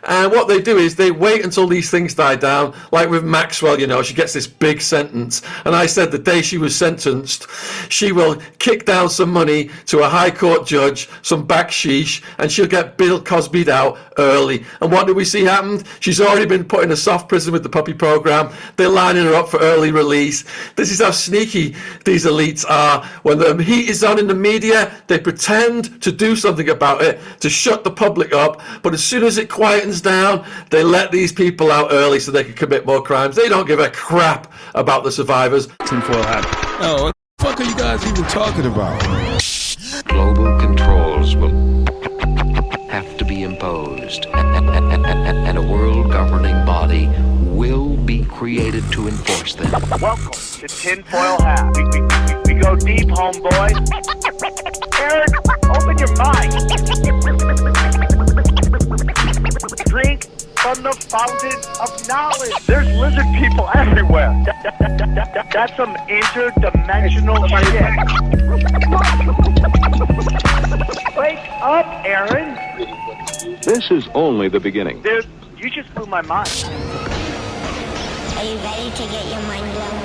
And what they do is they wait until these things die down. Like with Maxwell, she gets this big sentence. And I said the day she was sentenced, she will kick down some money to a high court judge, some backsheesh, and she'll get Bill Cosby'd out early. And what do we see happened? She's already been put in a soft prison with the puppy program. They're lining her up for early release. This is how sneaky these elites are. When the heat is on in the media, they pretend to do something about it, to shut the public up. But as soon as it quietens down, they let these people out early so they can commit more crimes. They don't give a crap about the survivors. Tinfoil hat. Oh, what the fuck are you guys even talking about? Global controls will have to be imposed, and a world governing body will be created to enforce them. Welcome to Tinfoil Hat. We go deep, homeboy. Aaron, open your mind. Drink from the fountain of knowledge. There's lizard people everywhere. That's some interdimensional shit. Wake up, Aaron. This is only the beginning. Dude, you just blew my mind. Are you ready to get your mind blown?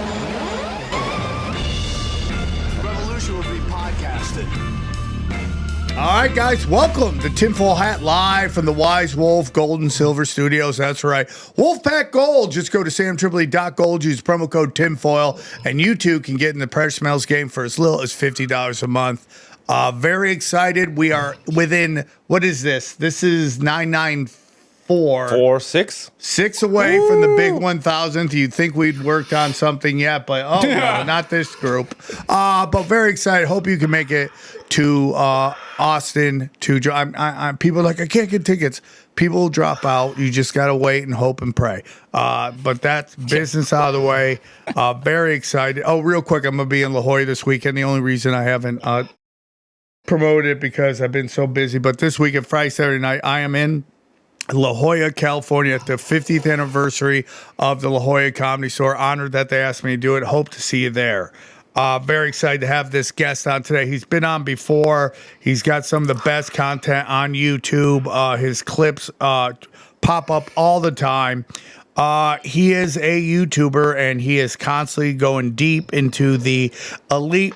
Revolution will be podcasted. All right, guys, welcome to Tinfoil Hat live from the Wise Wolf Gold and Silver Studios. That's right. Wolfpack Gold. Just go to samtripoli.gold, use promo code Tinfoil, and you too can get in the Precious Metals game for as little as $50 a month. Very excited. We are within, what is this? This is 994. 6 away from the big 1,000th. You'd think we'd worked on something yet, but no, not this group. But very excited. Hope you can make it to Austin. People are like, I can't get tickets. People drop out. You just got to wait and hope and pray. But that's business out of the way. Very excited. Oh, real quick, I'm going to be in La Jolla this weekend. The only reason I haven't promoted it because I've been so busy. But this weekend, Friday, Saturday night, I am in La Jolla, California at the 50th anniversary of the La Jolla Comedy Store. Honored that they asked me to do it. Hope to see you there. Very excited to have this guest on today. He's been on before. He's got some of the best content on YouTube. His clips pop up all the time. He is a YouTuber, and he is constantly going deep into the elite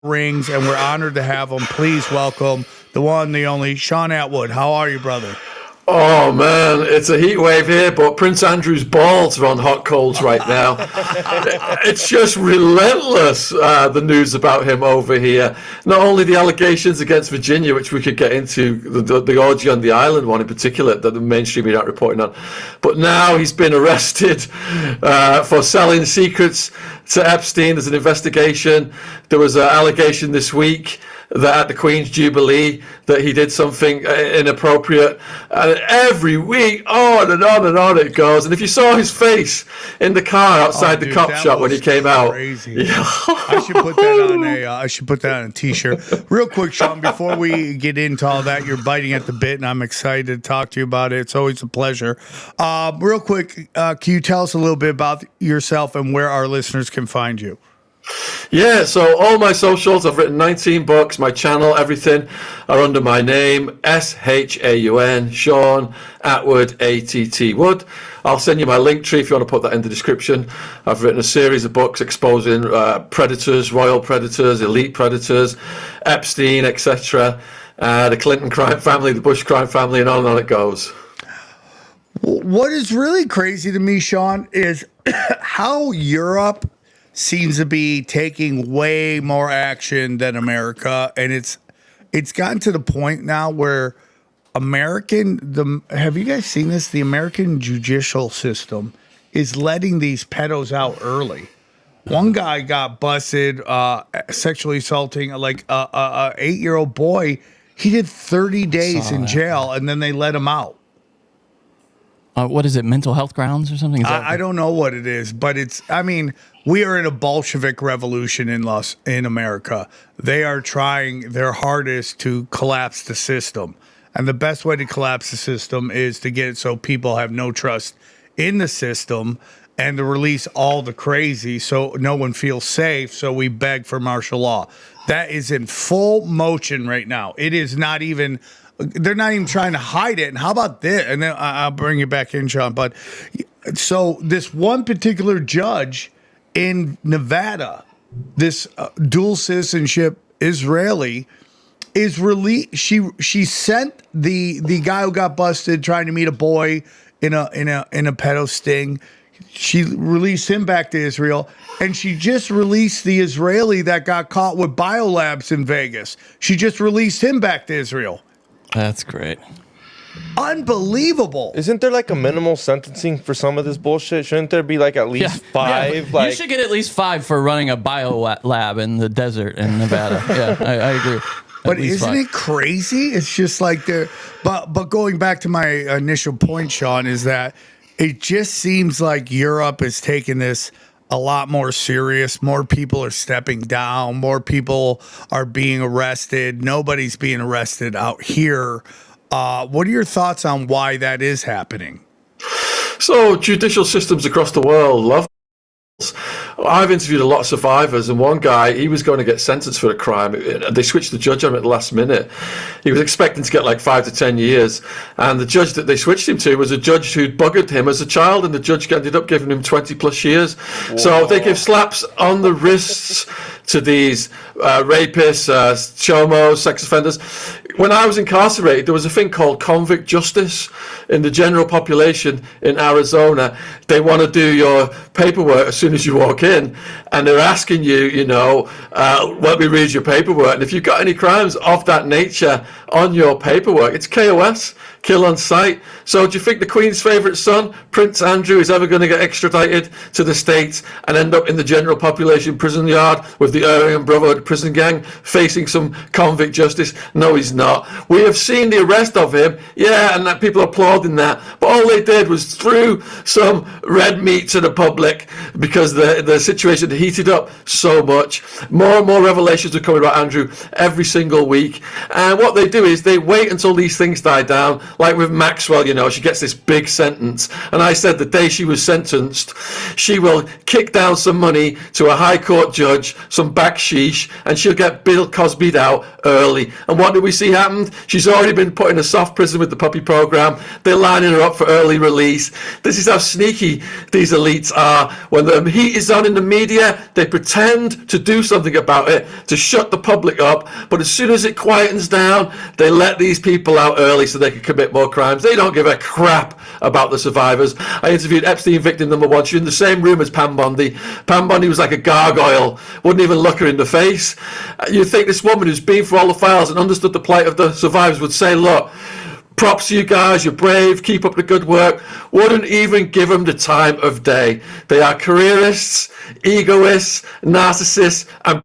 rings, and we're honored to have him. Please welcome the one, the only, Shaun Attwood. How are you, brother? Oh man, it's a heat wave here, but Prince Andrew's balls are on hot coals right now. It's just relentless, the news about him over here. Not only the allegations against Virginia, which we could get into, the orgy on the island one in particular, that the mainstream are not reporting on, but now he's been arrested for selling secrets to Epstein. There's an investigation. There was an allegation this week that at the Queen's Jubilee that he did something inappropriate, and every week on and on and on it goes. And if you saw his face in the car outside the cop shop when he came out, crazy. I should put that on a t-shirt. Real quick, Shaun, before we get into all that, you're biting at the bit, and I'm excited to talk to you about it. It's always a pleasure. Real quick, can you tell us a little bit about yourself and where our listeners can find you? Yeah, so all my socials, I've written 19 books, my channel, everything are under my name, S-H-A-U-N, Shaun Attwood, A-T-T Wood. I'll send you my link tree if you want to put that in the description. I've written a series of books exposing predators, royal predators, elite predators, Epstein, etc., the Clinton crime family, the Bush crime family, and on it goes. What is really crazy to me, Shaun, is how Europe seems to be taking way more action than America, and it's gotten to the point now where have you guys seen this? The American judicial system is letting these pedos out early. One guy got busted sexually assaulting like a 8-year-old boy. He did 30 days in jail, and then they let him out. What is it? Mental health grounds or something? I don't know what it is, but we are in a Bolshevik revolution in America. They are trying their hardest to collapse the system. And the best way to collapse the system is to get it so people have no trust in the system and to release all the crazy so no one feels safe. So we beg for martial law. That is in full motion right now. It is not even they're not even trying to hide it. And how about this? And then I'll bring you back in, Sean. But so this one particular judge in Nevada, this dual citizenship Israeli, is released. She sent the guy who got busted trying to meet a boy in a pedo sting. She released him back to Israel, and she just released the Israeli that got caught with biolabs in Vegas. She just released him back to Israel. That's great. Unbelievable. Isn't there like a minimal sentencing for some of this bullshit? Shouldn't there be like at least 5? Yeah. Like, you should get at least 5 for running a bio lab in the desert in Nevada. Yeah, I agree. But isn't it crazy? It's just like they're. But going back to my initial point, Sean, is that it just seems like Europe is taking this a lot more serious. More people are stepping down. More people are being arrested. Nobody's being arrested out here. What are your thoughts on why that is happening? So judicial systems across the world love. I've interviewed a lot of survivors, and one guy, he was going to get sentenced for a crime. They switched the judge on him at the last minute. He was expecting to get like 5 to 10 years, and the judge that they switched him to was a judge who'd buggered him as a child, and the judge ended up giving him 20 plus years. Whoa. So they give slaps on the wrists to these rapists, chomos, sex offenders. When I was incarcerated, there was a thing called convict justice in the general population in Arizona. They want to do your paperwork as soon as you walk in, and they're asking you, let me read your paperwork. And if you've got any crimes of that nature on your paperwork, it's KOS, kill on sight. So do you think the Queen's favourite son, Prince Andrew, is ever going to get extradited to the States and end up in the general population prison yard with the Aryan Brotherhood prison gang facing some convict justice? No, he's not. We have seen the arrest of him, and that people are applauding that, but all they did was threw some red meat to the public because the situation heated up so much. More and more revelations are coming about Andrew every single week, and what they do is they wait until these things die down. Like with Maxwell, she gets this big sentence, and I said the day she was sentenced, she will kick down some money to a high court judge, some backsheesh, and she'll get Bill Cosby'd out early. And what did we see happened? She's already been put in a soft prison with the puppy program. They're lining her up for early release. This is how sneaky these elites are. When the heat is on in the media, they pretend to do something about it to shut the public up, but as soon as it quietens down, they let these people out early so they can commit more crimes. They don't give a crap about the survivors. I interviewed Epstein victim number 1. She was in the same room as Pam Bondi. Pam Bondi was like a gargoyle, wouldn't even look her in the face. You'd think this woman who's been through all the files and understood the plight of the survivors would say, look, props to you guys, you're brave, keep up the good work. Wouldn't even give them the time of day. They are careerists, egoists, narcissists, and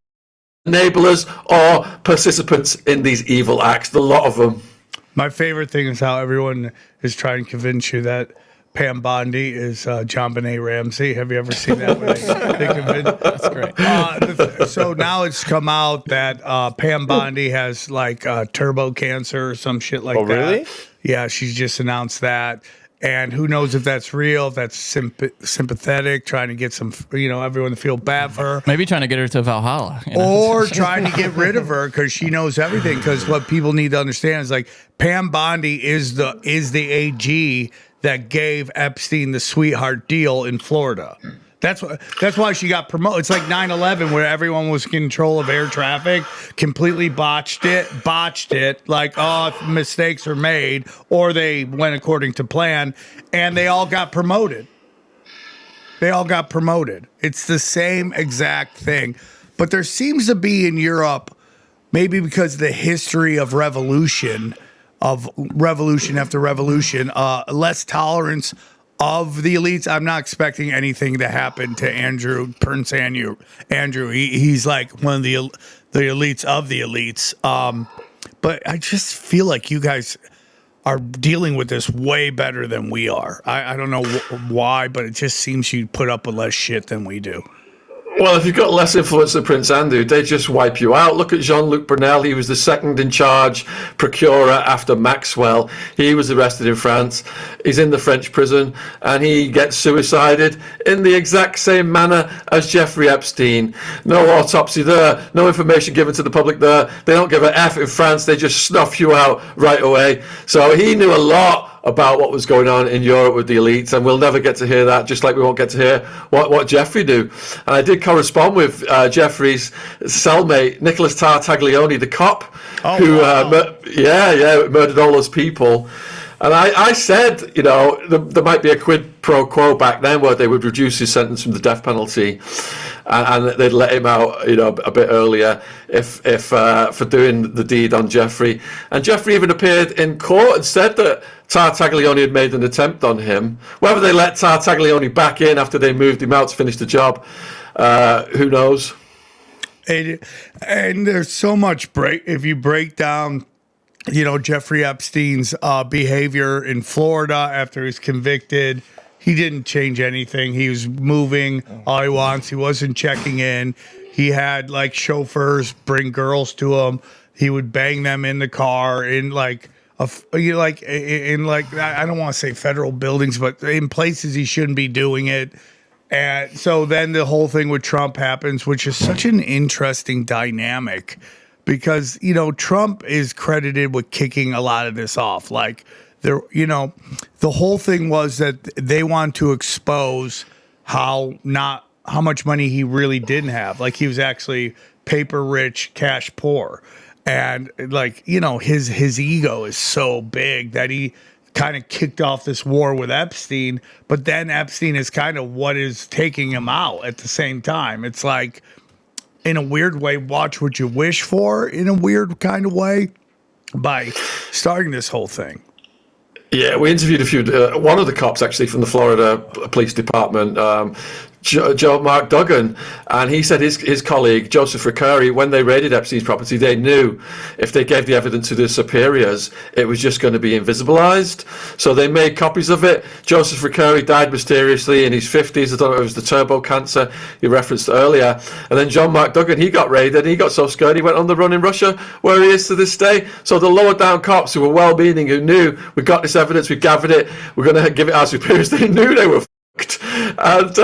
enablers or participants in these evil acts, a lot of them. My favorite thing is how everyone is trying to convince you that Pam Bondi is John Benet Ramsey. Have you ever seen that? That's great. So now it's come out that Pam Bondi has like turbo cancer or some shit like that. Oh, really? Yeah, she's just announced that. And who knows if that's real, if that's sympathetic, trying to get some, everyone to feel bad for her. Maybe trying to get her to Valhalla. Or trying to get rid of her because she knows everything. Because what people need to understand is like Pam Bondi is the AG that gave Epstein the sweetheart deal in Florida. That's why she got promoted. It's like 9/11 where everyone was in control of air traffic, completely botched it. Like, mistakes are made, or they went according to plan, and they all got promoted. It's the same exact thing. But there seems to be in Europe, maybe because of the history of revolution after revolution, less tolerance of the elites. I'm not expecting anything to happen to Prince Andrew. He's like one of the elites of the elites. But I just feel like you guys are dealing with this way better than we are. I don't know why, but it just seems you put up with less shit than we do. Well, if you've got less influence than Prince Andrew, they just wipe you out. Look at Jean-Luc Brunel. He was the second in charge procurer after Maxwell. He was arrested in France. He's in the French prison, and he gets suicided in the exact same manner as Jeffrey Epstein. No autopsy there, no information given to the public there. They don't give an F in France. They just snuff you out right away. So he knew a lot about what was going on in Europe with the elites, and we'll never get to hear that, just like we won't get to hear what Jeffrey knew. And I did correspond with Jeffrey's cellmate, Nicholas Tartaglione, the cop, who murdered all those people. And I said, you know, there might be a quid pro quo back then where they would reduce his sentence from the death penalty, and they'd let him out, you know, a bit earlier if for doing the deed on Jeffrey. And Jeffrey even appeared in court and said that Tartaglione had made an attempt on him. Whether they let Tartaglione back in after they moved him out to finish the job, who knows? And there's so much if you break down, you know, Jeffrey Epstein's behavior in Florida after he was convicted. He didn't change anything. He was moving all he wants. He wasn't checking in. He had like chauffeurs bring girls to him. He would bang them in the car in I don't want to say federal buildings, but in places he shouldn't be doing it. And so then the whole thing with Trump happens, which is such an interesting dynamic. Because, you know, Trump is credited with kicking a lot of this off. Like, there, you know, the whole thing was that they want to expose how much money he really didn't have. Like, he was actually paper rich, cash poor. And, like, you know, his ego is so big that he kind of kicked off this war with Epstein. But then Epstein is kind of what is taking him out at the same time. It's like, in a weird way, watch what you wish for in a weird kind of way by starting this whole thing. Yeah, we interviewed one of the cops actually from the Florida Police Department, Joe Mark Duggan, and he said his colleague Joseph Ricari, when they raided Epstein's property, they knew if they gave the evidence to their superiors, it was just going to be invisibilized. So they made copies of it. Joseph Ricari died mysteriously in his 50s. I don't know if it was the turbo cancer he referenced earlier. And then John Mark Duggan, he got raided, and he got so scared he went on the run in Russia, where he is to this day. So the lower down cops who were well-meaning, who knew we got this evidence, we gathered it, we're going to give it our superiors, they knew they were and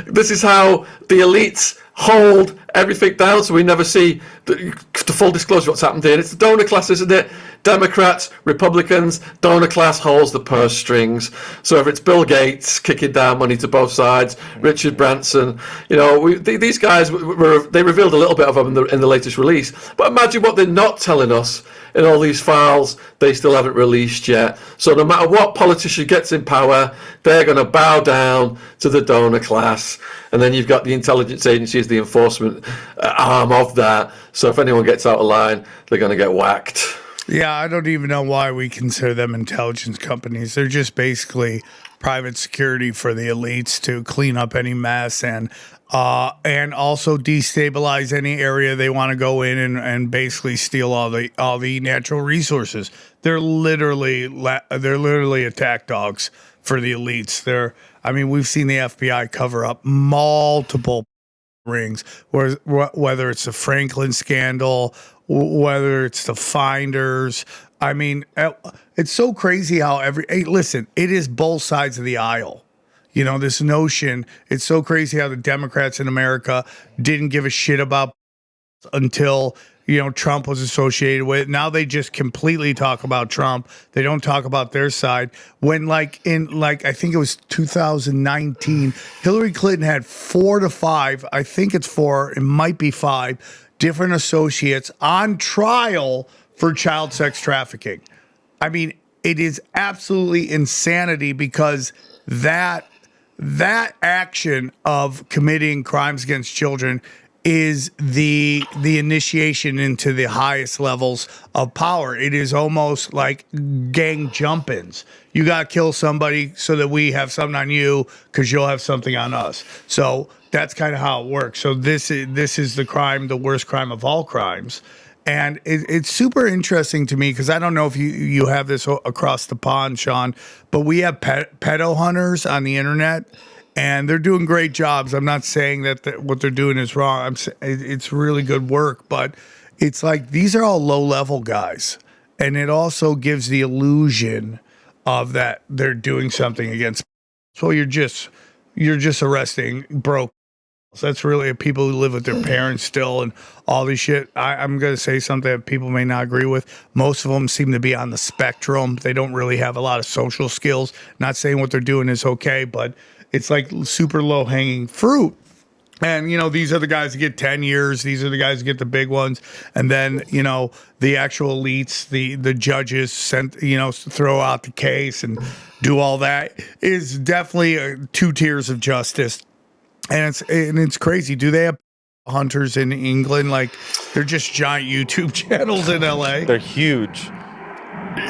this is how the elites hold everything down, so we never see the full disclosure of what's happened here. And it's the donor class, isn't it? Democrats, Republicans, donor class holds the purse strings. So if it's Bill Gates kicking down money to both sides, Richard Branson, you know, these guys, they revealed a little bit of them in the latest release. But imagine what they're not telling us in all these files they still haven't released yet. So no matter what politician gets in power, they're going to bow down to the donor class. And then you've got the intelligence agencies, the enforcement arm of that. So if anyone gets out of line, they're going to get whacked. Yeah, I don't even know why we consider them intelligence companies. They're just basically private security for the elites to clean up any mess and also destabilize any area they want to go in and basically steal all the natural resources. They're literally attack dogs for the elites. We've seen the FBI cover up multiple rings, whether it's the Franklin scandal, whether it's the Finders. I mean, it's so crazy how listen, it is both sides of the aisle. You know, this notion, it's so crazy how the Democrats in America didn't give a shit about until, you know, Trump was associated with it. Now they just completely talk about Trump. They don't talk about their side. When I think it was 2019, Hillary Clinton had 4 to 5, I think it's 4, it might be 5 different associates on trial for child sex trafficking. I mean, it is absolutely insanity because that action of committing crimes against children is the initiation into the highest levels of power. It is almost like gang jump-ins. You got to kill somebody so that we have something on you because you'll have something on us. So that's kind of how it works. So this is the crime, the worst crime of all crimes. And it's super interesting to me because I don't know if you have this across the pond, Shaun, but we have pedo hunters on the internet. and they're doing great jobs. I'm not saying that what they're doing is wrong. It's really good work, but it's like these are all low-level guys, and it also gives the illusion of that they're doing something against. So you're just arresting broke. That's really people who live with their parents still and all this shit. I'm going to say something that people may not agree with. Most of them seem to be on the spectrum. They don't really have a lot of social skills. Not saying what they're doing is okay, but it's like super low hanging fruit. And, these are the guys that get 10 years. These are the guys that get the big ones. And then, the actual elites, the judges throw out the case and do all that is definitely 2 tiers of justice. And it's crazy. Do they have hunters in England? Like they're just giant YouTube channels in LA. They're huge.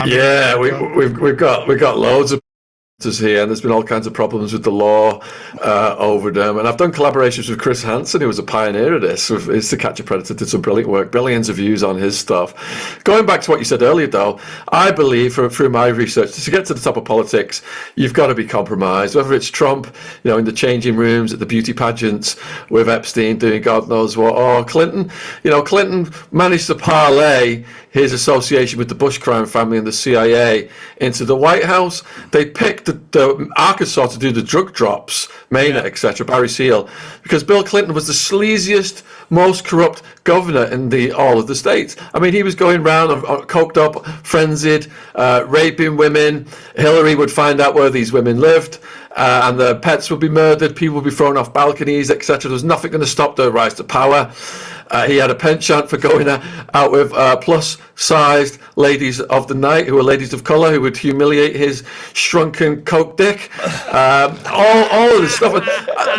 We've got loads of here, and there's been all kinds of problems with the law over them. And I've done collaborations with Chris Hansen, who was a pioneer of this. Is To Catch a Predator did some brilliant work, billions of views on his stuff. Going back to what you said earlier, though, I believe through my research, to get to the top of politics, you've got to be compromised. Whether it's Trump, in the changing rooms at the beauty pageants with Epstein doing God knows what, or Clinton. Clinton managed to parlay his association with the Bush crime family and the CIA into the White House. They picked the Arkansas to do the drug drops, Mena, etc., Barry Seal, because Bill Clinton was the sleaziest, most corrupt governor in all of the states. I mean, he was going around coked up, frenzied, raping women. Hillary would find out where these women lived, and their pets would be murdered, people would be thrown off balconies, etc. There was nothing going to stop their rise to power. He had a penchant for going out with plus-sized ladies of the night who were ladies of color who would humiliate his shrunken coke dick. All of this stuff.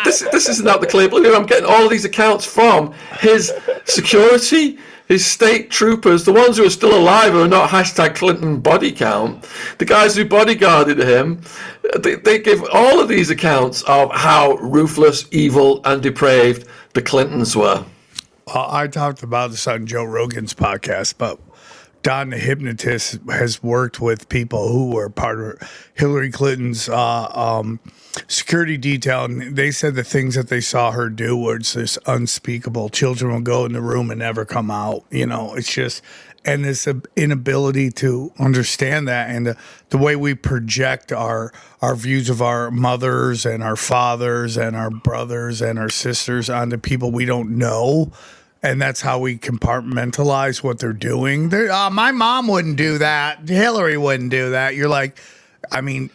This isn't out the clear blue. I'm getting all of these accounts from his security, his state troopers, the ones who are still alive who are not #Clinton body count, the guys who bodyguarded him. They give all of these accounts of how ruthless, evil, and depraved the Clintons were. I talked about this on Joe Rogan's podcast, but Don the hypnotist has worked with people who were part of Hillary Clinton's security detail, and they said the things that they saw her do were just unspeakable. Children will go in the room and never come out. It's just, and this inability to understand that, and the way we project our views of our mothers and our fathers and our brothers and our sisters onto people we don't know. And that's how we compartmentalize what they're doing. My mom wouldn't do that. Hillary wouldn't do that. You're like, I mean,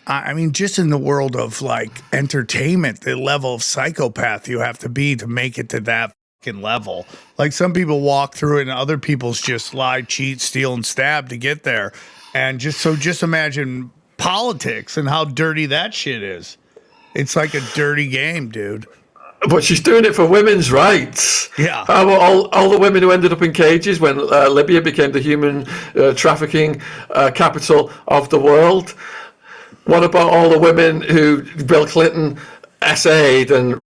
just in the world of like entertainment, the level of psychopath you have to be to make it to that fucking level. Like some people walk through it and other people's just lie, cheat, steal, and stab to get there. And just imagine politics and how dirty that shit is. It's like a dirty game, dude. But she's doing it for women's rights. Yeah. All the women who ended up in cages when Libya became the human trafficking capital of the world. What about all the women who Bill Clinton essayed and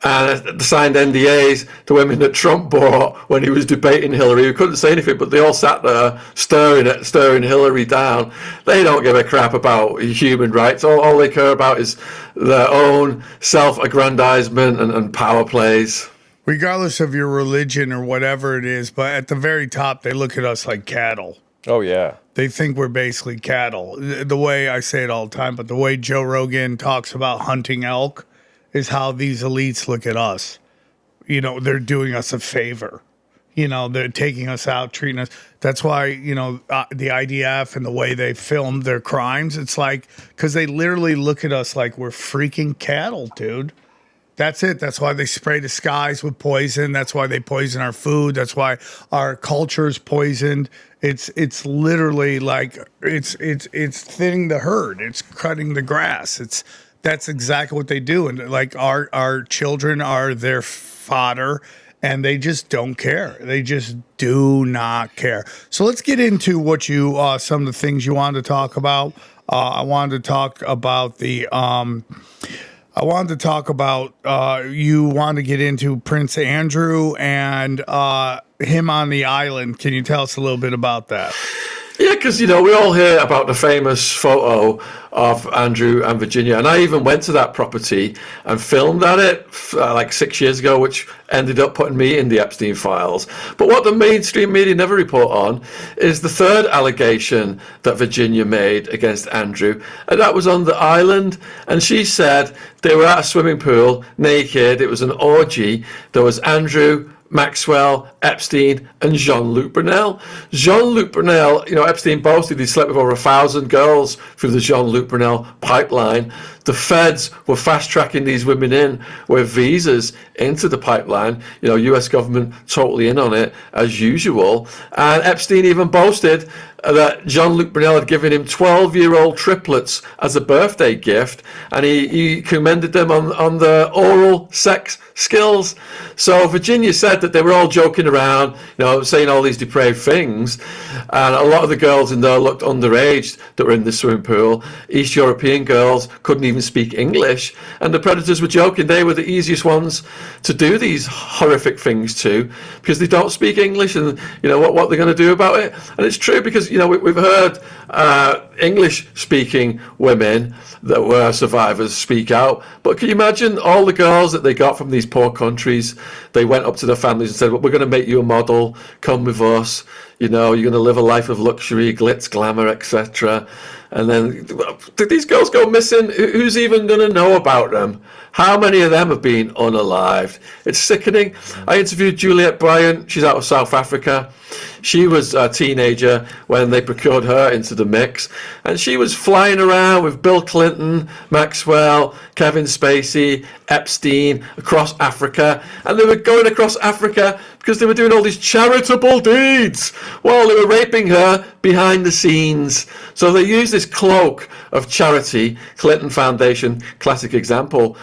signed NDAs, the women that Trump bought when he was debating Hillary, who couldn't say anything, but they all sat there stirring Hillary down. They don't give a crap about human rights. All they care about is their own self-aggrandizement and power plays. Regardless of your religion or whatever it is, but at the very top, they look at us like cattle. Oh, yeah. They think we're basically cattle. The way I say it all the time, but the way Joe Rogan talks about hunting elk is how these elites look at us. They're doing us a favor. They're taking us out, treating us. That's why, the IDF and the way they film their crimes, it's like, because they literally look at us like we're freaking cattle, dude. That's it. That's why they spray the skies with poison. That's why they poison our food. That's why our culture is poisoned. It's literally like, it's thinning the herd. It's cutting the grass. That's exactly what they do. And like our children are their fodder and they just don't care. They just do not care. So let's get into what some of the things you wanted to talk about. I wanted to talk about you wanted to get into Prince Andrew and him on the island. Can you tell us a little bit about that? Yeah, because, we all hear about the famous photo of Andrew and Virginia. And I even went to that property and filmed at it like 6 years ago, which ended up putting me in the Epstein files. But what the mainstream media never report on is the third allegation that Virginia made against Andrew. And that was on the island. And she said they were at a swimming pool naked. It was an orgy. There was Andrew, Maxwell, Epstein, and Jean-Luc Brunel. Jean-Luc Brunel, Epstein boasted he slept with over 1,000 girls through the Jean-Luc Brunel pipeline. The feds were fast-tracking these women in with visas into the pipeline. US government totally in on it, as usual. And Epstein even boasted that Jean-Luc Brunel had given him 12-year-old triplets as a birthday gift, and he commended them on the oral sex skills. So Virginia said that they were all joking around, saying all these depraved things, and a lot of the girls in there looked underage that were in the swimming pool. East European girls couldn't even speak English, and the predators were joking they were the easiest ones to do these horrific things to, because they don't speak English, and what they're going to do about it. And it's true, because we've heard English-speaking women that were survivors speak out. But can you imagine all the girls that they got from these poor countries? They went up to their families and said, well, we're going to make you a model. Come with us. You're going to live a life of luxury, glitz, glamour, etc. And then did these girls go missing? Who's even going to know about them? How many of them have been unalived? It's sickening. I interviewed Juliet Bryant. She's out of South Africa. She was a teenager when they procured her into the mix, and she was flying around with Bill Clinton, Maxwell, Kevin Spacey, Epstein across Africa, and they were going across Africa because they were doing all these charitable deeds while they were raping her behind the scenes. So they used this cloak of charity, Clinton Foundation, classic example,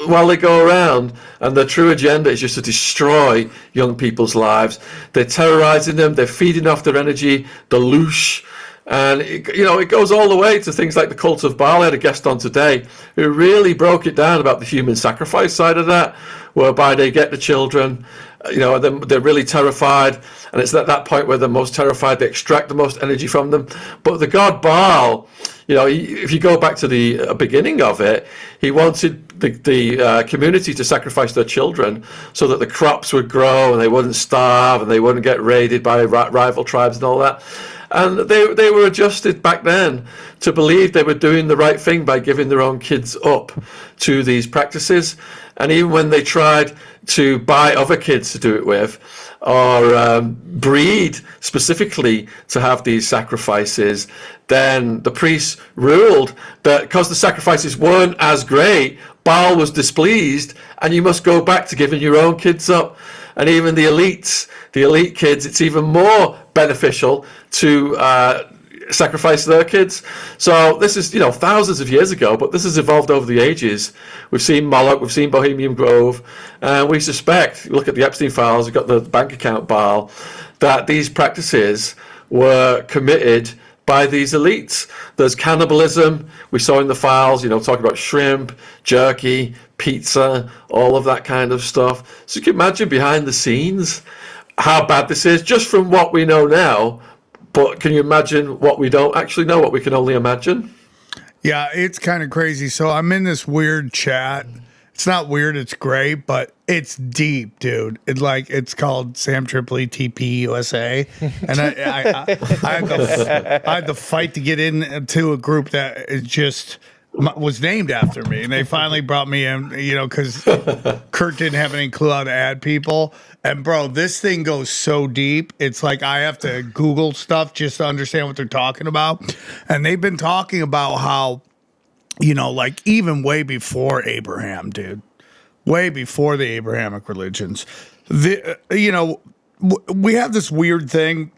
while they go around, and their true agenda is just to destroy young people's lives. They're terrorizing them, they're feeding off their energy, the loosh. And it goes all the way to things like the cult of Baal. I had a guest on today who really broke it down about the human sacrifice side of that, whereby they get the children, they're really terrified, and it's at that point where they're most terrified, they extract the most energy from them. But the god Baal, if you go back to the beginning of it, he wanted the community to sacrifice their children so that the crops would grow and they wouldn't starve and they wouldn't get raided by rival tribes and all that. And they were adjusted back then to believe they were doing the right thing by giving their own kids up to these practices. And even when they tried to buy other kids to do it with, or breed specifically to have these sacrifices, then the priests ruled that because the sacrifices weren't as great, Baal was displeased, and you must go back to giving your own kids up. And even the elite kids, it's even more beneficial to sacrifice their kids. So this is, thousands of years ago, but this has evolved over the ages. We've seen Moloch, we've seen Bohemian Grove, and we suspect, look at the Epstein files, we've got the bank account Baal, that these practices were committed by these elites. There's cannibalism, we saw in the files, talking about shrimp, jerky, pizza, all of that kind of stuff. So you can imagine behind the scenes how bad this is, just from what we know now. But can you imagine what we don't actually know, what we can only imagine? Yeah, it's kind of crazy. So I'm in this weird chat. It's not weird, it's great, but it's deep, dude. It's called Sam Tripoli TP USA. And I had to fight to get into a group that is just was named after me, and they finally brought me in, because Kurt didn't have any clue how to add people. And bro, this thing goes so deep. It's like I have to Google stuff just to understand what they're talking about. And they've been talking about how, even way before Abraham, dude, way before the Abrahamic religions, we have this weird thing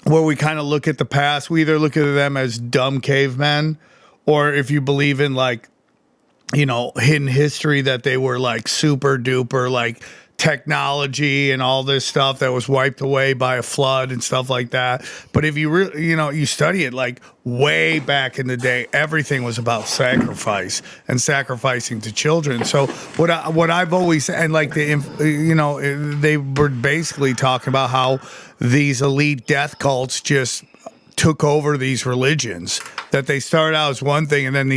where we kind of look at the past. We either look at them as dumb cavemen, or if you believe in hidden history, that they were super duper technology and all this stuff that was wiped away by a flood and stuff like that. But if you really, you study it, way back in the day, everything was about sacrifice and sacrificing to children. So what I've always, and they were basically talking about how these elite death cults just took over these religions. That they started out as one thing, and then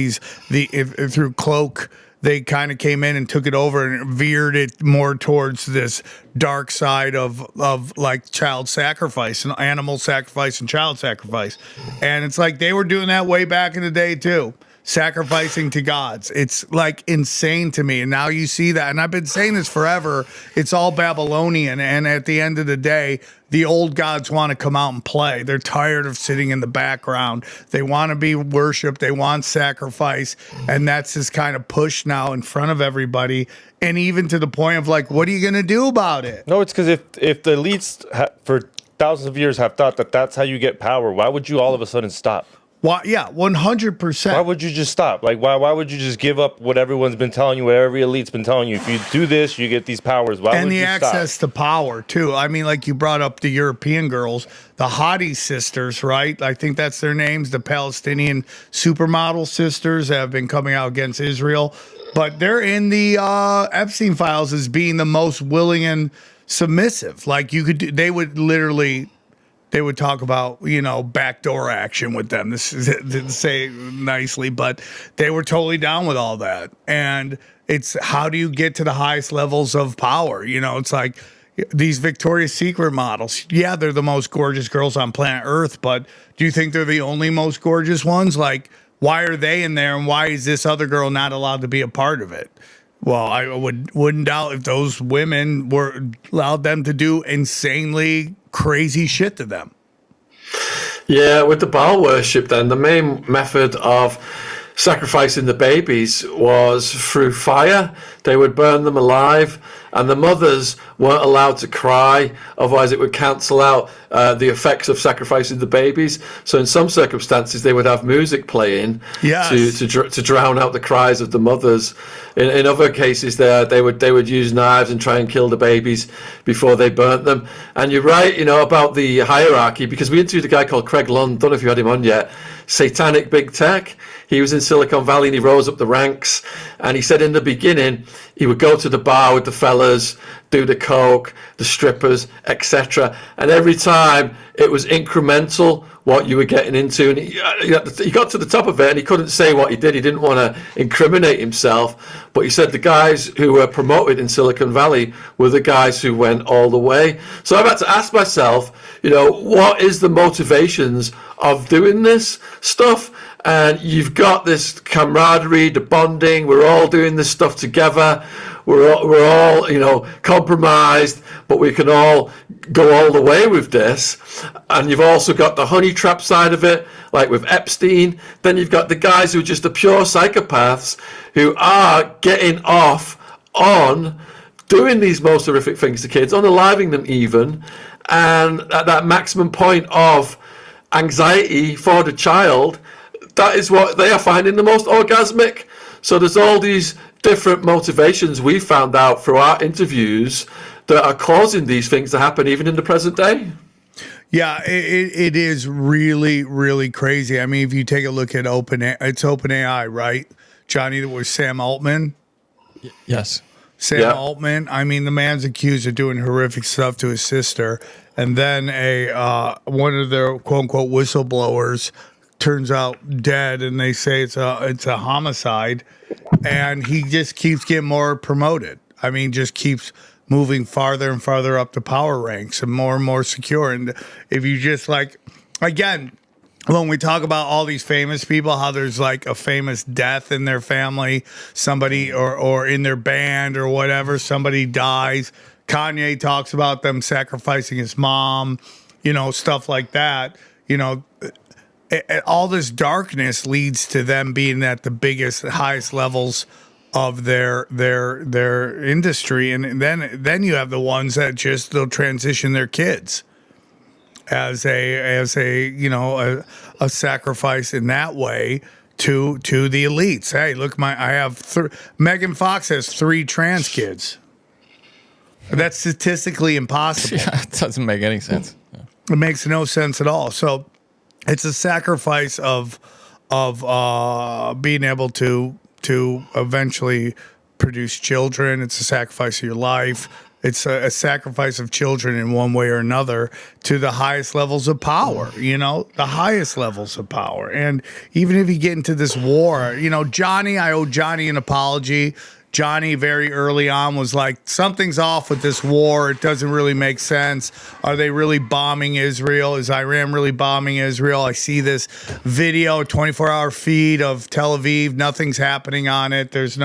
through cloak, they kind of came in and took it over and veered it more towards this dark side of like child sacrifice and animal sacrifice and child sacrifice. And it's like they were doing that way back in the day too. Sacrificing to gods. It's like insane to me. And now you see that. And I've been saying this forever. It's all Babylonian. And at the end of the day, the old gods want to come out and play. They're tired of sitting in the background. They want to be worshiped. They want sacrifice. And that's this kind of push now in front of everybody. And even to the point of like, what are you going to do about it? No, it's because if the elites for thousands of years have thought that that's how you get power, why would you all of a sudden stop? Why, yeah, 100%. Why would you just stop? Like, why would you just give up what everyone's been telling you, what every elite's been telling you? If you do this, you get these powers. Why and would the you access stop? to power, too. I mean, like you brought up the European girls, the Hadi sisters, right? I think that's their names, the Palestinian supermodel sisters that have been coming out against Israel. But they're in the Epstein files as being the most willing and submissive. Like, they would literally... They would talk about, backdoor action with them. This is to say nicely, but they were totally down with all that. And it's how do you get to the highest levels of power? It's like these Victoria's Secret models. Yeah, they're the most gorgeous girls on planet Earth, but do you think they're the only most gorgeous ones? Like, why are they in there, and why is this other girl not allowed to be a part of it? Well, I wouldn't doubt if those women were allowed them to do insanely crazy shit to them. Yeah, with the Baal worship, then the main method of sacrificing the babies was through fire. They would burn them alive, and the mothers weren't allowed to cry, otherwise it would cancel out the effects of sacrificing the babies. So in some circumstances they would have music playing to drown out the cries of the mothers. In other cases they would use knives and try and kill the babies before they burnt them. And you're right, about the hierarchy, because we interviewed a guy called Craig Lund, don't know if you had him on yet, Satanic Big Tech. He was in Silicon Valley and he rose up the ranks, and he said in the beginning he would go to the bar with the fellas, do the coke, the strippers, etc. And every time it was incremental what you were getting into, and he got to the top of it and he couldn't say what he did. He didn't want to incriminate himself, but he said the guys who were promoted in Silicon Valley were the guys who went all the way. So I've had to ask myself, what is the motivations of doing this stuff? And you've got this camaraderie, the bonding. We're all doing this stuff together. We're all, compromised, but we can all go all the way with this. And you've also got the honey trap side of it, like with Epstein. Then you've got the guys who are just the pure psychopaths who are getting off on doing these most horrific things to kids, unaliving them even. And at that maximum point of anxiety for the child, that is what they are finding the most orgasmic. So there's all these different motivations we found out through our interviews that are causing these things to happen even in the present day. Yeah, it is really, really crazy. I mean, if you take a look at OpenAI, right? Johnny, that was Sam Altman. Yes. Sam Altman. I mean, the man's accused of doing horrific stuff to his sister, and then one of their quote unquote whistleblowers turns out dead, and they say it's a homicide, and he just keeps getting more promoted. I mean, just keeps moving farther and farther up the power ranks and more secure. And if you just again, when we talk about all these famous people, how there's like a famous death in their family, somebody or in their band or whatever, somebody dies. Kanye talks about them sacrificing his mom, stuff like that. All this darkness leads to them being at the biggest, highest levels of their industry, and then you have the ones that they'll transition their kids as a sacrifice in that way to the elites. Hey, look, I have Megan Fox has 3 trans kids. That's statistically impossible. Yeah, it doesn't make any sense. Yeah. It makes no sense at all. So it's a sacrifice of being able to eventually produce children. It's a sacrifice of your life. It's a sacrifice of children in one way or another to the highest levels of power, the highest levels of power. And even if you get into this war, Johnny, I owe Johnny an apology. Johnny very early on was like, something's off with this war. It doesn't really make sense. Are they really bombing Israel? Is Iran really bombing Israel? I see this video, 24-hour feed of Tel Aviv. Nothing's happening on it. There's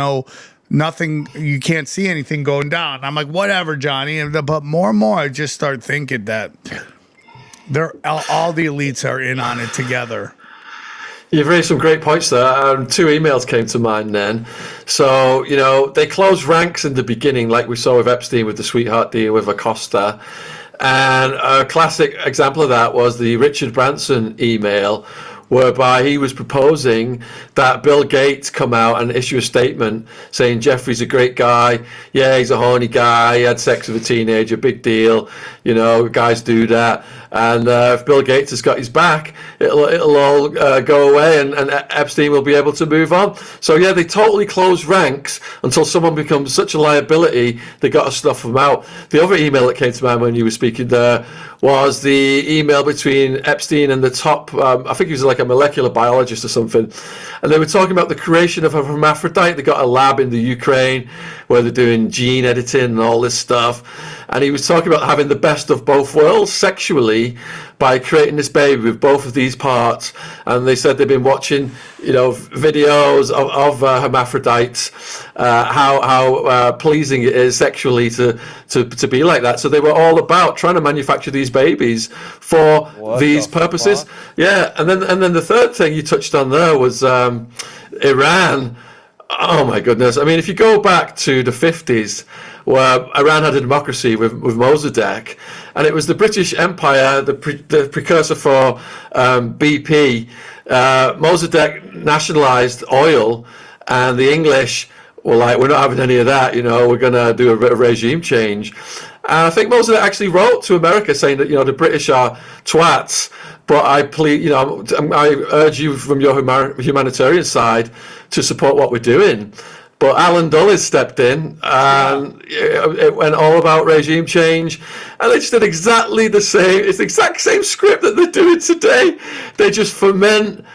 nothing. You can't see anything going down. I'm like, whatever, Johnny. But more and more, I just start thinking that all the elites are in on it together. You've raised some great points there. Two emails came to mind then. So, they closed ranks in the beginning, like we saw with Epstein with the sweetheart deal with Acosta. And a classic example of that was the Richard Branson email, whereby he was proposing that Bill Gates come out and issue a statement saying Jeffrey's a great guy. Yeah, he's a horny guy. He had sex with a teenager. Big deal. Guys do that. And if Bill Gates has got his back, it'll all go away, and Epstein will be able to move on. So yeah, they totally closed ranks until someone becomes such a liability they got to snuff them out. The other email that came to mind when you were speaking there was the email between Epstein and the top, I think he was like a molecular biologist or something, and they were talking about the creation of a hermaphrodite. They got a lab in the Ukraine where they're doing gene editing and all this stuff, and he was talking about having the best of both worlds sexually by creating this baby with both of these parts. And they said they've been watching videos of hermaphrodites, how pleasing it is sexually to be like that. So they were all about trying to manufacture these babies for these purposes. Fuck? Yeah, and then the third thing you touched on there was Iran. Oh my goodness! I mean, if you go back to the 50s, where Iran had a democracy with Mossadegh, and it was the British Empire, the precursor for BP. Mossadegh nationalized oil, and the English were like, we're not having any of that. We're going to do a regime change. And I think Mossadegh actually wrote to America saying that the British are twats. But I plead, I urge you from your humanitarian side to support what we're doing. But Alan Dulles stepped in, and it went all about regime change, and they just did exactly the same. It's the exact same script that they're doing today. They just foment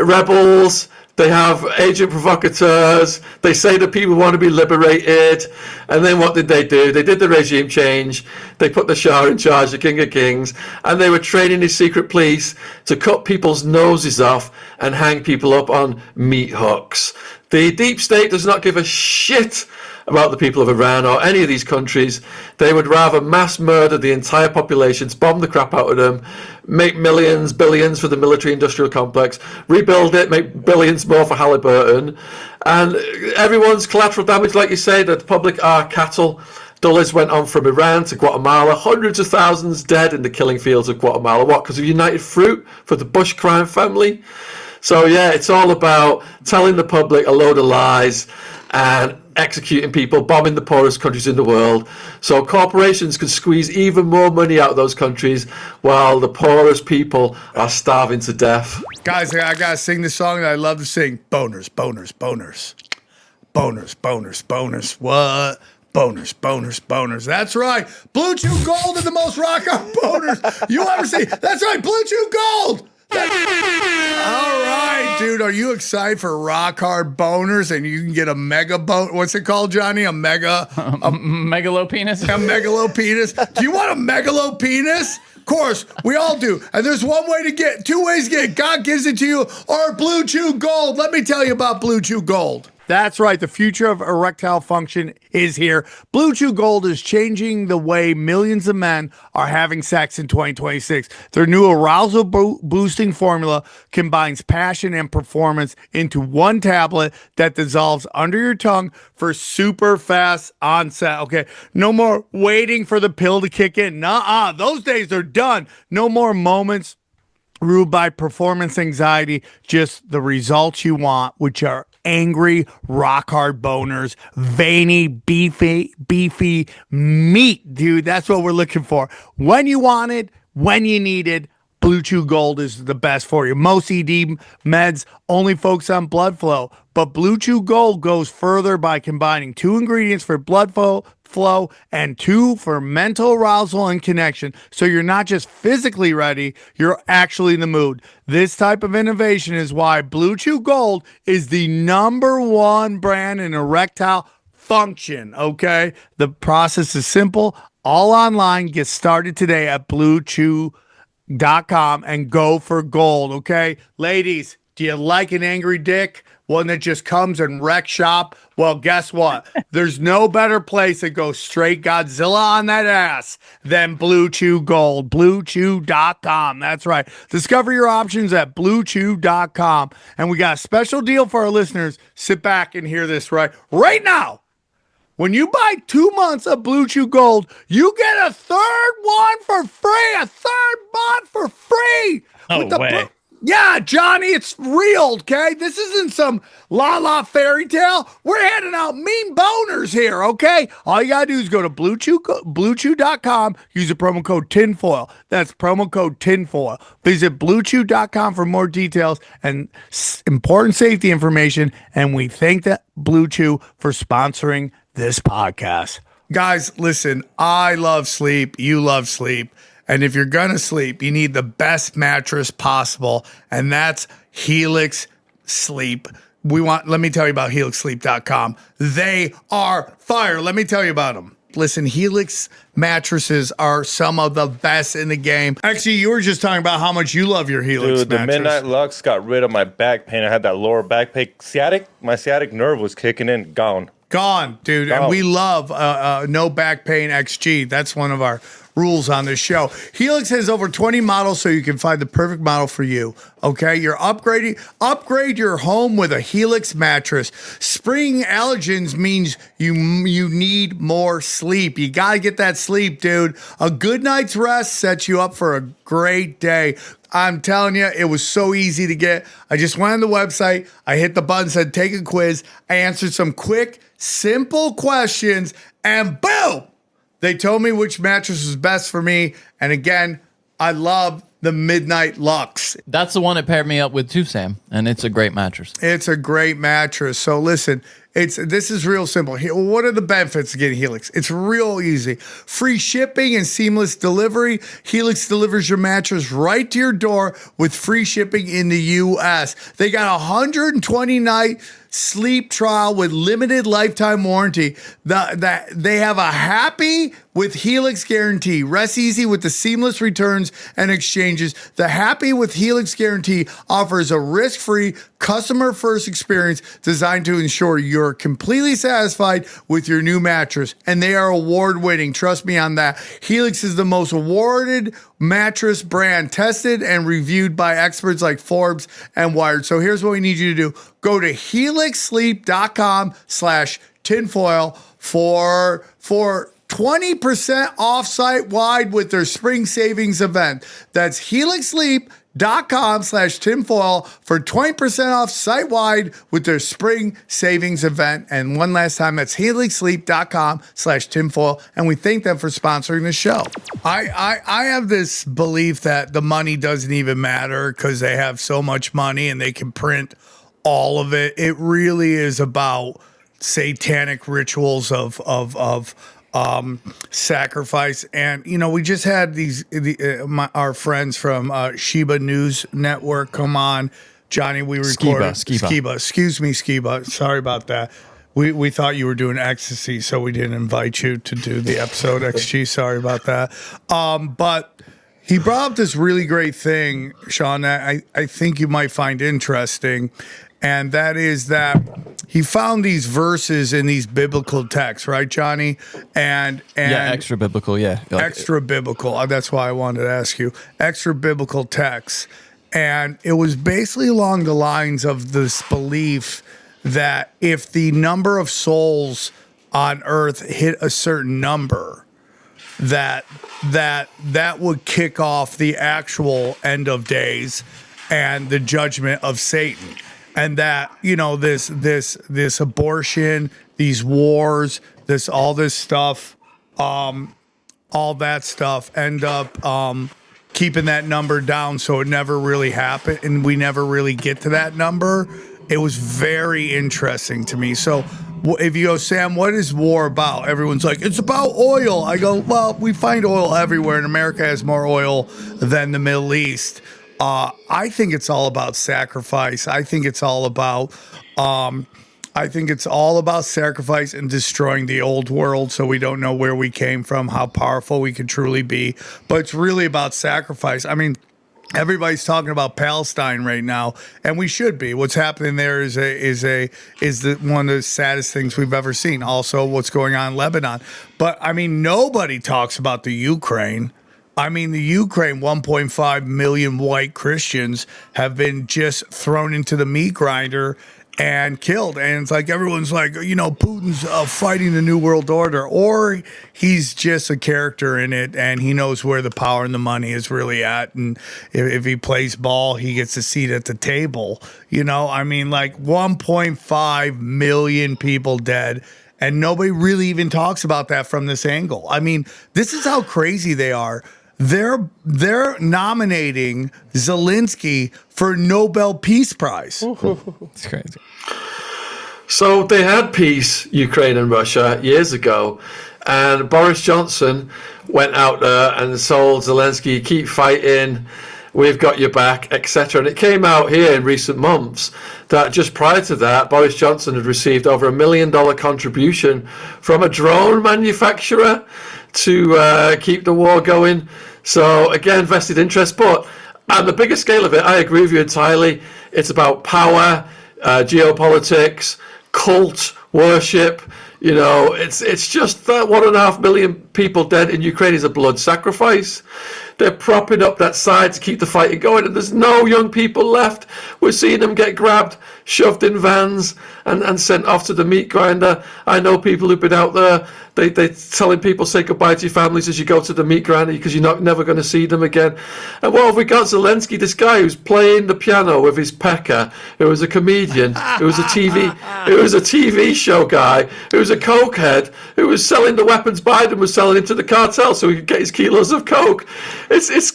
rebels. They have agent provocateurs. They say that people want to be liberated. And then what did they do? They did the regime change. They put the Shah in charge, the King of Kings. And they were training his secret police to cut people's noses off and hang people up on meat hooks. The deep state does not give a shit about the people of Iran or any of these countries. They would rather mass murder the entire populations, bomb the crap out of them, make millions, billions for the military-industrial complex, rebuild it, make billions more for Halliburton, and everyone's collateral damage, like you say, the public are cattle. Dulles went on from Iran to Guatemala, hundreds of thousands dead in the killing fields of Guatemala. What, because of United Fruit for the Bush crime family? So yeah, it's all about telling the public a load of lies and executing people, bombing the poorest countries in the world, so corporations can squeeze even more money out of those countries while the poorest people are starving to death. Guys, I gotta sing this song that I love to sing. Boners, boners, boners. Boners, boners, boners. What? Boners, boners, boners. That's right. Blue Chew Gold are the most rock on boners you ever see. That's right, Blue Chew Gold. All right, dude. Are you excited for rock hard boners? And you can get a mega bone. What's it called, Johnny? A megalopenis? A megalopenis. Do you want a megalopenis? Of course, we all do. And there's two ways to get it. God gives it to you, or Blue Chew Gold. Let me tell you about Blue Chew Gold. That's right. The future of erectile function is here. Blue Chew Gold is changing the way millions of men are having sex in 2026. Their new arousal boosting formula combines passion and performance into one tablet that dissolves under your tongue for super fast onset. Okay. No more waiting for the pill to kick in. Nuh-uh. Those days are done. No more moments ruled by performance anxiety. Just the results you want, which are angry, rock hard boners, veiny, beefy meat, dude. That's what we're looking for. When you want it, when you need it, Blue Chew Gold is the best for you. Most ED meds only focus on blood flow, but Blue Chew Gold goes further by combining two ingredients for blood flow, flow, and 2 for mental arousal and connection. So you're not just physically ready, you're actually in the mood. This type of innovation is why Blue Chew Gold is the #1 brand in erectile function, okay? The process is simple, all online. Get started today at bluechew.com and go for gold, okay? Ladies, do you like an angry dick? One that just comes and wrecks shop? Well, guess what? There's no better place to go straight Godzilla on that ass than Blue Chew Gold. BlueChew.com. That's right. Discover your options at BlueChew.com. And we got a special deal for our listeners. Sit back and hear this right now. When you buy 2 months of Blue Chew Gold, you get a third one for free. A third month for free. No way. Yeah, Johnny, it's real, okay? This isn't some la-la fairy tale. We're handing out mean boners here, okay? All you gotta do is go to BlueChew.com, use the promo code TINFOIL. That's promo code TINFOIL. Visit BlueChew.com for more details and important safety information, and we thank that Blue Chew for sponsoring this podcast. Guys, listen, I love sleep. You love sleep. And if you're going to sleep, you need the best mattress possible. And that's Helix Sleep. Let me tell you about HelixSleep.com. They are fire. Let me tell you about them. Listen, Helix mattresses are some of the best in the game. Actually, you were just talking about how much you love your Helix Dude, the mattress. Midnight Lux got rid of my back pain. I had that lower back pain. My sciatic nerve was kicking in, gone. Gone, dude. And we love No Back Pain XG. That's one of our rules on this show. Helix has over 20 models, so you can find the perfect model for you. Okay, you're upgrade your home with a Helix mattress. Spring allergens means you need more sleep. You gotta get that sleep, dude. A good night's rest sets you up for a great day. I'm telling you, it was so easy to get. I just went on the website. I hit the button, said take a quiz. I answered some quick, simple questions, and boom! They told me which mattress was best for me. And again, I love the Midnight Lux. That's the one that paired me up with too, Sam. And it's a great mattress. It's a great mattress. So listen, this is real simple. What are the benefits of getting Helix? It's real easy. Free shipping and seamless delivery. Helix delivers your mattress right to your door with free shipping in the U.S. They got a 120-night sleep trial with limited lifetime warranty. They have a happy with Helix guarantee. Rest easy with the seamless returns and exchanges. The Happy with Helix guarantee offers a risk-free, customer-first experience designed to ensure you're completely satisfied with your new mattress. And they are award-winning. Trust me on that. Helix is the most awarded mattress brand, tested and reviewed by experts like Forbes and Wired. So here's what we need you to do. Go to helixsleep.com/tinfoil for 20% off site-wide with their spring savings event. That's helixsleep.com/tinfoil for 20% off site-wide with their spring savings event. And one last time, that's helixsleep.com/tinfoil. And we thank them for sponsoring the show. I have this belief that the money doesn't even matter because they have so much money and they can print all of it. It really is about satanic rituals of sacrifice. And you know, we just had our friends from Sheba News Network come on. Johnny, we recorded Skiba. Excuse me, Skiba. Sorry about that. We thought you were doing ecstasy, so we didn't invite you to do the episode XG. Sorry about that. But he brought up this really great thing, Shaun, that I think you might find interesting. And that is that he found these verses in these biblical texts, right, Johnny? And yeah, extra biblical, yeah. Extra biblical. That's why I wanted to ask you. Extra biblical texts. And it was basically along the lines of this belief that if the number of souls on earth hit a certain number, that would kick off the actual end of days and the judgment of Satan. And that, you know, this abortion, these wars, all this stuff, all that stuff end up keeping that number down, so it never really happened, and we never really get to that number. It was very interesting to me. So if you go, Sam, what is war about? Everyone's like, it's about oil. I go, well, we find oil everywhere, and America has more oil than the Middle East. I think it's all about sacrifice. I think it's all about sacrifice and destroying the old world so we don't know where we came from, how powerful we could truly be. But it's really about sacrifice. I mean, everybody's talking about Palestine right now, and we should be. What's happening there is one of the saddest things we've ever seen. Also, what's going on in Lebanon. But I mean, nobody talks about the Ukraine. I mean, the Ukraine, 1.5 million white Christians have been just thrown into the meat grinder and killed. And it's like everyone's like, Putin's fighting the New World Order, or he's just a character in it and he knows where the power and the money is really at. And if he plays ball, he gets a seat at the table. I mean, like 1.5 million people dead. And nobody really even talks about that from this angle. I mean, this is how crazy they are. They're nominating Zelensky for Nobel Peace Prize. It's crazy. So they had peace, Ukraine and Russia, years ago, and Boris Johnson went out there and told Zelensky, keep fighting, we've got your back, etc. And it came out here in recent months that just prior to that, Boris Johnson had received over $1 million contribution from a drone manufacturer to keep the war going. So again, vested interest. But on the bigger scale of it, I agree with you entirely. It's about power, geopolitics, cult worship. It's just that 1.5 million people dead in Ukraine is a blood sacrifice. They're propping up that side to keep the fighting going, and there's no young people left. We're seeing them get grabbed, shoved in vans, and sent off to the meat grinder. I know people who've been out there. They're telling people, say goodbye to your families as you go to the meat grinder because you're never going to see them again. And what have we got? Zelensky, this guy who's playing the piano with his pecker, who was a comedian, who was a TV show guy, who was a cokehead, who was selling the weapons Biden was selling into the cartel so he could get his kilos of coke. It's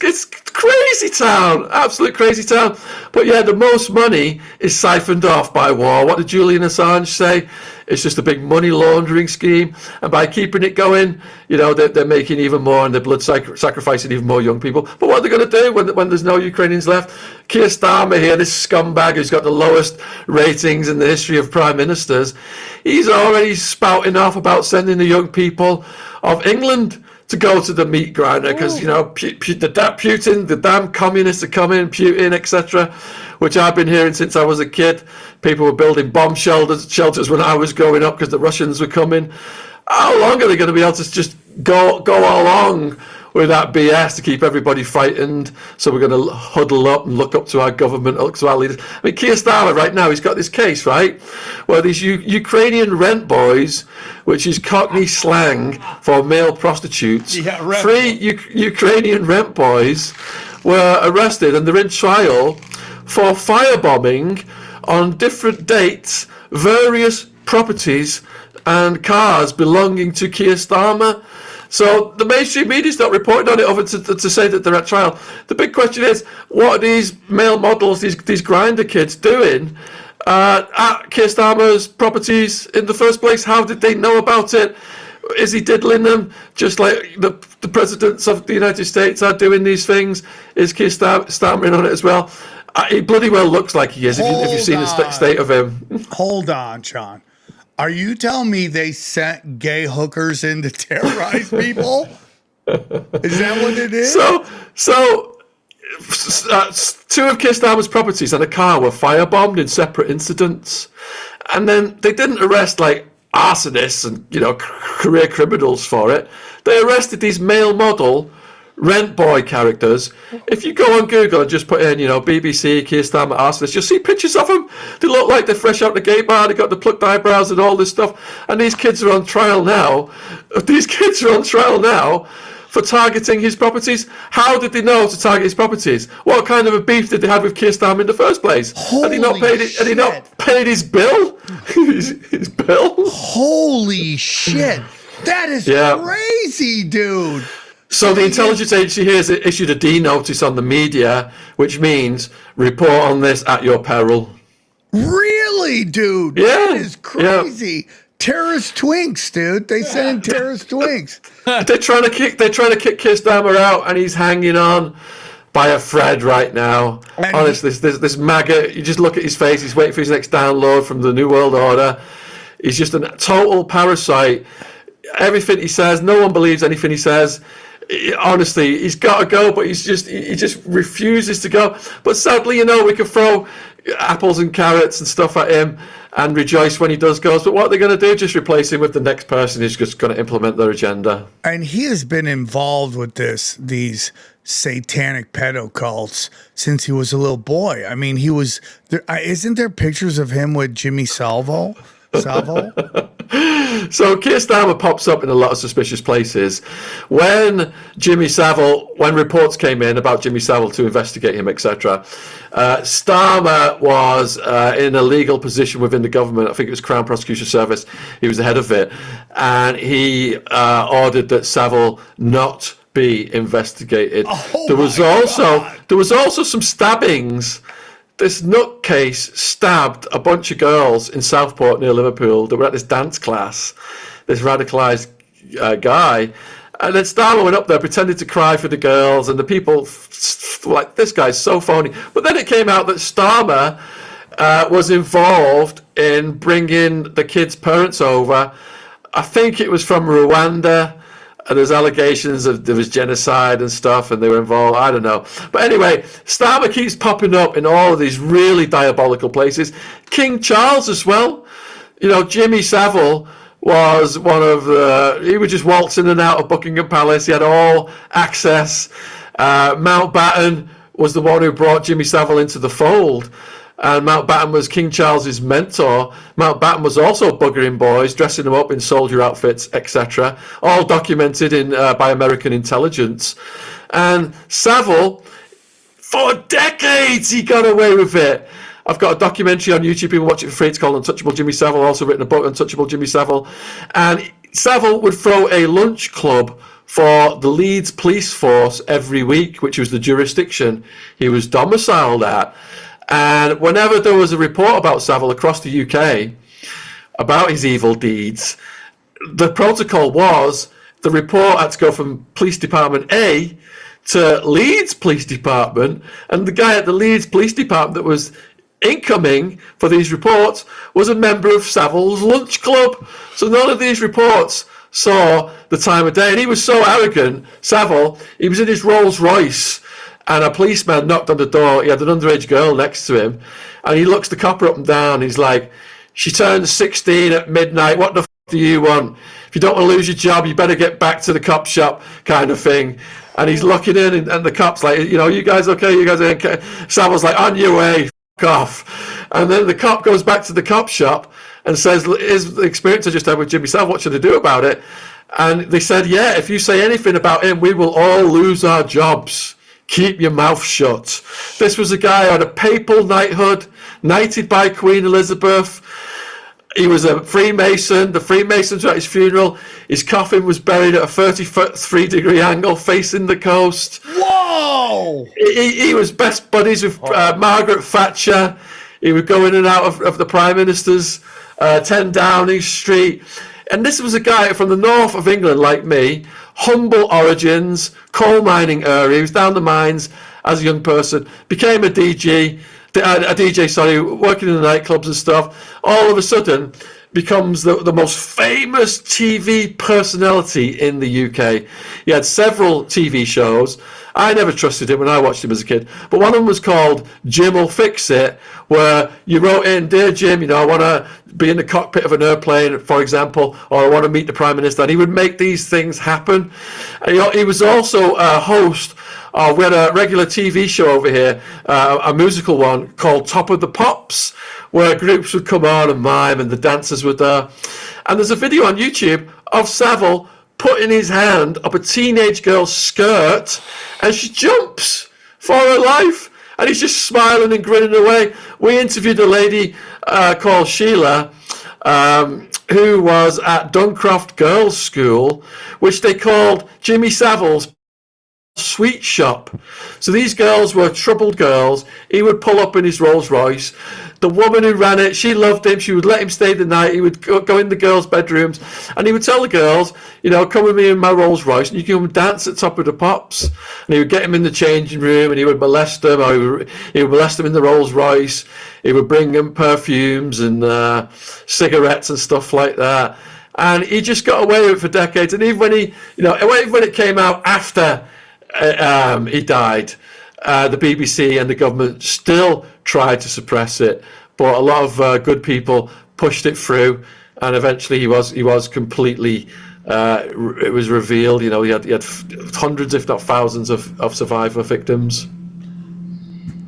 crazy town, absolute crazy town. But yeah, the most money is siphoned off by war. What did Julian Assange say? It's just a big money laundering scheme, and by keeping it going, they're making even more, and they're blood sacrificing even more young people. But what are they going to do when there's no Ukrainians left? Keir Starmer here, this scumbag who's got the lowest ratings in the history of prime ministers, he's already spouting off about sending the young people of England to go to the meat grinder because Putin, the damn communists are coming, Putin, etc., which I've been hearing since I was a kid. People were building bomb shelters when I was growing up because the Russians were coming. How long are they going to be able to just go along with that BS to keep everybody frightened? So we're going to huddle up and look up to our government, look to our leaders. I mean, Keir Starmer right now, he's got this case, right, where these Ukrainian rent boys, which is Cockney slang for male prostitutes, three Ukrainian rent boys were arrested and they're in trial for firebombing on different dates various properties and cars belonging to Keir Starmer. So the mainstream media's not reporting on it over to say that they're at trial. The big question is, what are these male models, these grinder kids doing at Keir Starmer's properties in the first place? How did they know about it? Is he diddling them just like the presidents of the United States are doing these things? Is Keir Starmer in on it as well? He bloody well looks like he is if you've seen the state of him. Hold on, Shaun. Are you telling me they sent gay hookers in to terrorize people? Is that what it is? So two of Keir Starmer's properties and a car were firebombed in separate incidents. And then they didn't arrest like arsonists and career criminals for it. They arrested these male model rent boy characters. If you go on Google and just put in, BBC, Keir Starmer, arsonist, you'll see pictures of them. They look like they're fresh out the gay bar. They got the plucked eyebrows and all this stuff. And these kids are on trial now. For targeting his properties. How did they know to target his properties? What kind of a beef did they have with Keir Starmer in the first place? Had he not paid his bill? his bill? Holy shit! That is crazy, dude. So the intelligence agency here has issued a D notice on the media, which means report on this at your peril. Really, dude? Yeah. That is crazy. terrorist twinks, dude. They sent in terrorist twinks. They're trying to kick Keir Starmer out, and he's hanging on by a thread right now. And Honestly, this MAGA, you just look at his face, he's waiting for his next download from the New World Order. He's just a total parasite. Everything he says, no one believes anything he says. Honestly, he's got to go, but he just refuses to go. But sadly, we can throw apples and carrots and stuff at him and rejoice when he does go. But what are they going to do? Just replace him with the next person who's just going to implement their agenda. And he has been involved with these satanic pedo cults since he was a little boy. I mean, he was there. Isn't there pictures of him with Jimmy Savile? So Keir Starmer pops up in a lot of suspicious places. When reports came in about Jimmy Savile to investigate him, etc., Starmer was in a legal position within the government. I think it was Crown Prosecution Service. He was the head of it, and he ordered that Savile not be investigated. There was also some stabbings. This nutcase stabbed a bunch of girls in Southport near Liverpool that were at this dance class, this radicalised guy. And then Starmer went up there, pretended to cry for the girls, and the people were like, this guy's so phony. But then it came out that Starmer was involved in bringing the kids' parents over. I think it was from Rwanda. And there's allegations of there was genocide and stuff, and they were involved. I don't know. But anyway, Starmer keeps popping up in all of these really diabolical places. King Charles as well. Jimmy Savile was he would just waltz in and out of Buckingham Palace. He had all access. Mountbatten was the one who brought Jimmy Savile into the fold. And Mountbatten was King Charles's mentor. Mountbatten was also buggering boys, dressing them up in soldier outfits, etc. All documented by American intelligence. And Savile, for decades, he got away with it. I've got a documentary on YouTube. You can watch it for free. It's called Untouchable Jimmy Savile. I've also written a book, Untouchable Jimmy Savile. And Savile would throw a lunch club for the Leeds police force every week, which was the jurisdiction he was domiciled at. And whenever there was a report about Savile across the UK about his evil deeds, the protocol was the report had to go from Police Department A to Leeds Police Department, and the guy at the Leeds Police Department that was incoming for these reports was a member of Savile's lunch club. So none of these reports saw the time of day. And he was so arrogant, Savile, he was in his Rolls Royce, and a policeman knocked on the door. He had an underage girl next to him, and he looks the copper up and down. He's like, she turns 16 at midnight. What the f*** do you want? If you don't want to lose your job, you better get back to the cop shop, kind of thing. And he's looking in, and the cop's like, you guys okay? You guys okay? Savile's like, on your way, f*** off. And then the cop goes back to the cop shop and says, here's the experience I just had with Jimmy Savile. What should I do about it? And they said, yeah, if you say anything about him, we will all lose our jobs. Keep your mouth shut. This was a guy who had a papal knighthood, knighted by Queen Elizabeth. He was a Freemason. The Freemasons were at his funeral. His coffin was buried at a 33-degree angle facing the coast. Whoa! He was best buddies with Margaret Thatcher. He would go in and out of the Prime Minister's 10 Downing Street. And this was a guy from the north of England, like me, humble origins, coal mining area. He was down the mines as a young person, became a DJ, working in the nightclubs and stuff. All of a sudden, becomes the most famous TV personality in the UK. He had several TV shows. I never trusted him when I watched him as a kid, but one of them was called Jim'll Fix It, where you wrote in, Dear Jim, I want to be in the cockpit of an airplane, for example, or I want to meet the Prime Minister, and he would make these things happen. He was also a host. We had a regular TV show over here, a musical one called Top of the Pops, where groups would come on and mime and the dancers were there. And there's a video on YouTube of Savile putting his hand up a teenage girl's skirt, and she jumps for her life, and he's just smiling and grinning away. We interviewed a lady called Sheila, who was at Duncroft Girls' School, which they called Jimmy Savile's sweet shop. So these girls were troubled girls. He would pull up in his Rolls Royce. the woman who ran it, she loved him. She would let him stay the night. He would go in the girls' bedrooms, and he would tell the girls, come with me in my Rolls Royce, and you can come and dance at Top of the Pops. And he would get him in the changing room, and he would molest them, or he would molest them in the Rolls Royce. He would bring them perfumes and cigarettes and stuff like that. And he just got away with it for decades. And even when even when it came out after he died, the BBC and the government still tried to suppress it, but a lot of good people pushed it through, and eventually he was completely. It was revealed. He had hundreds, if not thousands, of survivor victims.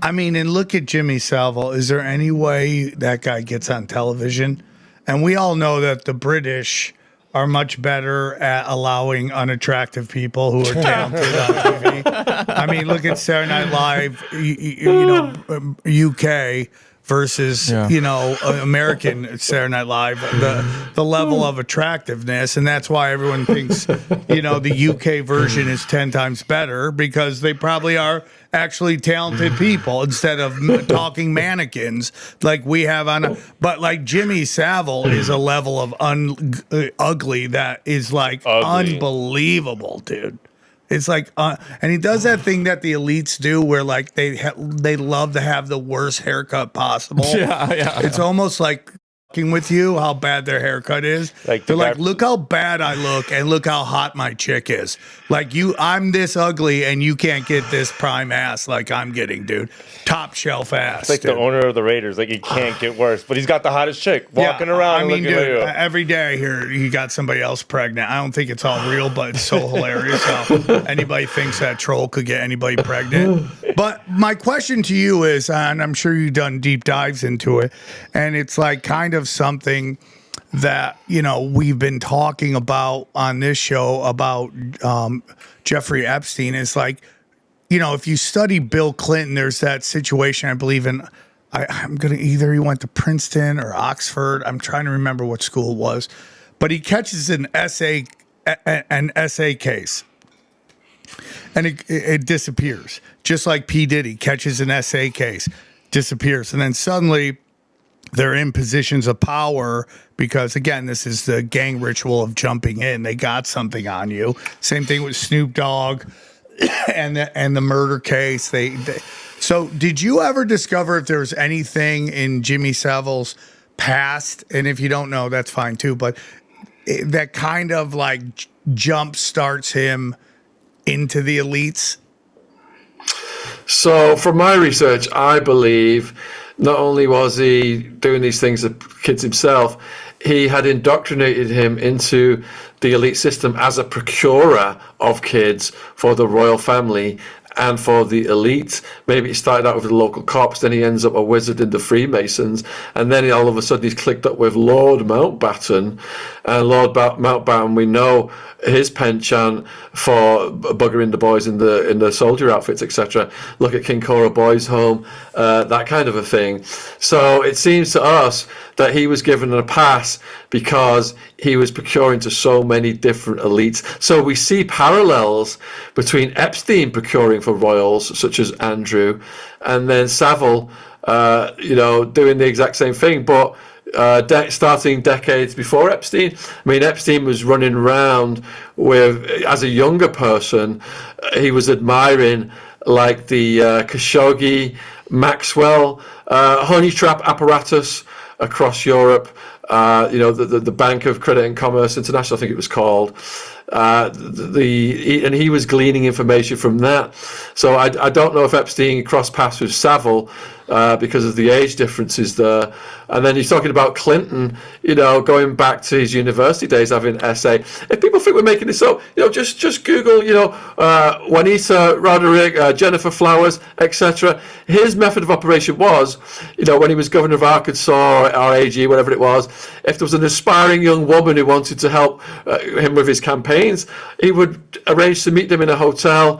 I mean, and look at Jimmy Savile. Is there any way that guy gets on television? And we all know that the British are much better at allowing unattractive people who are talented on TV. I mean, look at Saturday Night Live, UK versus American Saturday Night Live. The level of attractiveness, and that's why everyone thinks the UK version is 10 times better, because they probably are actually talented people instead of talking mannequins like we have but like Jimmy Savile is a level of ugly that is like unbelievable, dude. It's like, and he does that thing that the elites do, where like they love to have the worst haircut possible. Yeah. It's almost like fucking with you how bad their haircut is. Like they're like, look how bad I look, and look how hot my chick is. Like I'm this ugly, and you can't get this prime ass like I'm getting, dude. Top shelf ass. It's like the owner of the Raiders. Like, it can't get worse, but he's got the hottest chick walking around. I mean, dude, every day I hear he got somebody else pregnant. I don't think it's all real, but it's so hilarious how anybody thinks that troll could get anybody pregnant. But my question to you is, and I'm sure you've done deep dives into it, and it's like kind of something that we've been talking about on this show about Jeffrey Epstein. Is like, if you study Bill Clinton, there's that situation, I believe in, I'm going to either he went to Princeton or Oxford. I'm trying to remember what school it was, but he catches an essay case, and it disappears. Just like P. Diddy catches an essay case, disappears. And then suddenly they're in positions of power because, again, this is the gang ritual of jumping in. They got something on you. Same thing with Snoop Dogg and the murder case. So did you ever discover if there was anything in Jimmy Savile's past? And if you don't know, that's fine too. But that kind of like jump starts him into the elites? So from my research, I believe not only was he doing these things to kids himself, he had indoctrinated him into the elite system as a procurer of kids for the royal family and for the elite. Maybe he started out with the local cops, then he ends up a wizard in the Freemasons, and then all of a sudden he's clicked up with Lord Mountbatten. And Lord Mountbatten, we know his penchant for buggering the boys in the soldier outfits, etc. Look at King Cora Boys Home, that kind of a thing. So it seems to us that he was given a pass because he was procuring to so many different elites. So we see parallels between Epstein procuring for royals, such as Andrew, and then Savile, doing the exact same thing, but starting decades before Epstein. I mean, Epstein was running around with, as a younger person, he was admiring like the Khashoggi, Maxwell, honey trap apparatus across Europe. The Bank of Credit and Commerce International, I think it was called. And he was gleaning information from that. So I don't know if Epstein crossed paths with Savile because of the age differences there. And then he's talking about Clinton, going back to his university days, having an essay. If people think we're making this up, just Google, Juanita Roderick, Jennifer Flowers, etc. His method of operation was, when he was governor of Arkansas or AG, whatever it was, if there was an aspiring young woman who wanted to help him with his campaigns, he would arrange to meet them in a hotel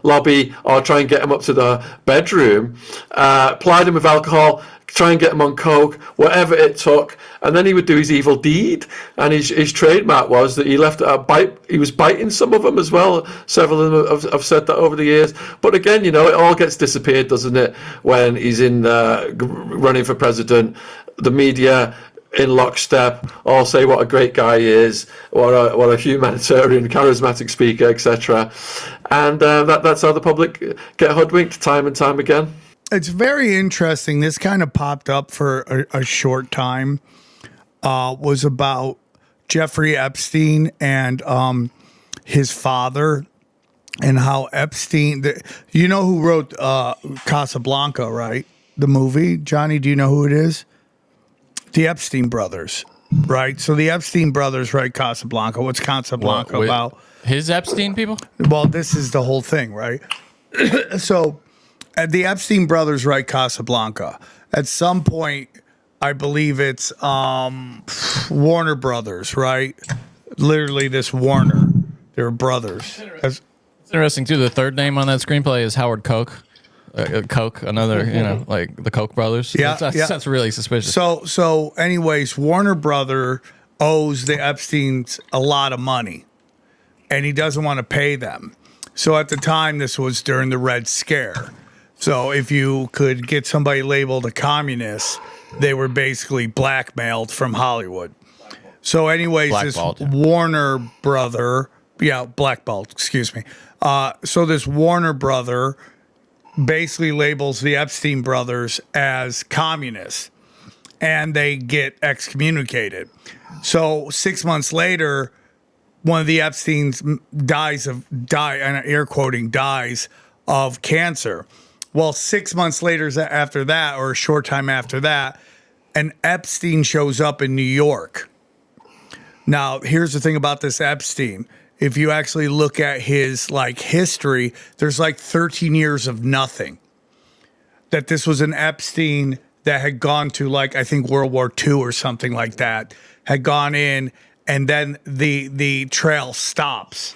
lobby, or try and get them up to the bedroom, ply them with alcohol, try and get him on coke, whatever it took, and then he would do his evil deed. And his trademark was that he left a bite. He was biting some of them as well. Several of them have said that over the years. But again, it all gets disappeared, doesn't it? When he's in running for president, the media in lockstep all say what a great guy he is, what a humanitarian, charismatic speaker, etc. And that's how the public get hoodwinked time and time again. It's very interesting. This kind of popped up for a short time. Was about Jeffrey Epstein and his father, and how Epstein. You know who wrote Casablanca, right? The movie. Johnny, do you know who it is? The Epstein brothers, right? So the Epstein brothers write Casablanca. What's Casablanca about? His Epstein people? Well, this is the whole thing, right? So the Epstein brothers write Casablanca. At some point, I believe it's Warner Brothers, right? Literally this Warner. They're brothers. It's interesting, too. The third name on that screenplay is Howard Koch. Koch, another, like the Koch brothers. Yeah, that's really suspicious. So, anyways, Warner Brother owes the Epsteins a lot of money, and he doesn't want to pay them. So at the time, this was during the Red Scare. So if you could get somebody labeled a communist, they were basically blackmailed from Hollywood. So anyways, Blackballed, this Warner brother, blackballed, excuse me. So this Warner brother basically labels the Epstein brothers as communists, and they get excommunicated. So 6 months later, one of the Epsteins dies of cancer. Well, 6 months later after that, or a short time after that, an Epstein shows up in New York. Now, here's the thing about this Epstein. If you actually look at his history, there's 13 years of nothing. That this was an Epstein that had gone to I think World War II or something like that, had gone in, and then the trail stops.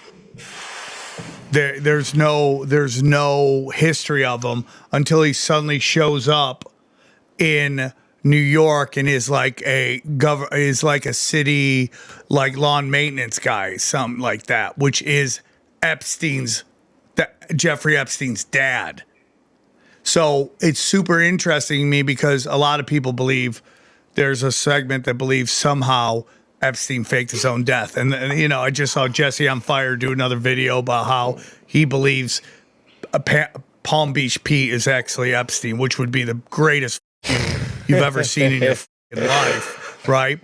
There's no history of him until he suddenly shows up in New York and is like a city lawn maintenance guy, something like that, which is Jeffrey Epstein's dad. So it's super interesting to me because a lot of people believe there's a segment that believes somehow Epstein faked his own death. And I just saw Jesse on Fire do another video about how he believes Palm Beach Pete is actually Epstein, which would be the greatest you've ever seen in your life, right?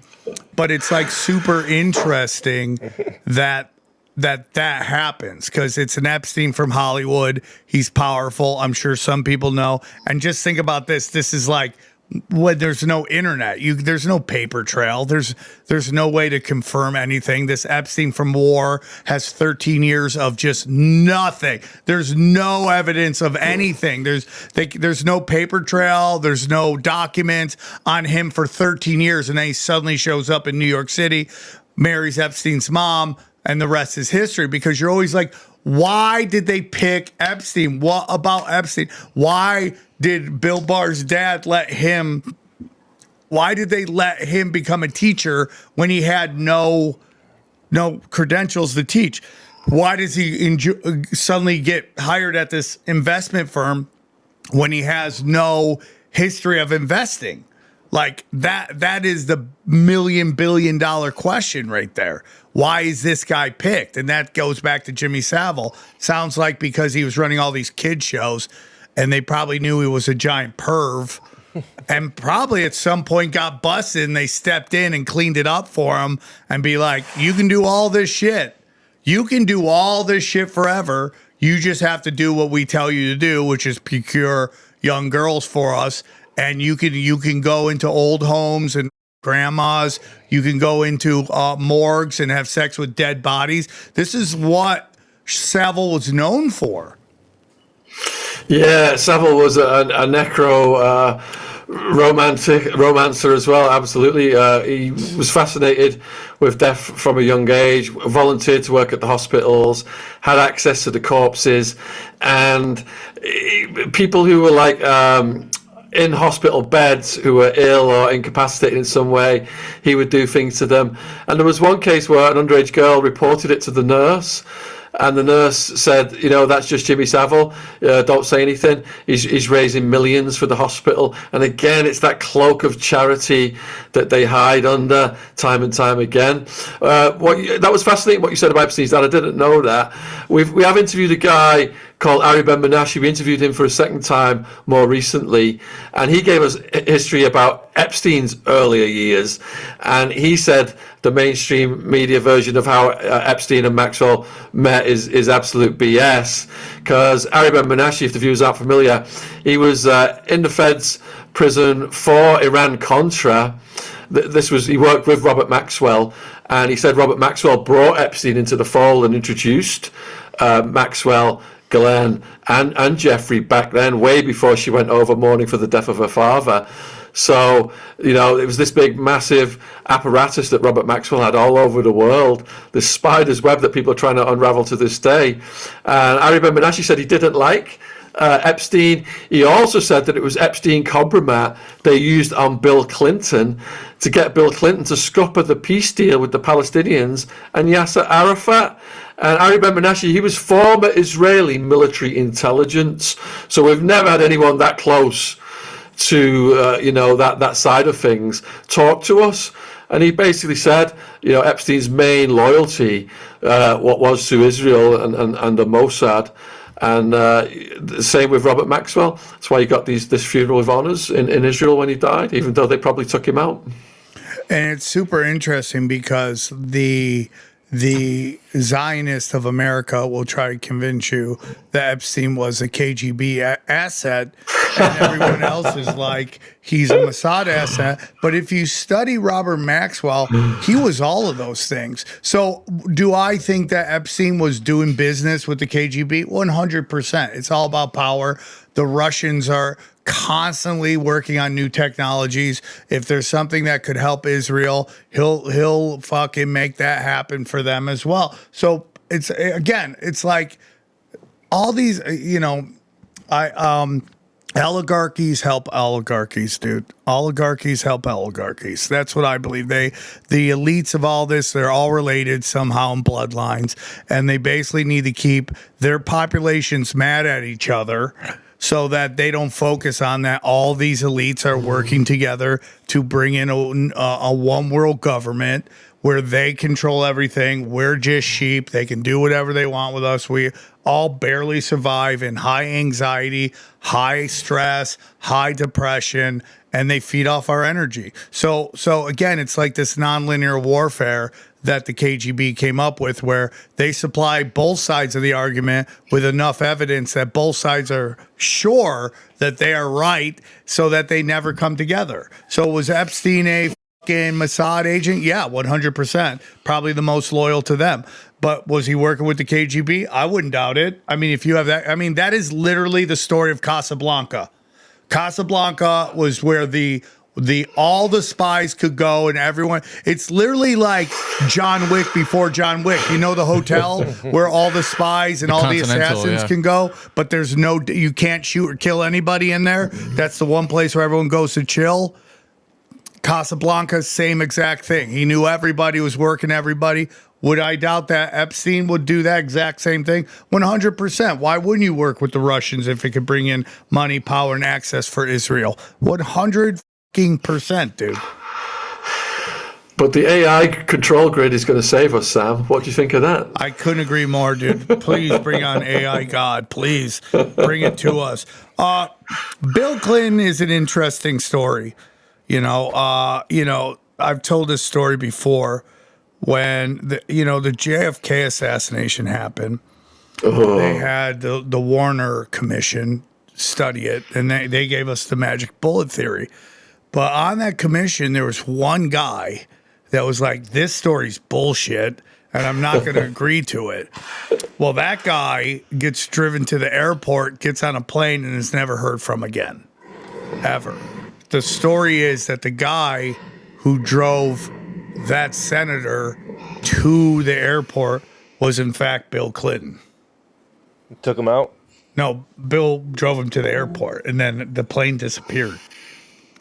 But it's super interesting that happens because it's an Epstein from Hollywood. He's powerful. I'm sure some people know. And just think about this. This is when there's no internet, there's no paper trail. There's no way to confirm anything. This Epstein from war has 13 years of just nothing. There's no evidence of anything. There's no paper trail. There's no documents on him for 13 years. And then he suddenly shows up in New York City, marries Epstein's mom, and the rest is history. Because you're always why did they pick Epstein? What about Epstein? Why did Bill Barr's dad why did they let him become a teacher when he had no credentials to teach? Why does he suddenly get hired at this investment firm when he has no history of investing? That is the $1 billion question right there. Why is this guy picked? And that goes back to Jimmy Savile. Sounds like because he was running all these kid shows and they probably knew he was a giant perv and probably at some point got busted and they stepped in and cleaned it up for him and be like, you can do all this shit. You can do all this shit forever. You just have to do what we tell you to do, which is procure young girls for us. And you can go into old homes and grandmas. You can go into morgues and have sex with dead bodies. This is what Savile was known for. Yeah, Savile was a necro romancer as well. Absolutely, he was fascinated with death from a young age. Volunteered to work at the hospitals, had access to the corpses, and people who were in hospital beds who were ill or incapacitated in some way. He would do things to them. And there was one case where an underage girl reported it to the nurse. And the nurse said, that's just Jimmy Savile. Don't say anything. He's raising millions for the hospital. And again, it's that cloak of charity that they hide under time and time again. That was fascinating what you said about Epstein's dad. I didn't know that. We have interviewed a guy called Ari Ben Menashe. We interviewed him for a second time more recently, and he gave us history about Epstein's earlier years. And he said the mainstream media version of how Epstein and Maxwell met is absolute BS, because Ari Ben Menashe, if the viewers aren't familiar, he was in the Fed's prison for Iran-Contra. He worked with Robert Maxwell, and he said Robert Maxwell brought Epstein into the fold and introduced Maxwell, Glenn, and Jeffrey back then, way before she went over mourning for the death of her father. So, it was this big, massive apparatus that Robert Maxwell had all over the world, this spider's web that people are trying to unravel to this day. And Ari Ben Menashe said he didn't like Epstein. He also said that it was Epstein compromat they used on Bill Clinton to get Bill Clinton to scupper the peace deal with the Palestinians and Yasser Arafat. And Ari Ben Menashe, he was former Israeli military intelligence. So we've never had anyone that close to, that side of things talk to us. And he basically said, Epstein's main loyalty, what was to Israel and the Mossad. And the same with Robert Maxwell. That's why he got this funeral of honors in Israel when he died, even though they probably took him out. And it's super interesting because the Zionist of America will try to convince you that Epstein was a KGB asset, and everyone else is like, he's a Mossad asset. But if you study Robert Maxwell, he was all of those things. So do I think that Epstein was doing business with the KGB? 100%. It's all about power. The Russians are constantly working on new technologies. If there's something that could help Israel, he'll fucking make that happen for them as well. So it's like all these, oligarchies help oligarchies, dude. Oligarchies help oligarchies. That's what I believe. The elites of all this, they're all related somehow in bloodlines, and they basically need to keep their populations mad at each other so that they don't focus on that. All these elites are working together to bring in a one world government where they control everything. We're just sheep. They can do whatever they want with us. We all barely survive in high anxiety, high stress, high depression, and they feed off our energy. So again, it's like this nonlinear warfare that the KGB came up with, where they supply both sides of the argument with enough evidence that both sides are sure that they are right, so that they never come together. So was Epstein a fucking Mossad agent? Yeah, 100%. Probably the most loyal to them. But was he working with the KGB? I wouldn't doubt it. I mean, if you have that, that is literally the story of Casablanca. Casablanca was where all the spies could go, and everyone. It's literally like John Wick before John Wick. The hotel where all the spies and all the assassins can go, but you can't shoot or kill anybody in there. That's the one place where everyone goes to chill. Casablanca, same exact thing. He knew everybody, was working everybody. Would I doubt that Epstein would do that exact same thing? 100%. Why wouldn't you work with the Russians if it could bring in money, power, and access for Israel? 100%, dude. But the AI control grid is going to save us, Sam. What do you think of that? I couldn't agree more, dude. Please bring on AI God. Please bring it to us. Bill Clinton is an interesting story. I've told this story before. When the JFK assassination happened, they had the Warner Commission study it, and they gave us the magic bullet theory. But on that commission, there was one guy that was like, this story's bullshit, and I'm not going to agree to it. Well, that guy gets driven to the airport, gets on a plane, and is never heard from again, ever. The story is that the guy who drove that senator to the airport was in fact Bill Clinton. Took him out? No, Bill drove him to the airport, and then the plane disappeared,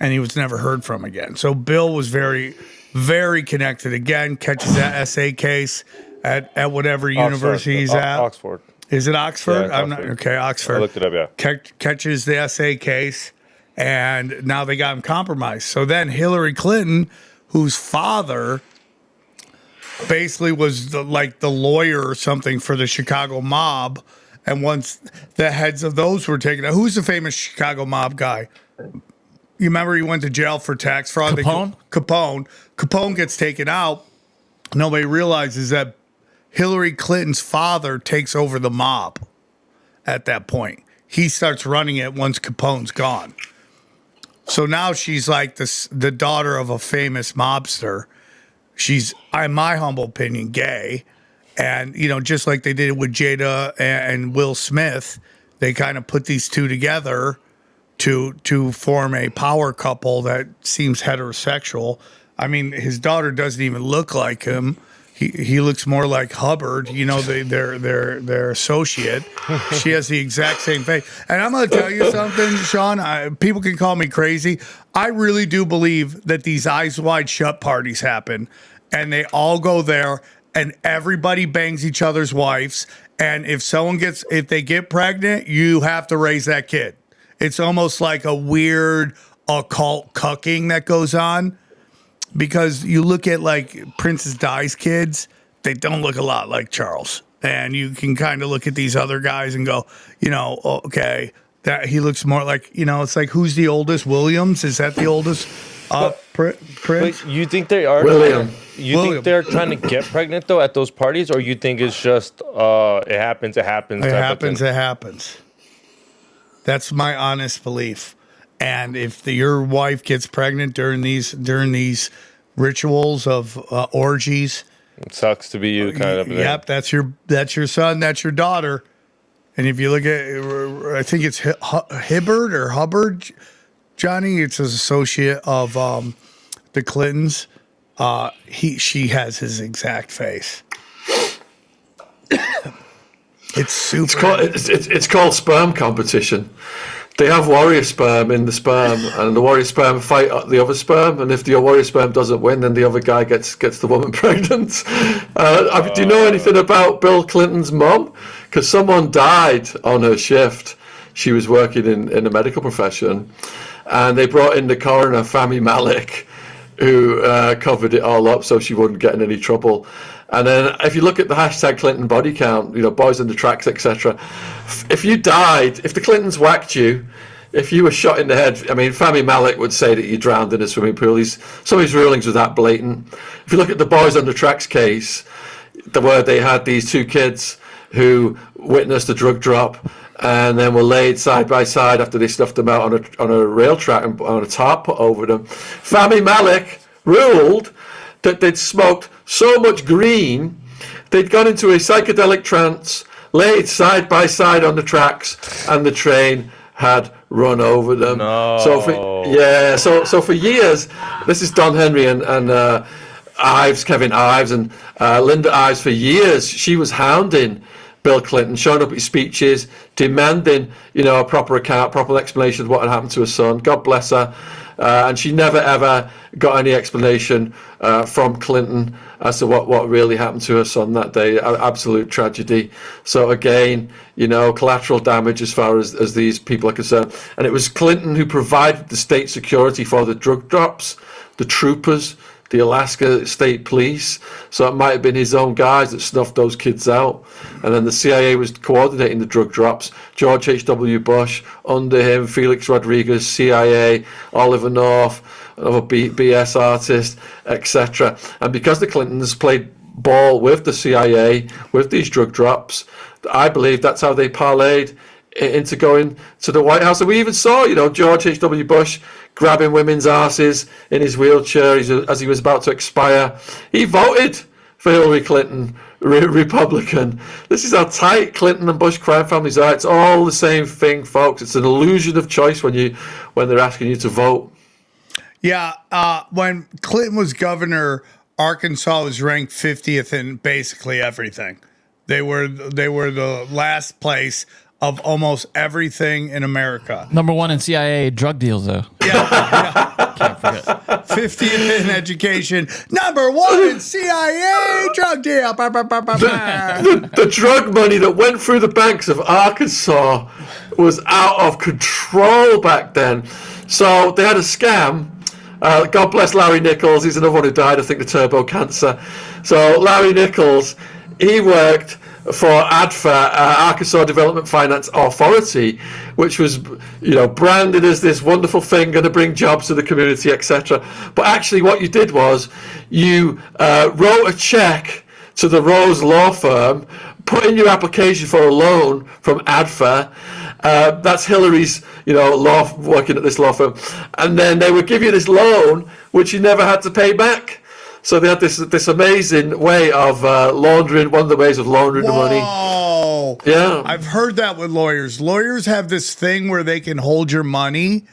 and he was never heard from again. So Bill was very, very connected. Again, catches that essay case at whatever university he's at. Oxford. Is it Oxford? Yeah, I'm not Oxford. okay. Oxford. I looked it up. Yeah. Catches the essay case, and now they got him compromised. So then Hillary Clinton, whose father basically was the lawyer or something for the Chicago mob. And once the heads of those were taken out, who's the famous Chicago mob guy? You remember he went to jail for tax fraud? Capone? Capone gets taken out. Nobody realizes that Hillary Clinton's father takes over the mob at that point. He starts running it once Capone's gone. So now she's like the daughter of a famous mobster. She's, in my humble opinion, gay. And, just like they did with Jada and Will Smith, they kind of put these two together to form a power couple that seems heterosexual. I mean, his daughter doesn't even look like him. He looks more like Hubbard, their associate. She has the exact same face. And I'm going to tell you something, Shaun. People can call me crazy. I really do believe that these Eyes Wide Shut parties happen, and they all go there, and everybody bangs each other's wives. And if they get pregnant, you have to raise that kid. It's almost like a weird occult cucking that goes on, because you look at like Princess Di's kids, they don't look a lot like Charles. And you can kind of look at these other guys and go, okay, that he looks more like, it's like, who's the oldest? Williams? Is that the oldest? Prince? But you think they are? William. Think they're trying to get pregnant though at those parties, or you think it's just it happens? It happens. That's my honest belief. And if your wife gets pregnant during these rituals of orgies, it sucks to be you, kind of. Yep, that's your son, that's your daughter. And if you look at, I think it's Hibbard or Hubbard, Johnny. It's his associate of the Clintons. She has his exact face. It's super. It's called sperm competition. They have warrior sperm in the sperm, and the warrior sperm fight the other sperm. And if the warrior sperm doesn't win, then the other guy gets the woman pregnant. Do you know anything about Bill Clinton's mom? Because someone died on her shift. She was working in the medical profession, and they brought in the coroner, Fahmy Malik, who covered it all up so she wouldn't get in any trouble. And then if you look at the hashtag Clinton body count, boys in the tracks, etc. If you died, if the Clintons whacked you, if you were shot in the head, Fahmy Malik would say that you drowned in a swimming pool. Some of his rulings were that blatant. If you look at the boys on the tracks case, where they had these two kids who witnessed a drug drop and then were laid side by side after they stuffed them out on a rail track and on a tarp put over them. Fahmy Malik ruled that they'd smoked so much green, they'd gone into a psychedelic trance, laid side by side on the tracks, and the train had run over them. No. So for years, this is Don Henry and Kevin Ives, and Linda Ives. For years, she was hounding Bill Clinton, showing up at his speeches, demanding, a proper account, proper explanation of what had happened to her son. God bless her. And she never, ever got any explanation from Clinton as to what really happened to her son that day. Absolute tragedy. So again, collateral damage as far as these people are concerned. And it was Clinton who provided the state security for the drug drops, the troopers, the Alaska State Police. So it might have been his own guys that snuffed those kids out. And then the CIA was coordinating the drug drops. George H.W. Bush, under him, Felix Rodriguez, CIA, Oliver North, another BS artist, etc. And because the Clintons played ball with the CIA, with these drug drops, I believe that's how they parlayed into going to the White House. And we even saw, George H.W. Bush grabbing women's asses in his wheelchair as he was about to expire. He voted for Hillary Clinton, Republican. This is how tight Clinton and Bush crime families are. It's all the same thing, folks. It's an illusion of choice when they're asking you to vote. Yeah, when Clinton was governor, Arkansas was ranked 50th in basically everything. They were the last place of almost everything in America. Number one in CIA drug deals, though. Can't forget. 50th in education. Number one in CIA drug deal. The drug money that went through the banks of Arkansas was out of control back then. So they had a scam. God bless Larry Nichols. He's another one who died, I think, of turbo cancer. So Larry Nichols, he worked for ADFA, Arkansas Development Finance Authority, which was, branded as this wonderful thing, going to bring jobs to the community, etc. But actually, what you did was you wrote a check to the Rose Law Firm, put in your application for a loan from ADFA. That's Hillary's, law working at this law firm, and then they would give you this loan, which you never had to pay back. So they had this amazing way of laundering. One of the ways of laundering the money. Oh, yeah. I've heard that with lawyers. Lawyers have this thing where they can hold your money.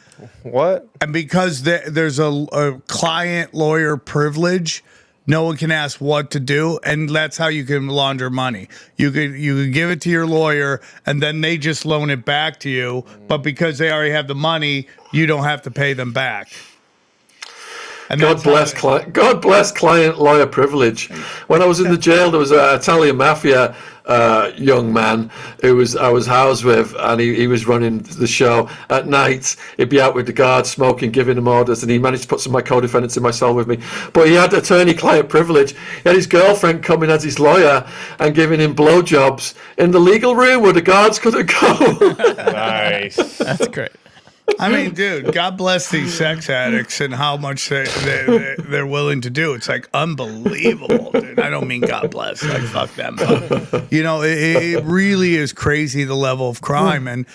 What? And because there's a client lawyer privilege, no one can ask what to do, and that's how you can launder money. You could give it to your lawyer, and then they just loan it back to you. But because they already have the money, you don't have to pay them back. And God bless client lawyer privilege. When I was in the jail, there was an Italian mafia young man who I was housed with, and he was running the show. At night, he'd be out with the guards smoking, giving them orders, and he managed to put some of my co-defendants in my cell with me. But he had attorney-client privilege. He had his girlfriend coming as his lawyer and giving him blowjobs in the legal room where the guards couldn't go. Nice. That's great. I mean, dude, God bless these sex addicts and how much they're willing to do. It's like unbelievable, dude. I don't mean God bless, like fuck them, but it really is crazy the level of crime, and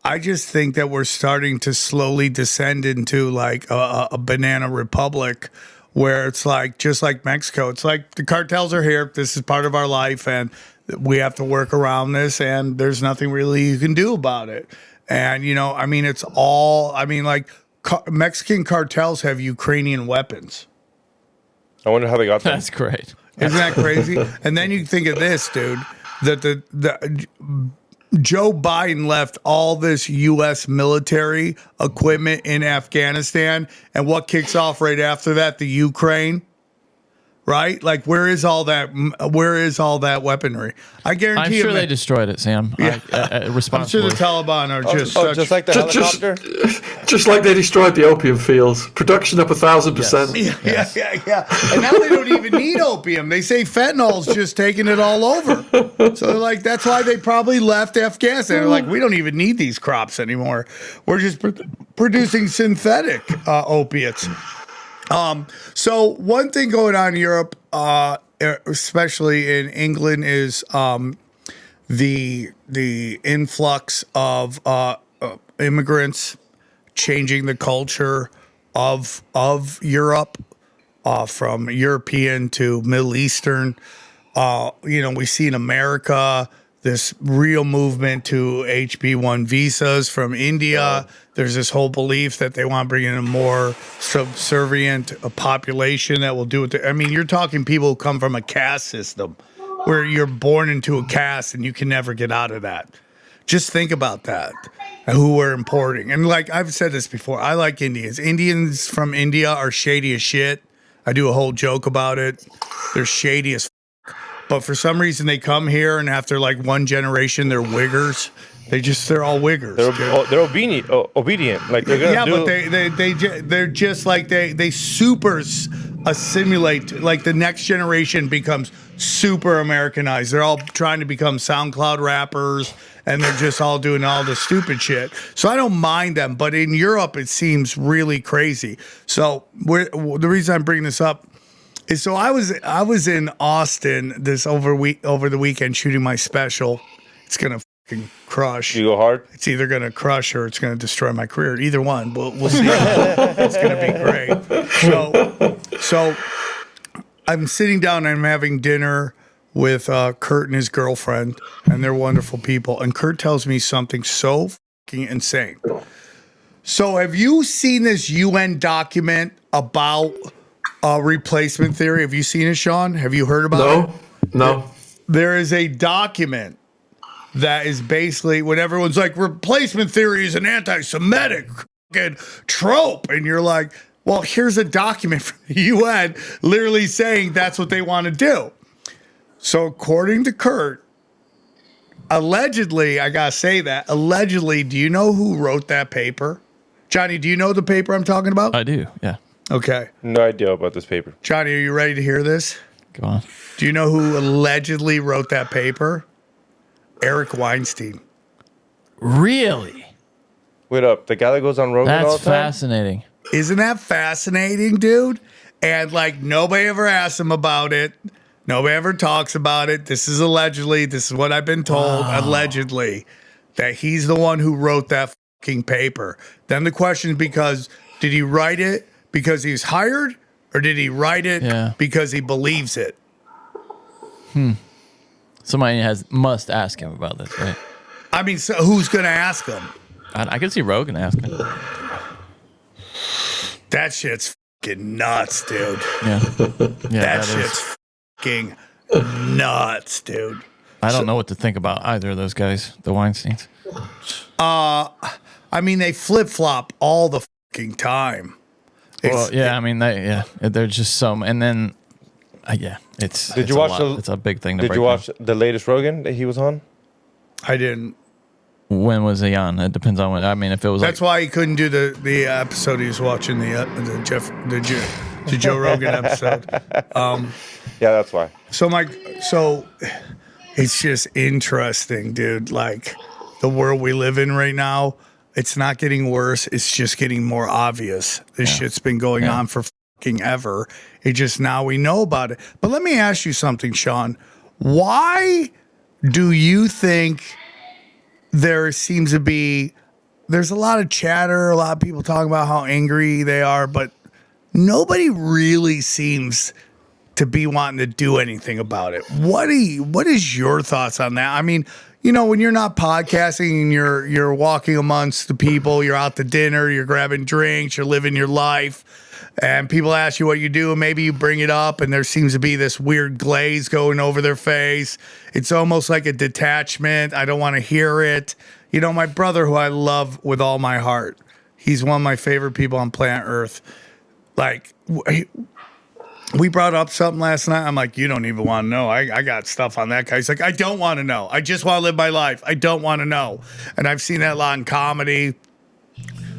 I just think that we're starting to slowly descend into like a banana republic, where it's like just like Mexico. It's like the cartels are here. This is part of our life, and we have to work around this, and there's nothing really you can do about it. And, it's all, Mexican cartels have Ukrainian weapons. I wonder how they got that. That's great. Isn't that crazy? And then you think of this, dude, that the Joe Biden left all this U.S. military equipment in Afghanistan. And what kicks off right after that? The Ukraine. Right? Like, where is all that weaponry? I guarantee I'm sure they destroyed it, Sam. Yeah. I'm sure the Responsibly. Taliban are just like the helicopter. Just like they destroyed the opium fields. Production up 1,000%. Yeah. And now they don't even need opium. They say fentanyl's just taking it all over. So they're like, that's why they probably left Afghanistan. They're like, we don't even need these crops anymore. We're just producing synthetic opiates. So one thing going on in Europe, especially in England, is the influx of immigrants changing the culture of Europe, from European to Middle Eastern. We see in America this real movement to HB1 visas from India. There's this whole belief that they want to bring in a more subservient population that will do it. You're talking people who come from a caste system where you're born into a caste and you can never get out of that. Just think about that, who we're importing. And like I've said this before, I like Indians. Indians from India are shady as shit. I do a whole joke about it. They're shady as but for some reason they come here, and after like one generation, they're wiggers. They're all wiggers. They're obedient. Like they're gonna do. But they're just like they super assimilate. Like the next generation becomes super Americanized. They're all trying to become SoundCloud rappers, and they're just all doing all the stupid shit. So I don't mind them, but in Europe it seems really crazy. So the reason I'm bringing this up. So I was in Austin over the weekend shooting my special. It's gonna fucking crush. You go hard. It's either gonna crush or it's gonna destroy my career. Either one, we'll see. It's gonna be great. So I'm sitting down and I'm having dinner with Kurt and his girlfriend, and they're wonderful people. And Kurt tells me something so fucking insane. So have you seen this UN document about replacement theory? Have you seen it, Shaun? Have you heard about it? No. There is a document that is basically when everyone's like, replacement theory is an anti-Semitic fucking trope. And you're like, well, here's a document from the UN literally saying that's what they want to do. So according to Kurt, allegedly, I got to say that, allegedly, do you know who wrote that paper? Johnny, do you know the paper I'm talking about? I do, yeah. Okay. No idea about this paper. Johnny, are you ready to hear this? Go on. Do you know who allegedly wrote that paper? Eric Weinstein. Really? Wait up. The guy that goes on Rogan all That's the time? fascinating. Isn't that fascinating, dude? And like nobody ever asks him about it. Nobody ever talks about it. This is allegedly, this is what I've been told, allegedly, that he's the one who wrote that fucking paper. Then the question is because, did he write it because he was hired or did he write it because he believes it? Somebody must ask him about this, right? I mean, so who's going to ask him? I can see Rogan asking. That shit's fucking nuts, dude. Yeah. That shit's fucking nuts, dude. I don't know what to think about either of those guys, the Weinsteins. I mean, they flip-flop all the fucking time. Well, yeah, I mean, they're just so, and then, it's. Did you watch it's a big thing to Did break you watch down. the latest Rogan that he was on? I didn't. When was he on? It depends on when. I mean, if it was That's why he couldn't do the episode he was watching, the Joe Rogan episode. Yeah, that's why. So it's just interesting, dude. Like the world we live in right now, it's not getting worse. It's just getting more obvious. This shit's been going on for fucking ever. It just now we know about it. But let me ask you something, Shaun. Why do you think there seems to be, there's a lot of chatter, a lot of people talking about how angry they are, but nobody really seems to be wanting to do anything about it. What is your thoughts on that? I mean, you know, when you're not podcasting and you're walking amongst the people, you're out to dinner, you're grabbing drinks, you're living your life, and people ask you what you do, and maybe you bring it up, and there seems to be this weird glaze going over their face. It's almost like a detachment. I don't want to hear it. You know, my brother, who I love with all my heart, he's one of my favorite people on planet Earth. Like, we brought up something last night. I'm like, you don't even want to know. I got stuff on that guy. He's like, I don't want to know. I just want to live my life. I don't want to know. And I've seen that a lot in comedy.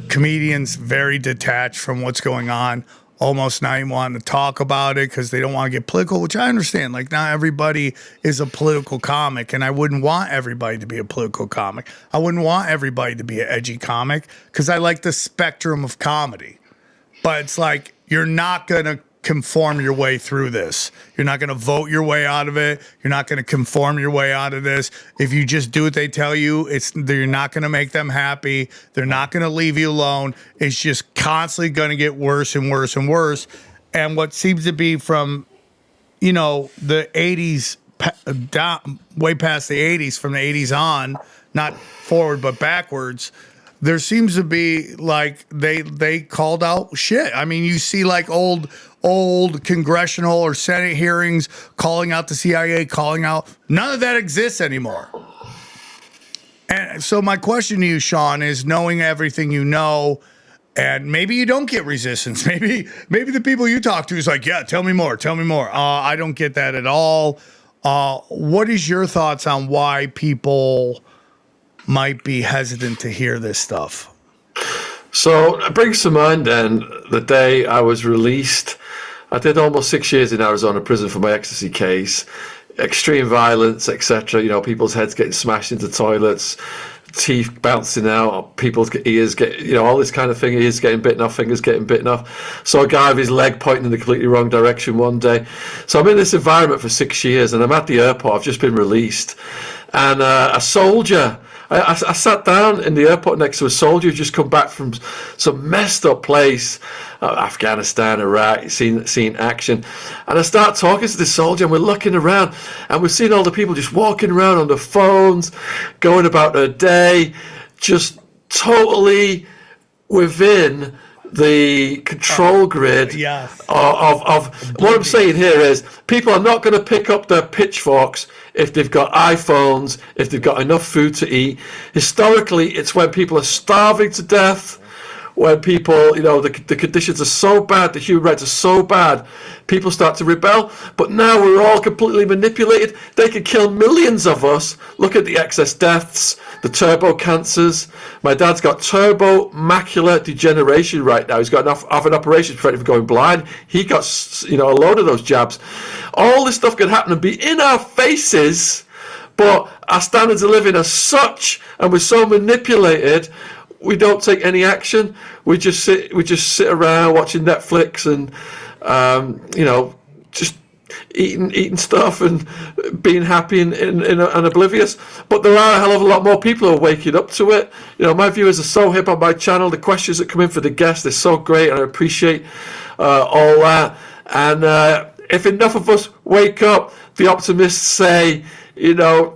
Comedians very detached from what's going on, almost not even wanting to talk about it because they don't want to get political, which I understand. Like, not everybody is a political comic, and I wouldn't want everybody to be a political comic. I wouldn't want everybody to be an edgy comic because I like the spectrum of comedy. But it's like, you're not going to conform your way through this. You're not going to vote your way out of it. You're not going to conform your way out of this. If you just do what they tell you, you're not going to make them happy. They're not going to leave you alone. It's just constantly going to get worse and worse and worse. And what seems to be from, you know, the 80s, way past the 80s, from the 80s on, not forward but backwards, there seems to be like they called out shit. I mean, you see like old congressional or Senate hearings calling out the CIA, calling out. None of that exists anymore. And so my question to you, Shaun, is knowing everything you know, and maybe you don't get resistance. Maybe the people you talk to is like, yeah, tell me more. I don't get that at all. What is your thoughts on why people might be hesitant to hear this stuff? So it brings to mind then the day I was released. I did almost 6 years in Arizona prison for my ecstasy case. Extreme violence, etc. You know, people's heads getting smashed into toilets, teeth bouncing out, people's ears get, you know, all this kind of thing. Ears getting bitten off, fingers getting bitten off. Saw a guy with his leg pointing in the completely wrong direction one day. So I'm in this environment for 6 years, and I'm at the airport. I've just been released, and a soldier. I sat down in the airport next to a soldier who'd just come back from some messed up place, Afghanistan, Iraq, seen action. And I start talking to this soldier, and we're looking around, and we're seeing all the people just walking around on their phones, going about their day, just totally within the control grid Yes. of what I'm saying here is people are not going to pick up their pitchforks if they've got iPhones, if they've got enough food to eat. Historically, it's when people are starving to death, when people, the conditions are so bad, the human rights are so bad, people start to rebel. But now we're all completely manipulated. They could kill millions of us. Look at the excess deaths, the turbo cancers. My dad's got turbo macular degeneration right now. He's got an operation to prevent him from going blind. He got, a load of those jabs. All this stuff could happen and be in our faces, but our standards of living are such, and we're so manipulated, we don't take any action. We just sit around watching Netflix and just eating stuff and being happy and oblivious. But there are a hell of a lot more people who are waking up to it. My viewers are so hip on my channel. The questions that come in for the guests, they're so great, and I appreciate all that. And if enough of us wake up, the optimists say,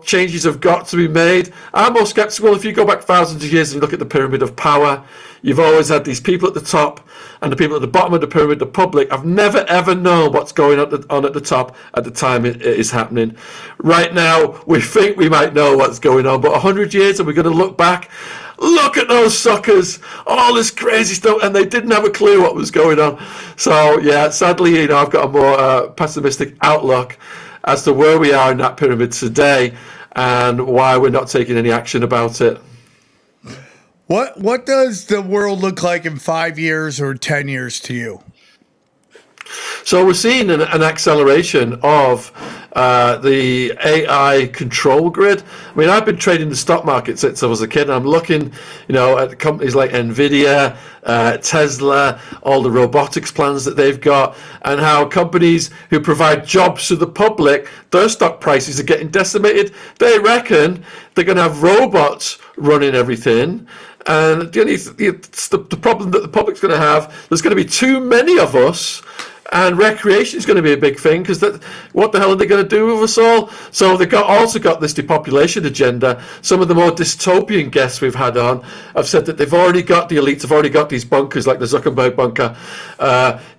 changes have got to be made. I'm more skeptical. If you go back thousands of years and look at the pyramid of power, you've always had these people at the top and the people at the bottom of the pyramid, the public. I've never ever known what's going on at the top at the time it is happening. Right now, we think we might know what's going on, but 100 years and we're going to look back. Look at those suckers, all this crazy stuff, and they didn't have a clue what was going on. So, yeah, sadly, I've got a more pessimistic outlook as to where we are in that pyramid today and why we're not taking any action about it. What does the world look like in 5 years or 10 years to you? So we're seeing an acceleration of the AI control grid. I mean, I've been trading the stock market since I was a kid, and I'm looking, at companies like Nvidia, Tesla, all the robotics plans that they've got, and how companies who provide jobs to the public, their stock prices are getting decimated. They reckon they're going to have robots running everything. And the problem that the public's going to have, there's going to be too many of us, and recreation is going to be a big thing, because what the hell are they going to do with us all? So they've also got this depopulation agenda. Some of the more dystopian guests we've had on have said that the elites have already got these bunkers, like the Zuckerberg bunker,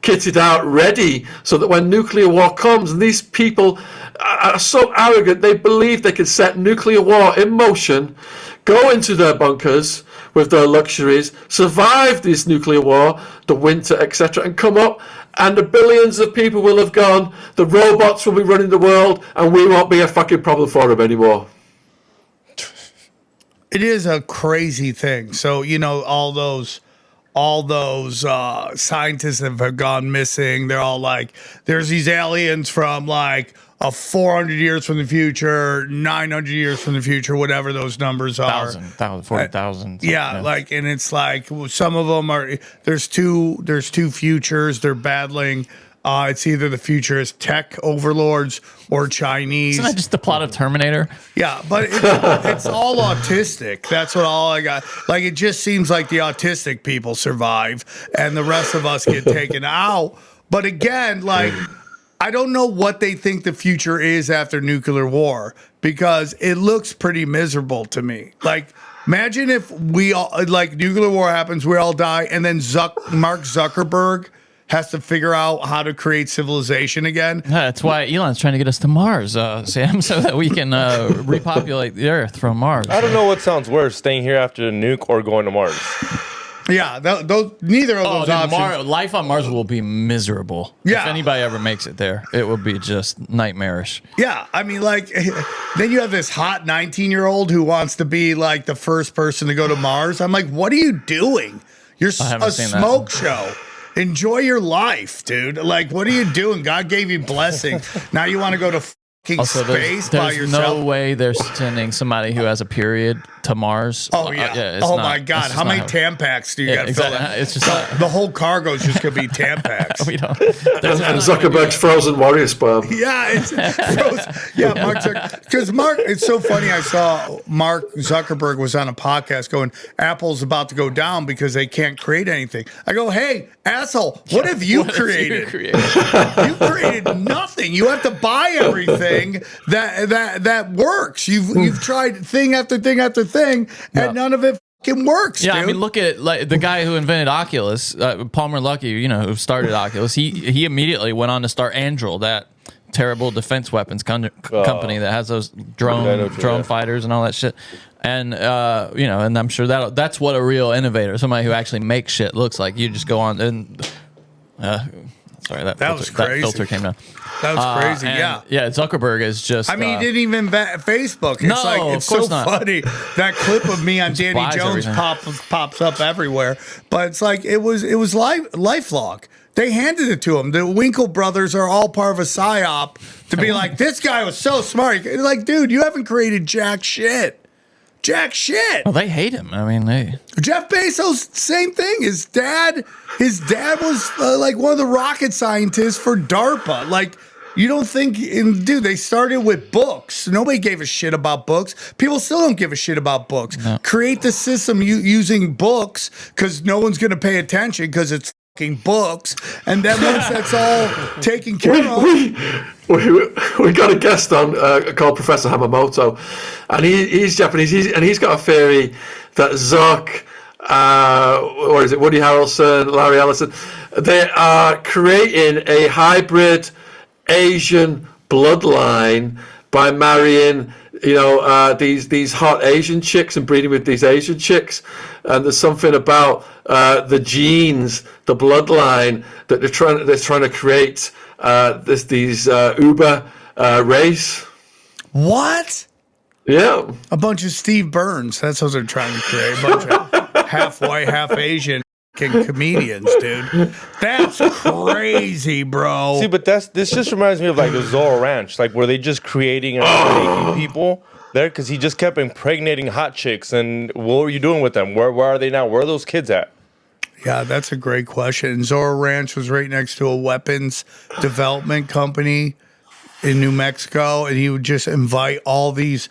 kitted out, ready, so that when nuclear war comes, and these people are so arrogant, they believe they can set nuclear war in motion, go into their bunkers with their luxuries, survive this nuclear war, the winter, etc., and come up, and the billions of people will have gone, the robots will be running the world, and we won't be a fucking problem for them anymore. It is a crazy thing. So, all those scientists that have gone missing, they're all like, there's these aliens from 400 years from the future, 900 years from the future, whatever those numbers are. 40,000. Yeah, and it's like some of them are. There's two futures they're battling. It's either the future is tech overlords or Chinese. Isn't that just the plot of Terminator? Yeah, but it's all autistic. That's what all I got. It just seems like the autistic people survive and the rest of us get taken out. But again, I don't know what they think the future is after nuclear war, because it looks pretty miserable to me. Imagine if we all, nuclear war happens, we all die, and then Mark Zuckerberg has to figure out how to create civilization again. Yeah, that's why Elon's trying to get us to Mars, Sam, so that we can repopulate the Earth from Mars. I don't know what sounds worse, staying here after the nuke or going to Mars. Yeah, neither of those options. Life on Mars will be miserable. Yeah. If anybody ever makes it there, it will be just nightmarish. Yeah, I mean, then you have this hot 19-year-old who wants to be the first person to go to Mars. I'm like, what are you doing? You're a smoke show. Enjoy your life, dude. What are you doing? God gave you blessings. Now you want to go to space by yourself? There's no way they're sending somebody who has a period to Mars. Oh, yeah. My God. How many Tampax do you got to fill in? It's just the whole cargo is just going to be Tampax. We don't. And Zuckerberg's frozen warrior sperm. Yeah, it's frozen. Yeah, Mark, it's so funny. I saw Mark Zuckerberg was on a podcast going, Apple's about to go down because they can't create anything. I go, hey, asshole, what have you created? You created nothing. You have to buy everything that works. You've tried thing after thing after thing, and none of it fucking works, Yeah, dude. I mean, look at like the guy who invented Oculus, Palmer Luckey, who started Oculus. He immediately went on to start Anduril, that terrible defense weapons company that has those drone fighters and all that shit. And and I'm sure that's what a real innovator, somebody who actually makes shit, looks like. You just go on and sorry, that was crazy. That filter came down. That was crazy. Yeah. Zuckerberg is just. I mean, he didn't even vet Facebook. It's No, it's of course so not. funny. That clip of me on Danny buys Jones everything. pops up everywhere. But it's like it was LifeLock. They handed it to him. The Winkle brothers are all part of a psyop to be like, this guy was so smart. Like, dude, you haven't created jack shit. Jack shit. Well, they hate him. I mean, Jeff Bezos, same thing. His dad was like one of the rocket scientists for DARPA. Like, you don't think, dude, they started with books. Nobody gave a shit about books. People still don't give a shit about books. No. Create the system using books because no one's going to pay attention because it's fucking books. And then once that's all taken care of. We got a guest on called Professor Hamamoto, and he's Japanese, and he's got a theory that Zuck, or is it Woody Harrelson, Larry Ellison, they are creating a hybrid Asian bloodline by marrying these hot Asian chicks and breeding with these Asian chicks. And there's something about the genes, the bloodline that they're trying to create these Uber race. What? Yeah. A bunch of Steve Burns. That's what they're trying to create. A bunch of half white, half Asian comedians, dude. That's crazy, bro. See, but this just reminds me of like the Zorro Ranch, like were they just creating and making people there because he just kept impregnating hot chicks, and what were you doing with them? Where are they now? Where are those kids at? Yeah, that's a great question. Zorro Ranch was right next to a weapons development company in New Mexico, and he would just invite all these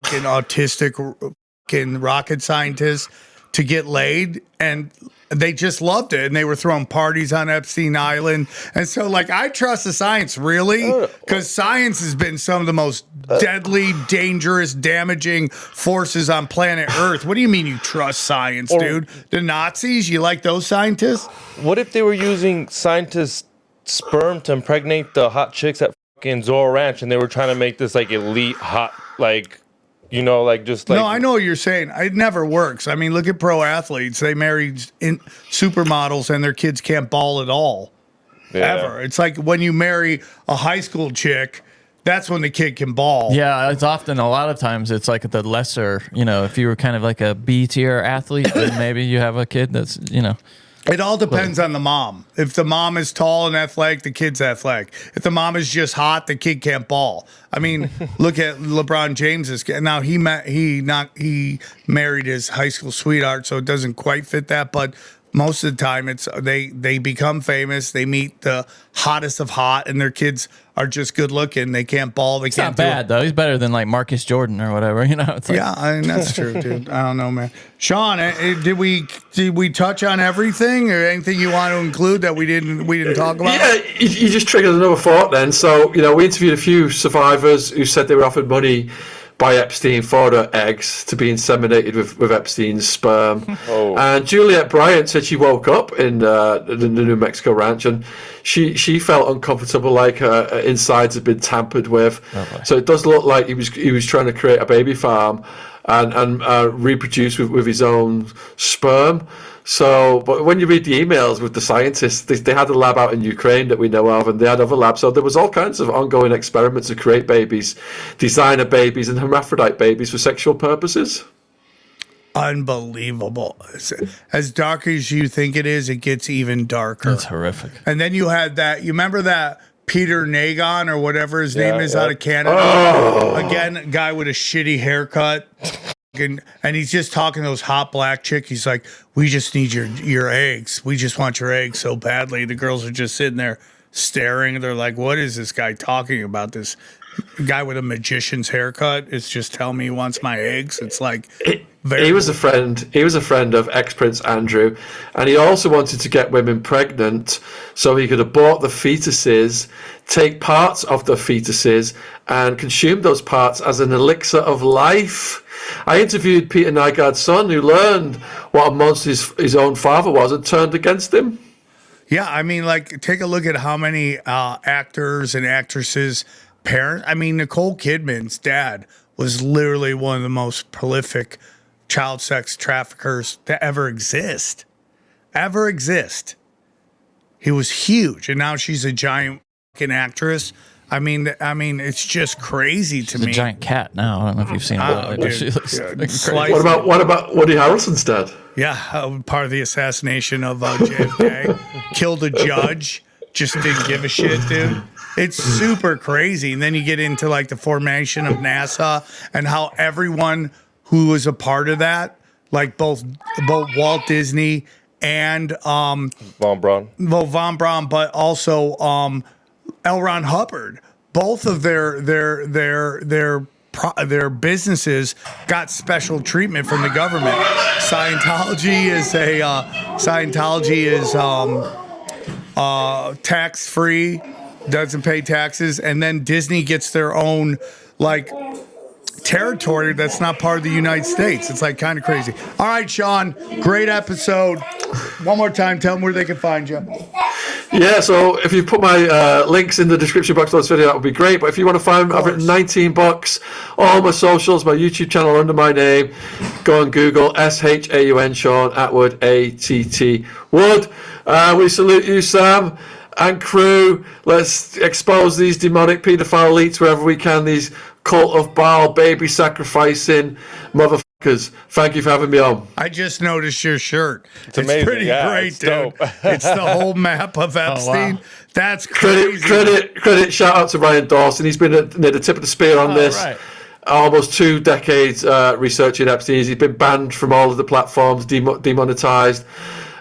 fucking autistic fucking rocket scientists to get laid, and they just loved it, and they were throwing parties on Epstein Island. And so, like, I trust the science, really, because science has been some of the most deadly, dangerous, damaging forces on planet Earth. What do you mean you trust science, dude? The Nazis, you like those scientists? What if they were using scientists' sperm to impregnate the hot chicks at fucking Zorro Ranch, and they were trying to make this like elite hot, like, just like. No, I know what you're saying. It never works. I mean, look at pro athletes. They marry supermodels and their kids can't ball at all. Yeah. Ever. It's like when you marry a high school chick, that's when the kid can ball. yeah, it's often a lot of times it's like the lesser. If you were kind of like a B tier athlete, then maybe you have a kid that's It all depends on the mom. If the mom is tall and athletic, the kid's athletic. If the mom is just hot, the kid can't ball. I mean, look at LeBron James's kid. Now he married his high school sweetheart, so it doesn't quite fit that. But most of the time, it's they become famous. They meet the hottest of hot, and their kids are just good looking. They can't ball. They It's can't not bad though. He's better than like Marcus Jordan or whatever. It's like, yeah, I mean, that's true, dude. I don't know, man. Sean, did we touch on everything, or anything you want to include that we didn't talk about? Yeah, you just triggered another thought then. So, we interviewed a few survivors who said they were offered money by Epstein for their eggs to be inseminated with Epstein's sperm. Oh. And Juliet Bryant said she woke up in the New Mexico ranch and she felt uncomfortable, like her insides had been tampered with. Oh, so it does look like he was trying to create a baby farm and reproduce with his own sperm. So, but when you read the emails with the scientists, they had a lab out in Ukraine that we know of, and they had other labs. So there was all kinds of ongoing experiments to create babies, designer babies and hermaphrodite babies for sexual purposes. Unbelievable. As dark as you think it is, it gets even darker. It's horrific. And then you had that, you remember that Peter Nagon or whatever his name is out of Canada? Again, a guy with a shitty haircut. And he's just talking to those hot black chick. He's like, we just need your eggs. We just want your eggs so badly. The girls are just sitting there staring. They're like, what is this guy talking about? This guy with a magician's haircut is just telling me he wants my eggs. It's like, He was a friend. He was a friend of ex-Prince Andrew, and he also wanted to get women pregnant so he could abort the fetuses, take parts of the fetuses, and consume those parts as an elixir of life. I interviewed Peter Nygaard's son, who learned what a monster his own father was and turned against him. Yeah, I mean, like, take a look at how many actors and actresses' parents. I mean, Nicole Kidman's dad was literally one of the most prolific child sex traffickers to ever exist. Ever exist. He was huge, and now she's a giant fucking actress. I mean, it's just crazy to She's me. a giant cat now. I don't know if you've seen her. Dude, She looks yeah, like crazy. slice- What about Woody Harrelson's dad? Yeah, part of the assassination of JFK. Killed a judge. Just didn't give a shit, dude. It's super crazy. And then you get into like the formation of NASA and how everyone who was a part of that, like both Walt Disney and Von Braun. Von Braun, but also L. Ron Hubbard. Both of their businesses got special treatment from the government. Scientology is tax free, doesn't pay taxes, and then Disney gets their own like territory that's not part of the United States. It's like kind of crazy. All right, Shaun, great episode. One more time, tell them where they can find you. Yeah, so if you put my links in the description box of this video, that would be great. But if you want to find, I've written 19 books, all my socials, my YouTube channel under my name. Go on Google, SHAUN, Shaun Attwood, ATT Wood. We salute you, Sam and crew. Let's expose these demonic paedophile elites wherever we can, these cult of Baal, baby sacrificing motherfuckers. Thank you for having me on. I just noticed your shirt. It's amazing. pretty great, it's dude. dope. It's the whole map of Epstein. wow. That's crazy. Credit, shout out to Ryan Dawson. He's been near the tip of the spear on this. Right. Almost 2 decades researching Epstein. He's been banned from all of the platforms, demonetized,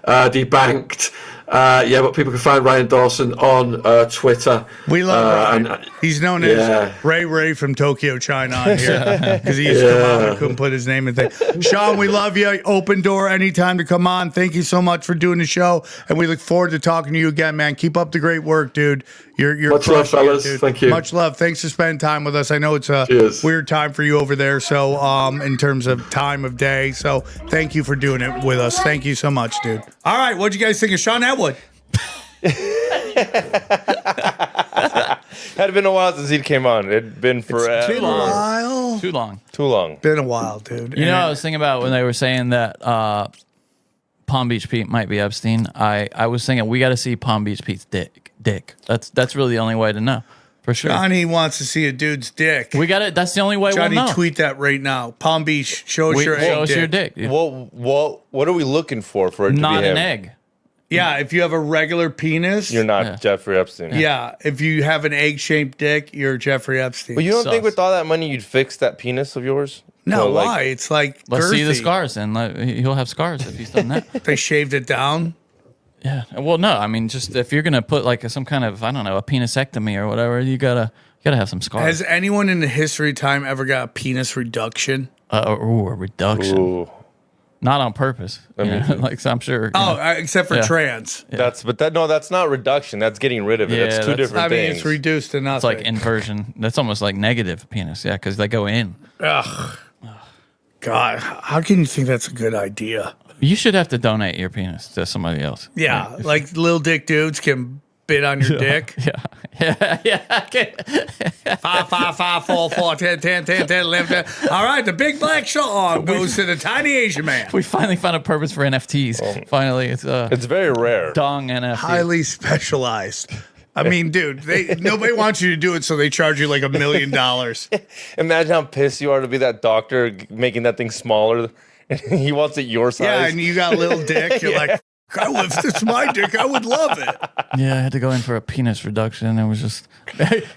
debanked. But people can find Ryan Dawson on Twitter. We love Ryan. and- He's known yeah. as Ray from Tokyo, China on here because he used to come out and couldn't put his name in thing. Shaun, we love you. Open door anytime to come on. Thank you so much for doing the show, and we look forward to talking to you again, man. Keep up the great work, dude. You're Much love, crushing it, fellas. dude. Thank you. Much love. Thanks for spending time with us. I know it's a Cheers. weird time for you over there, so in terms of time of day. So thank you for doing it with us. Thank you so much, dude. All right, what'd you guys think of Shaun Attwood? Had been a while since he came on. It'd been forever. Been a while. Too long. Too long. Been a while, dude. You know, I was thinking about when they were saying that Palm Beach Pete might be Epstein. I was thinking we got to see Palm Beach Pete's dick. That's really the only way to know for sure. Johnny wants to see a dude's dick. We got it. That's the only way Johnny, we'll know. tweet that right now. Palm Beach, show us your Show egg us your dick. dick. What are we looking for it to Not be him? an egg. Yeah, if you have a regular penis, You're not Yeah. Jeffrey Epstein. yeah. If you have an egg-shaped dick, you're Jeffrey Epstein. But you don't think Sus. with all that money you'd fix that penis of yours? no, Or, like, why? It's like Let's see the girthy. scars, and he'll have scars if he's done that. They shaved it down. Yeah. Well, no. I mean, just if you're gonna put like some kind of, I don't know, a penisectomy or whatever, you gotta have some scars. Has anyone in the history of time ever got a penis reduction? A reduction. Ooh. Not on purpose. You know, like so I'm sure. you Oh, know. except for Yeah. trans. That's not reduction. That's getting rid of it. Yeah, That's two that's- different I mean, things. it's reduced to nothing. It's like inversion. That's almost like negative penis. Yeah, because they go in. Ugh. God, how can you think that's a good idea? You should have to donate your penis to somebody else. Yeah, like little dick dudes can bit on your dick. Yeah. Okay. 5, 5, 5, 4, 4, 10, 10, 10, 10, 11. All right, the big black Shaun goes to the tiny Asian man. We finally found a purpose for NFTs. Finally, it's It's very rare. dong NFT. Highly specialized. I mean, dude, nobody wants you to do it, so they charge you like $1 million. Imagine how pissed you are to be that doctor making that thing smaller. He wants it your size. Yeah, and you got a little dick. You're like, If it's my dick, I would love it. Yeah, I had to go in for a penis reduction. It was just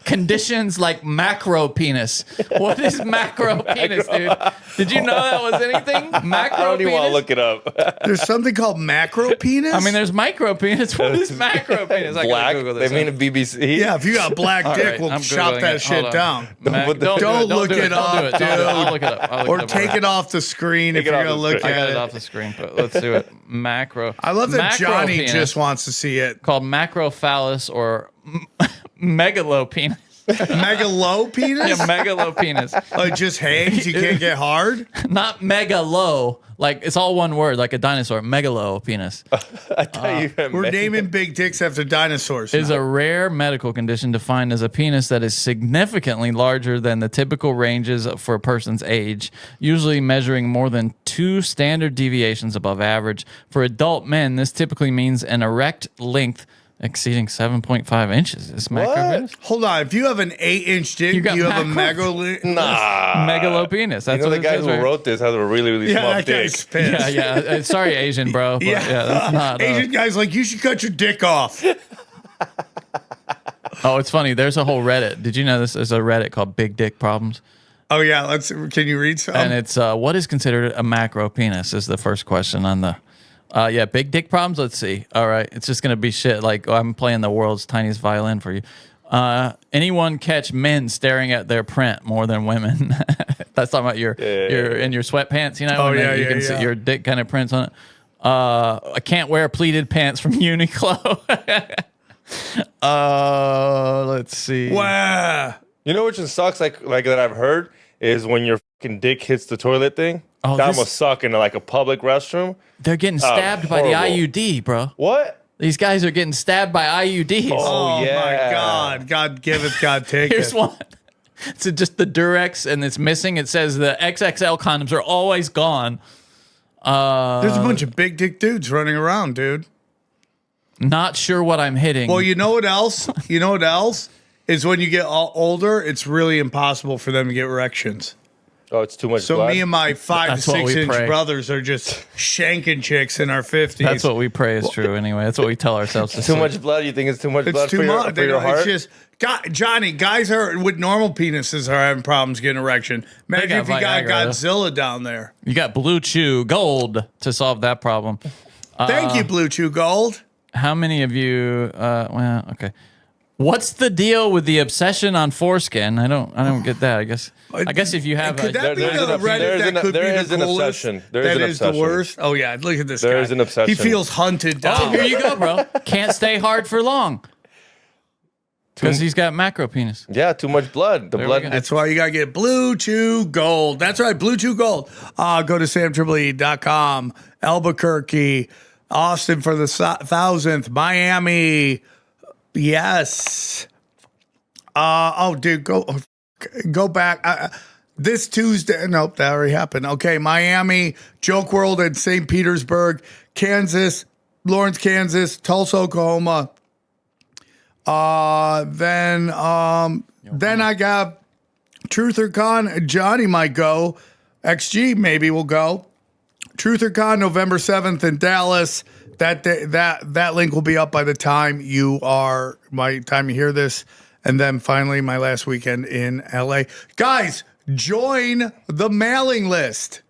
conditions like macro penis. What is macro penis, dude? Did you know that was anything? Macro I don't even want to penis? look it up. There's something called macro penis. I mean, there's micro penis. What is macro penis? I gotta Black. Google They this. mean a BBC. yeah, if you got a black All dick, right, we'll I'm chop Googling that it. Hold shit on. down. Don't look it up, Don't do it. I'll look it up. Or take it off the screen if it you're off gonna the look screen. I got at it it. off the screen, but let's do it. Macro. I love that Macro Johnny penis, just wants to see it. called macrophallus or megalopenis. Megalo penis? Yeah, megalopenis. Oh, it just hangs. You can't get hard. Not megalo. Like it's all one word, like a dinosaur. Megalopenis I thought you meant We're man. naming big dicks after dinosaurs. is now. a rare medical condition defined as a penis that is significantly larger than the typical ranges for a person's age, usually measuring more than 2 standard deviations above average. For adult men, this typically means an erect length exceeding 7.5 inches. Is macropenis? Hold on. If you have an 8-inch dick, You you, got have a macro- megalo. Megalopenis. That's You know what the it guy says who right- wrote this has a really, really Yeah, small that dick. guy's pissed. Yeah. Sorry, Asian bro. But yeah, that's not. Asian guy's like, you should cut your dick off. Oh, it's funny. There's a whole Reddit. Did you know this? There's a Reddit called Big Dick Problems. Oh yeah, can you read some? And it's what is considered a macro penis is the first question on the big dick problems. Let's see. All right, it's just gonna be shit like I'm playing the world's tiniest violin for you. Anyone catch men staring at their print more than women? That's talking about your in your sweatpants, you know. Oh, and then yeah, you yeah, can yeah. see your dick kind of prints on it. I can't wear pleated pants from Uniqlo. Let's see. wow. You know which one sucks? Like that I've heard is when your fucking dick hits the toilet thing. Oh, that this- must suck in like a public restroom. They're getting stabbed by the horrible. IUD, bro. What? These guys are getting stabbed by IUDs. Oh, Oh yeah. my God. God giveth, God taketh. Here's one. It's just the Durex and it's missing. It says the XXL condoms are always gone. There's a bunch of big dick dudes running around, dude. Not sure what I'm hitting. Well, you know what else? You know what else? Is when you get older, it's really impossible for them to get erections. Oh, it's too much So blood. me and my 5 to That's what 6 we inch pray. brothers are just shanking chicks in our 50s. That's what we pray is true anyway. That's what we tell ourselves. To too sleep. much blood. You think it's too much It's blood too for your, much. for your heart? It's just Johnny. Guys are with normal penises are having problems getting erection. Imagine got if you got Viagra, though. Godzilla down there. You got Blue Chew Gold to solve that problem. Thank you, Blue Chew Gold. How many of you? Well, okay. What's the deal with the obsession on foreskin? I don't get that. I guess if you have Could a, that be There is the an- Reddit there is that an- could be there the is an coolest? obsession. There is That an is the obsession. worst. Oh yeah, look at this There guy. is an obsession. He feels hunted down. oh, here you go, bro. Can't stay hard for long because he's got macro penis. Yeah, too much blood. The There we blood. go. That's why you gotta get Blue Chew Gold. That's right, Blue Chew Gold. Go to samtriple.com. Albuquerque, Austin for the 1000th, Miami. Yes. Dude, go back. This Tuesday. Nope, that already happened. Okay, Miami, Joke World in St. Petersburg, Kansas, Lawrence, Kansas, Tulsa, Oklahoma. Then I got Truth or Con. Johnny might go. XG maybe will go. Truth or Con, November 7th in Dallas. That link will be up by the time you hear this. And then finally, my last weekend in LA. Guys, join the mailing list.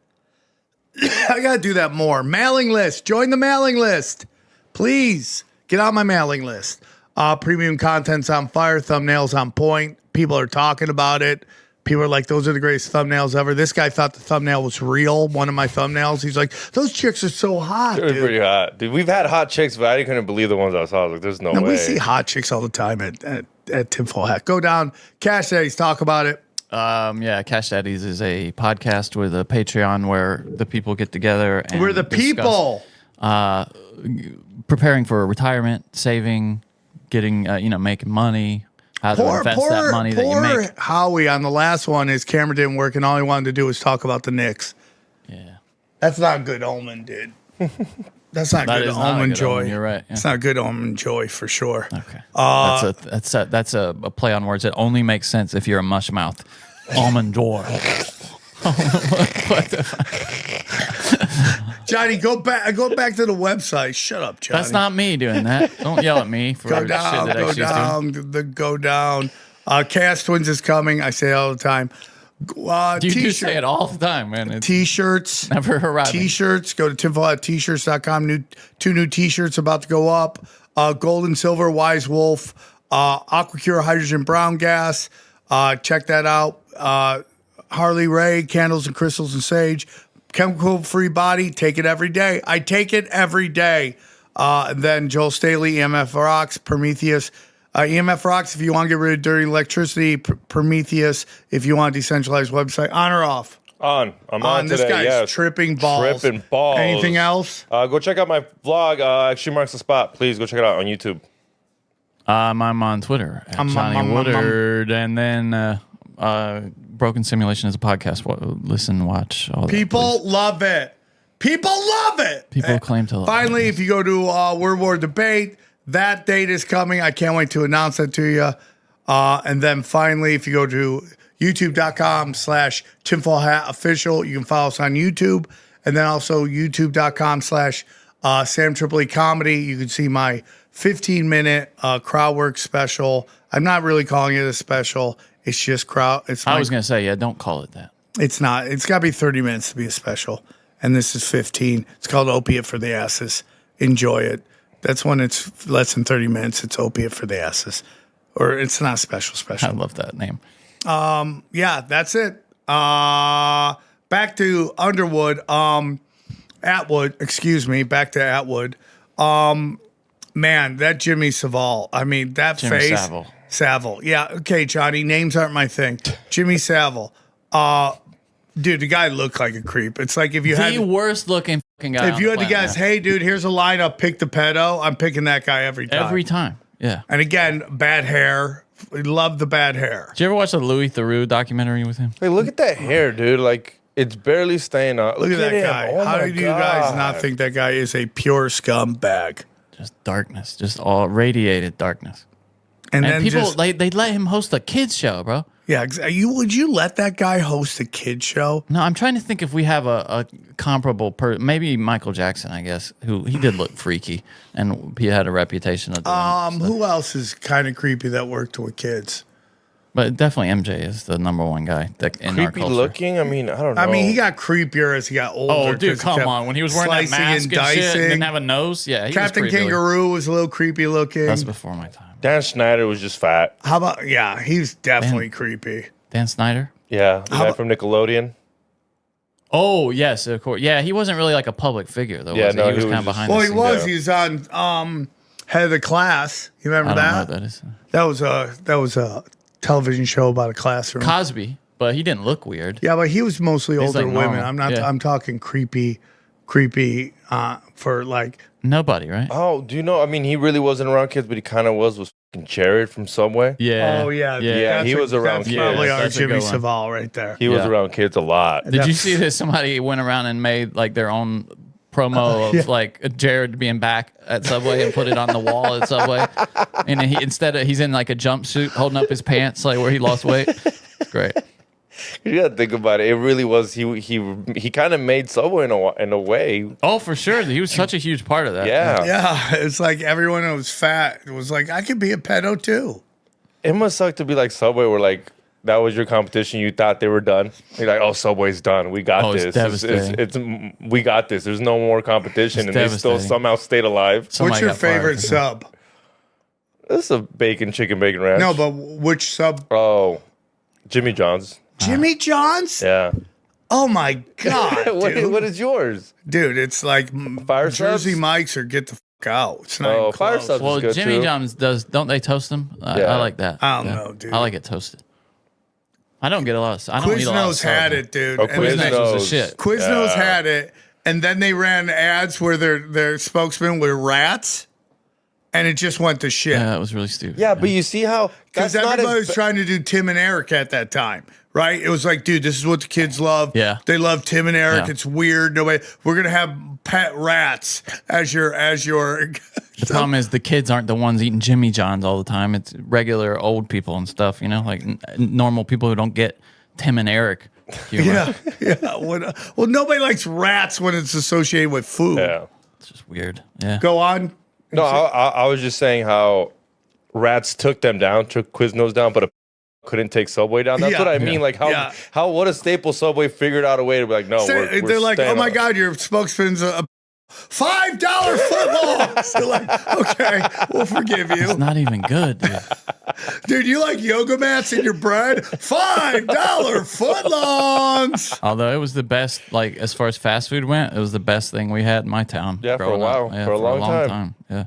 I got to do that more. Mailing list. Join the mailing list. Please get on my mailing list. Premium content's on fire. Thumbnails on point. People are talking about it. People are like, those are the greatest thumbnails ever. This guy thought the thumbnail was real. One of my thumbnails. He's like, those chicks are so hot, It was dude. pretty hot, dude. We've had hot chicks, but I couldn't believe the ones I saw. I was like, "There's no No, way." we see hot chicks all the time at Tinfoil Hat. Go down. Cash Days, talk about it. Cash Daddies is a podcast with a Patreon where the people get together and We're the discuss, people. preparing for retirement, saving, getting making money, how to invest that money that you make. Howie on the last one, his camera didn't work, and all he wanted to do was talk about the Knicks. Yeah, That's not a good omen, dude. That's not that good is not a omen good joy. omen, you're right. Yeah. It's not good omen joy for sure. Okay, that's a play on words. It only makes sense if you're a mush mouth. Almond joy. Johnny, go back to the website. Shut up, Johnny. That's not me doing that. Don't yell at me for Go down, shit that go XG's doing. down, go down. Chaos Twins is coming. I say it all the time. You do say it all the time, man. It's T-shirts. never arriving. T-shirts. Go to tinfoil.t-shirts.com. Two new T-shirts about to go up. Gold and silver, Wise Wolf, AquaCure hydrogen brown gas. Check that out. Harley Ray, candles and crystals and sage. Chemical-free body. Take it every day. I take it every day. And then Joel Staley, EMF Rocks, Prometheus. EMF Rocks if you want to get rid of dirty electricity. Prometheus if you want a decentralized website. On or off? On. I'm on This today, guy's yes. tripping balls. Tripping balls. Anything else? Go check out my vlog, Extreme Marks the Spot. Please go check it out on YouTube. I'm on Twitter at Johnny Woodard, and then Broken Simulation is a podcast. Listen, watch all that. People love it. People love it. People claim to love it. Finally, if you go to World War Debate, that date is coming. I can't wait to announce that to you. And then finally, if you go to youtube.com/tinfoilhatofficial, you can follow us on YouTube. And then also youtube.com/Sam Tripoli Comedy. You can see my 15-minute crowd work special. I'm not really calling it a special. It's just crowd. I was going to say, yeah, don't call it that. It's not. It's got to be 30 minutes to be a special. And this is 15. It's called Opiate for the Asses. Enjoy it. That's when it's less than 30 minutes. It's Opiate for the Asses. Or it's not special. I love that name. Yeah, that's it. Back to Underwood. Atwood, excuse me. Back to Atwood. Man, that Jimmy Savile. I mean, that Jimmy face. Savile. Savile. Yeah, okay, Johnny. Names aren't my thing. Jimmy Savile. Dude, the guy looked like a creep. It's like if you had the worst looking fucking guy. if you had to guess, hey, dude, here's a lineup, pick the pedo. I'm picking that guy every time. Every time. Yeah. And again, bad hair. We love the bad hair. Did you ever watch the Louis Theroux documentary with him? Hey, look at that hair, dude. Like, it's barely staying on. Look at that him. guy. Oh How my do you guys God. not think that guy is a pure scumbag? Just darkness. Just all radiated darkness. And And then people, just, they let him host a kids show, bro. yeah, would you let that guy host a kid show? No, I'm trying to think if we have a comparable maybe Michael Jackson, I guess, who he did look freaky and he had a reputation of doing stuff. Who else is kind of creepy that worked with kids? But definitely MJ is the number one guy that in our Creepy culture. looking? I mean, I don't know. I mean, he got creepier as he got older. Oh, dude, 'cause he come kept on. When he was wearing that slicing mask and shit and didn't have a nose, yeah, he Captain was creepy. Kangaroo was a little creepy looking. That's before my time. Dan Schneider was just fat. How about, yeah, he's definitely creepy. Dan Snyder? Yeah, the guy from Nickelodeon. Oh, yes, of course. Yeah, he wasn't really like a public figure, though, Yeah, was he? no, He was he kind of was behind Well, the he scenes. was. Yeah. He's on Head of the Class. You remember I don't know that? what that is. That was a television show about a classroom. Cosby, but he didn't look weird. Yeah, but he was mostly He's older like women. normal. I'm not. Yeah. I'm talking creepy for like. Nobody, right? Oh, do you know? I mean, he really wasn't around kids, but he kind of was fucking Jared from Subway. Yeah. Oh yeah, Yeah, he was around That's kids. probably our That's a Jimmy good one. Savile right there. He was Yeah. around kids a lot. Did you see that somebody went around and made like their own promo of like Jared being back at Subway and put it on the wall at Subway? And then he's in like a jumpsuit holding up his pants like where he lost weight. It's great. You gotta think about it. It really was. He kind of made Subway in a way. Oh, for sure. He was such a huge part of that. Yeah. Yeah, it's like everyone who was fat was like, I could be a pedo too. It must suck to be like Subway, where like that was your competition. You thought they were done. You're like, oh, Subway's done. We got Oh, it's this. devastating. We got this. There's no more competition, It's and they still devastating. somehow stayed alive. What's Somebody your got fired favorite for that. sub? This is a chicken bacon ranch. No, but which sub? Oh, Jimmy John's. Jimmy John's? Yeah. Oh my god, dude. What is yours? Dude, it's like Fire Jersey subs? Mike's or get the fuck out. It's not Oh, even fire close. subs. Well, is good Jimmy too. John's don't they toast them? I Yeah. like that. I don't Yeah. know, dude. I like it toasted. I don't get a lot of. I don't eat a lot of Quiznos sub. had it, dude. Oh, And then they- Quiznos was the shit. Quiznos Yeah. had it, and then they ran ads where their spokesmen were rats, and it just went to shit. Yeah, it was really stupid. Yeah, but you see how Because that's not everybody as was trying to do Tim and Eric at that time, right? It was like, dude, this is what the kids love. Yeah. They love Tim and Eric. Yeah. It's weird. Nobody. We're gonna have pet rats as your. The problem is the kids aren't the ones eating Jimmy John's all the time. It's regular old people and stuff, you know, like normal people who don't get Tim and Eric humor. Yeah. Well, nobody likes rats when it's associated with food. Yeah. It's just weird. Yeah. Go on. No, I was just saying how rats took them down, took Quiznos down, but couldn't take Subway down. That's Yeah. what I mean. Like how what a staple Subway figured out a way to be like, no, we're They're like, oh staying my on. God, your spokesman's a $5 footlong. They're like, okay, we'll forgive you. It's not even good, dude. Dude, you like yoga mats in your bread? $5 footlongs. Although it was the best, like as far as fast food went, it was the best thing we had in my town. Yeah, for a growing up. while. Yeah, For a long time. Yeah.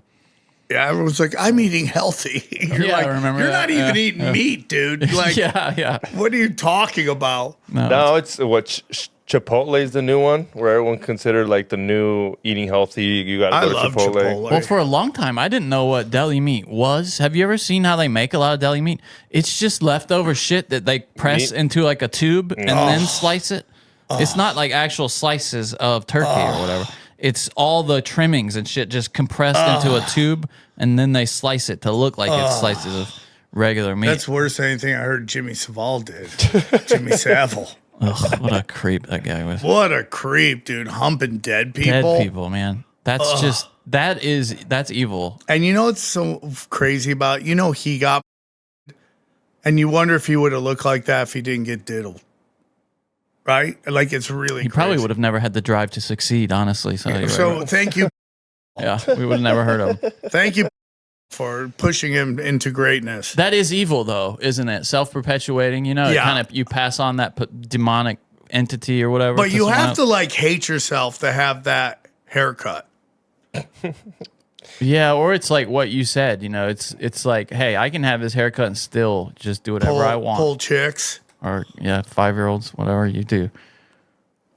Yeah, everyone's like, I'm eating healthy. You're Yeah, I like, remember you're that. not even Yeah, eating yeah. meat, dude. Like, yeah. what are you talking about? No, it's what Chipotle is the new one where everyone considered like the new eating healthy. You got I to go to love Chipotle. Chipotle. Well, for a long time, I didn't know what deli meat was. Have you ever seen how they make a lot of deli meat? It's just leftover shit that they press Meat? into like a tube and then slice it. It's not like actual slices of turkey or whatever. It's all the trimmings and shit just compressed into a tube, and then they slice it to look like it's slices of regular meat. That's worse than anything I heard Jimmy Savile did. Jimmy Savile. Ugh, what a creep that guy was. What a creep, dude. Humping dead people. Dead people, man. That's just that's evil. And you know what's so crazy about? You know he got, and you wonder if he would have looked like that if he didn't get diddled. Right? Like it's really He probably would have never had the drive to succeed, honestly. So thank you. yeah, we would have never heard of him. Thank you for pushing him into greatness. That is evil, though, isn't it? Self-perpetuating. You know, Yeah. kind of you pass on that demonic entity or whatever. But you someone have else. to like hate yourself to have that haircut. Yeah, or it's like what you said. You know, it's like, hey, I can have this haircut and still just do whatever I want. Pull chicks. Or 5-year-olds, whatever you do.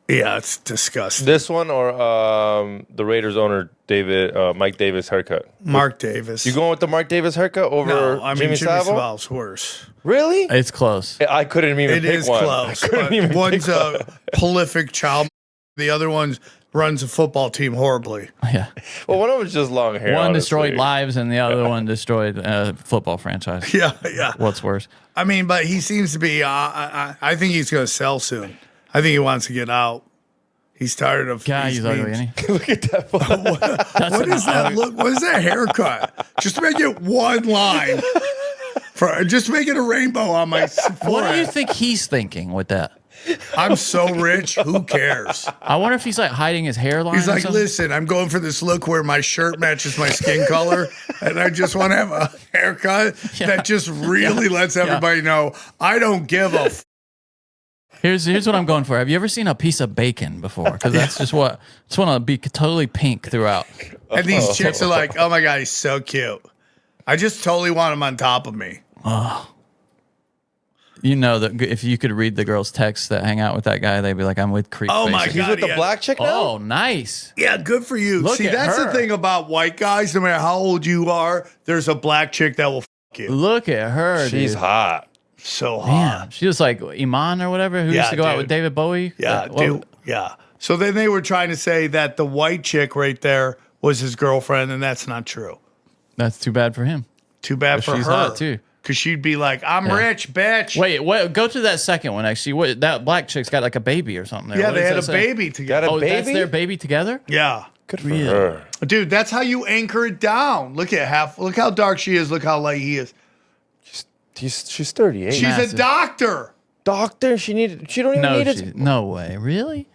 Yeah, it's disgusting. This one or the Raiders owner Mike Davis haircut? Mark Davis. You going with the Mark Davis haircut over No, I mean Jimmy Savile? Savile's worse. Really? It's close. I couldn't even It pick is one. close. I couldn't but even one's pick a one. prolific child. The other one runs a football team horribly. Yeah. Well, one of them was just long hair. One honestly. destroyed lives and the other one destroyed a football franchise. Yeah. What's worse? I mean, but he seems to be. I think he's going to sell soon. I think he wants to get out. He's tired of. God, he's ugly, memes. isn't he? Look at that photo. What is that look? What is that haircut? Just make it one line. Just make it a rainbow on my forehead. What do you think he's thinking with that? I'm so rich. Who cares? I wonder if he's like hiding his hairline. He's or like, something. listen, I'm going for this look where my shirt matches my skin color, and I just want to have a haircut that just really lets everybody know I don't give a. Here's what I'm going for. Have you ever seen a piece of bacon before? Because that's just what. Just want to be totally pink throughout. And these chicks are like, oh my God, he's so cute. I just totally want him on top of me. You know that if you could read the girls' texts that hang out with that guy, they'd be like, "I'm with creep." Oh my faces." He's God. with the yeah. black chick now? Oh, nice. Yeah, good for you. Look See, at that's the her. thing about white guys. No matter how old you are, there's a black chick that will you. Look at her. She's dude. hot. So hot. Damn, she was like Iman or whatever who Yeah, used to go out dude. with David Bowie. Yeah, What- dude. Yeah. So then they were trying to say that the white chick right there was his girlfriend, and that's not true. That's too bad for him. Too bad But for she's her. hot, too. Because she'd be like, I'm rich, bitch. Wait, go to that second one. Actually, what that black chick's got like a baby or something. There. Yeah, What they does had a that say? baby together. Got a Oh, that's baby? their baby together. Yeah. Good for her. Dude, that's how you anchor it down. Look how dark she is. Look how light he is. She's 38. She's Massive. a doctor. Doctor? She don't even No, need it. no way. Really?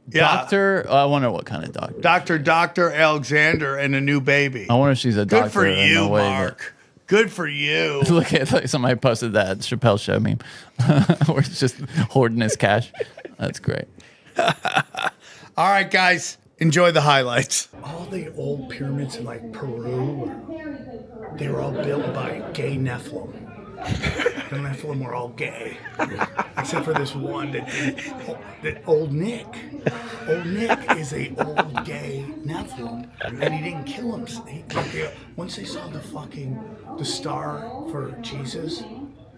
Yeah. Doctor? I wonder what kind of doctor. Dr. Alexander and a new baby. I wonder if she's a doctor. Good for in you, the way that- Mark. Good for you. Look at like somebody posted that Chappelle Show meme where it's just hoarding his cash. That's great. All right, guys, enjoy the highlights. All the old pyramids in like Peru, they were all built by gay Nephilim. The Nephilim were all gay, except for this one that old Nick. Old Nick is a old gay Nephilim, and he didn't kill him. Once they saw the star for Jesus,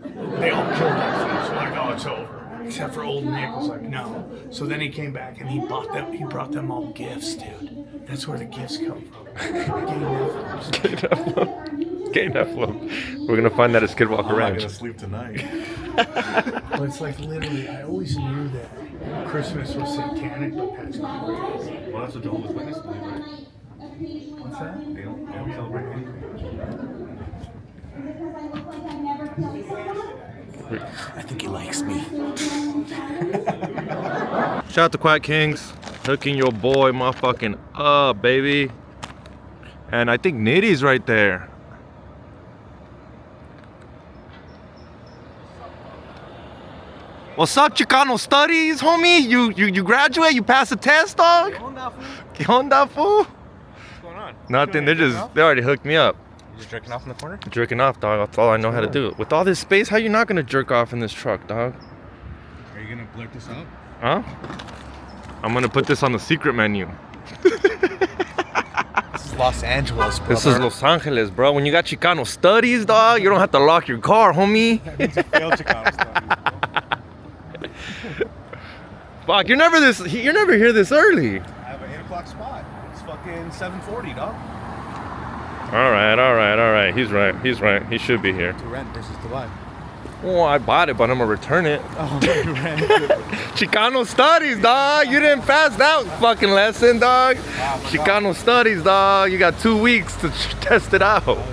they all killed themselves. So like, oh, it's over. Except for old Nick was like, no. So then he came back and he brought them all gifts, dude. That's where the gifts come from. Gay Nephilims. Gay Nephilim. We're going to find that at Skidwalker I'm not Ranch. gonna sleep tonight. But it's like literally, I always knew that Christmas was satanic, but that's crazy. Well, that's what Jehovah's Witnesses believe, right? What's that? They don't celebrate anything. I think he likes me. Shout out to Quiet Kings, hooking your boy motherfucking up, baby. And I think Nitty's right there. What's up, Chicano Studies, homie? You graduate? You pass the test, dog? ¿Qué onda, fool? What's going on? Nothing. They already hooked me up. You just jerking off in the corner? Jerking off, dog. That's all I know how to do. With all this space, how you not gonna jerk off in this truck, dog? Are you gonna blurt this out? Huh? I'm gonna put this on the secret menu. This is Los Angeles, brother. This is Los Angeles, bro. When you got Chicano Studies, dog, you don't have to lock your car, homie. That means you failed Chicano Studies, bro. Fuck, you're never here this early. I have an 8 o'clock spot. It's fucking 7:40, dog. All right. He's right. He should be here. To rent versus to buy. Oh, I bought it, but I'm gonna return it. Oh, you rent it. Chicano Studies, dog. You didn't pass that fucking lesson, dog. Chicano Studies, dog. You got 2 weeks to test it out. Oh, yeah.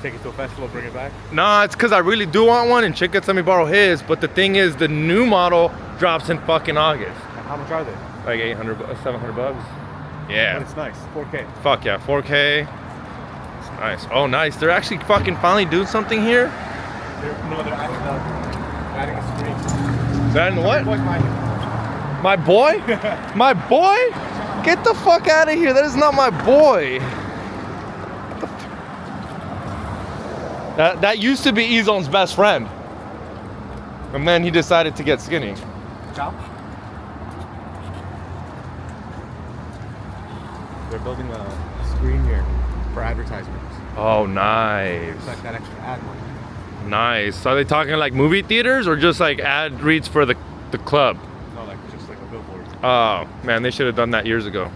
Take it to a festival, bring it back. Nah, it's because I really do want one, and Chick gets let me borrow his. But the thing is, the new model drops in fucking August. And how much are they? Like 800, 700 bucks. Yeah. But it's nice. 4K. Fuck yeah, 4K. It's nice. Oh, nice. They're actually fucking finally doing something here. They're adding a screen. Is that in what? Boy's mine. My boy? My boy? Get the fuck out of here. That is not my boy. That used to be Ezone's best friend. And then he decided to get skinny. Ciao. They're building a screen here for advertisements. Oh, nice. It's like that extra ad money. Nice. So are they talking like movie theaters or just like ad reads for the club? No, like just like a billboard. Oh, man, they should have done that years ago.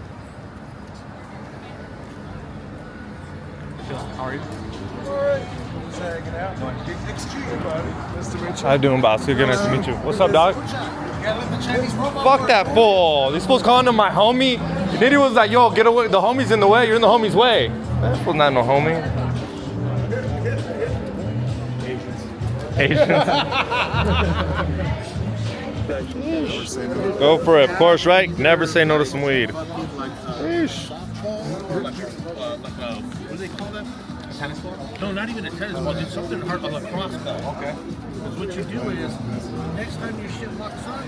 How are you? Just hanging out. Excuse me, buddy. Nice to meet you. How you doing, boss? Good, nice to meet you. What's up, dog? Fuck that fool. These fools calling him my homie. Diddy was like, yo, get away. The homie's in the way. You're in the homie's way. That fool's not no homie. Asians. Go for it, of course, right? Never say no to some weed. Sheesh. What do they call that? A tennis ball? No, not even a tennis ball. It's something hard like a crossbow. Okay. Because what you do is, next time your shit locks on.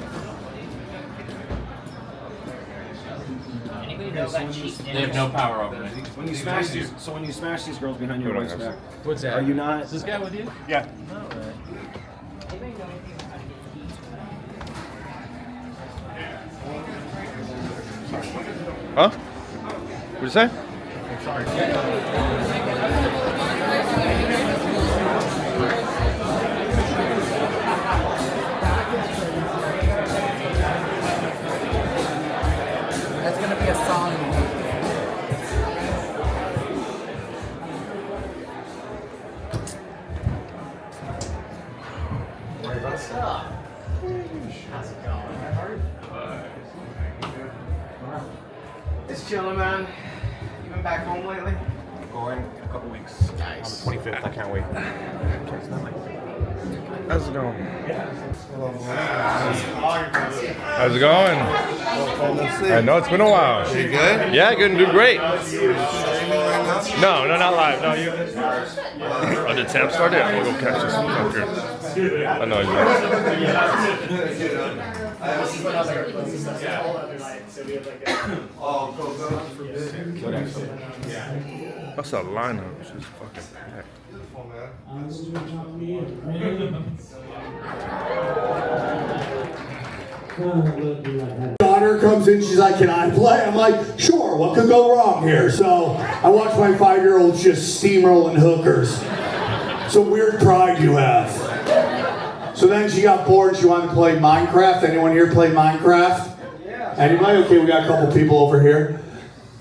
They have no power over me. When you smash these, so when you smash these girls behind your wife's back, What's that? are you not? Is this guy with you? Yeah. Huh? What'd you say? That's gonna be a song. What's up? How's it going? Just chilling, man. You been back home lately? Going in a couple weeks. Nice. On the 25th. I can't wait. How's it going? How's it going? I know it's been a while. You good? Yeah, good and do great. Streaming right now? No, not live. No, you. Oh, did Sam start it? I'm gonna go catch this fucker. I know you. What's that lineup? It's just fucking packed. Daughter comes in, she's like, can I play? I'm like, sure, what could go wrong here? So I watch my 5-year-old just steamrolling hookers. It's a weird pride you have. So then she got bored, she wanted to play Minecraft. Anyone here play Minecraft? Yeah. Anybody? Okay, we got a couple people over here.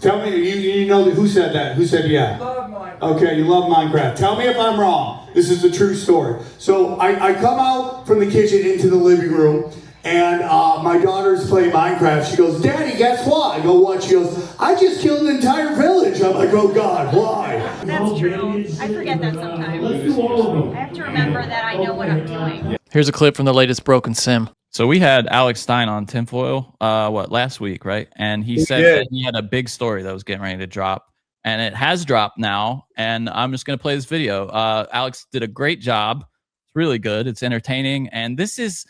Tell me, you know who said that? Who said yeah? Love Minecraft. Okay, you love Minecraft. Tell me if I'm wrong. This is a true story. So I come out from the kitchen into the living room, and my daughter's playing Minecraft. She goes, "Daddy, guess what?" I go, "What?" She goes, "I just killed an entire village." I'm like, "Oh God, why?" That's true. I forget that sometimes. I have to remember that I know what I'm doing. Here's a clip from the latest Broken Sim. So we had Alex Stein on Tinfoil, last week, right? And he said that he had a big story that was getting ready to drop. And it has dropped now. And I'm just going to play this video. Alex did a great job. It's really good. It's entertaining. And this is...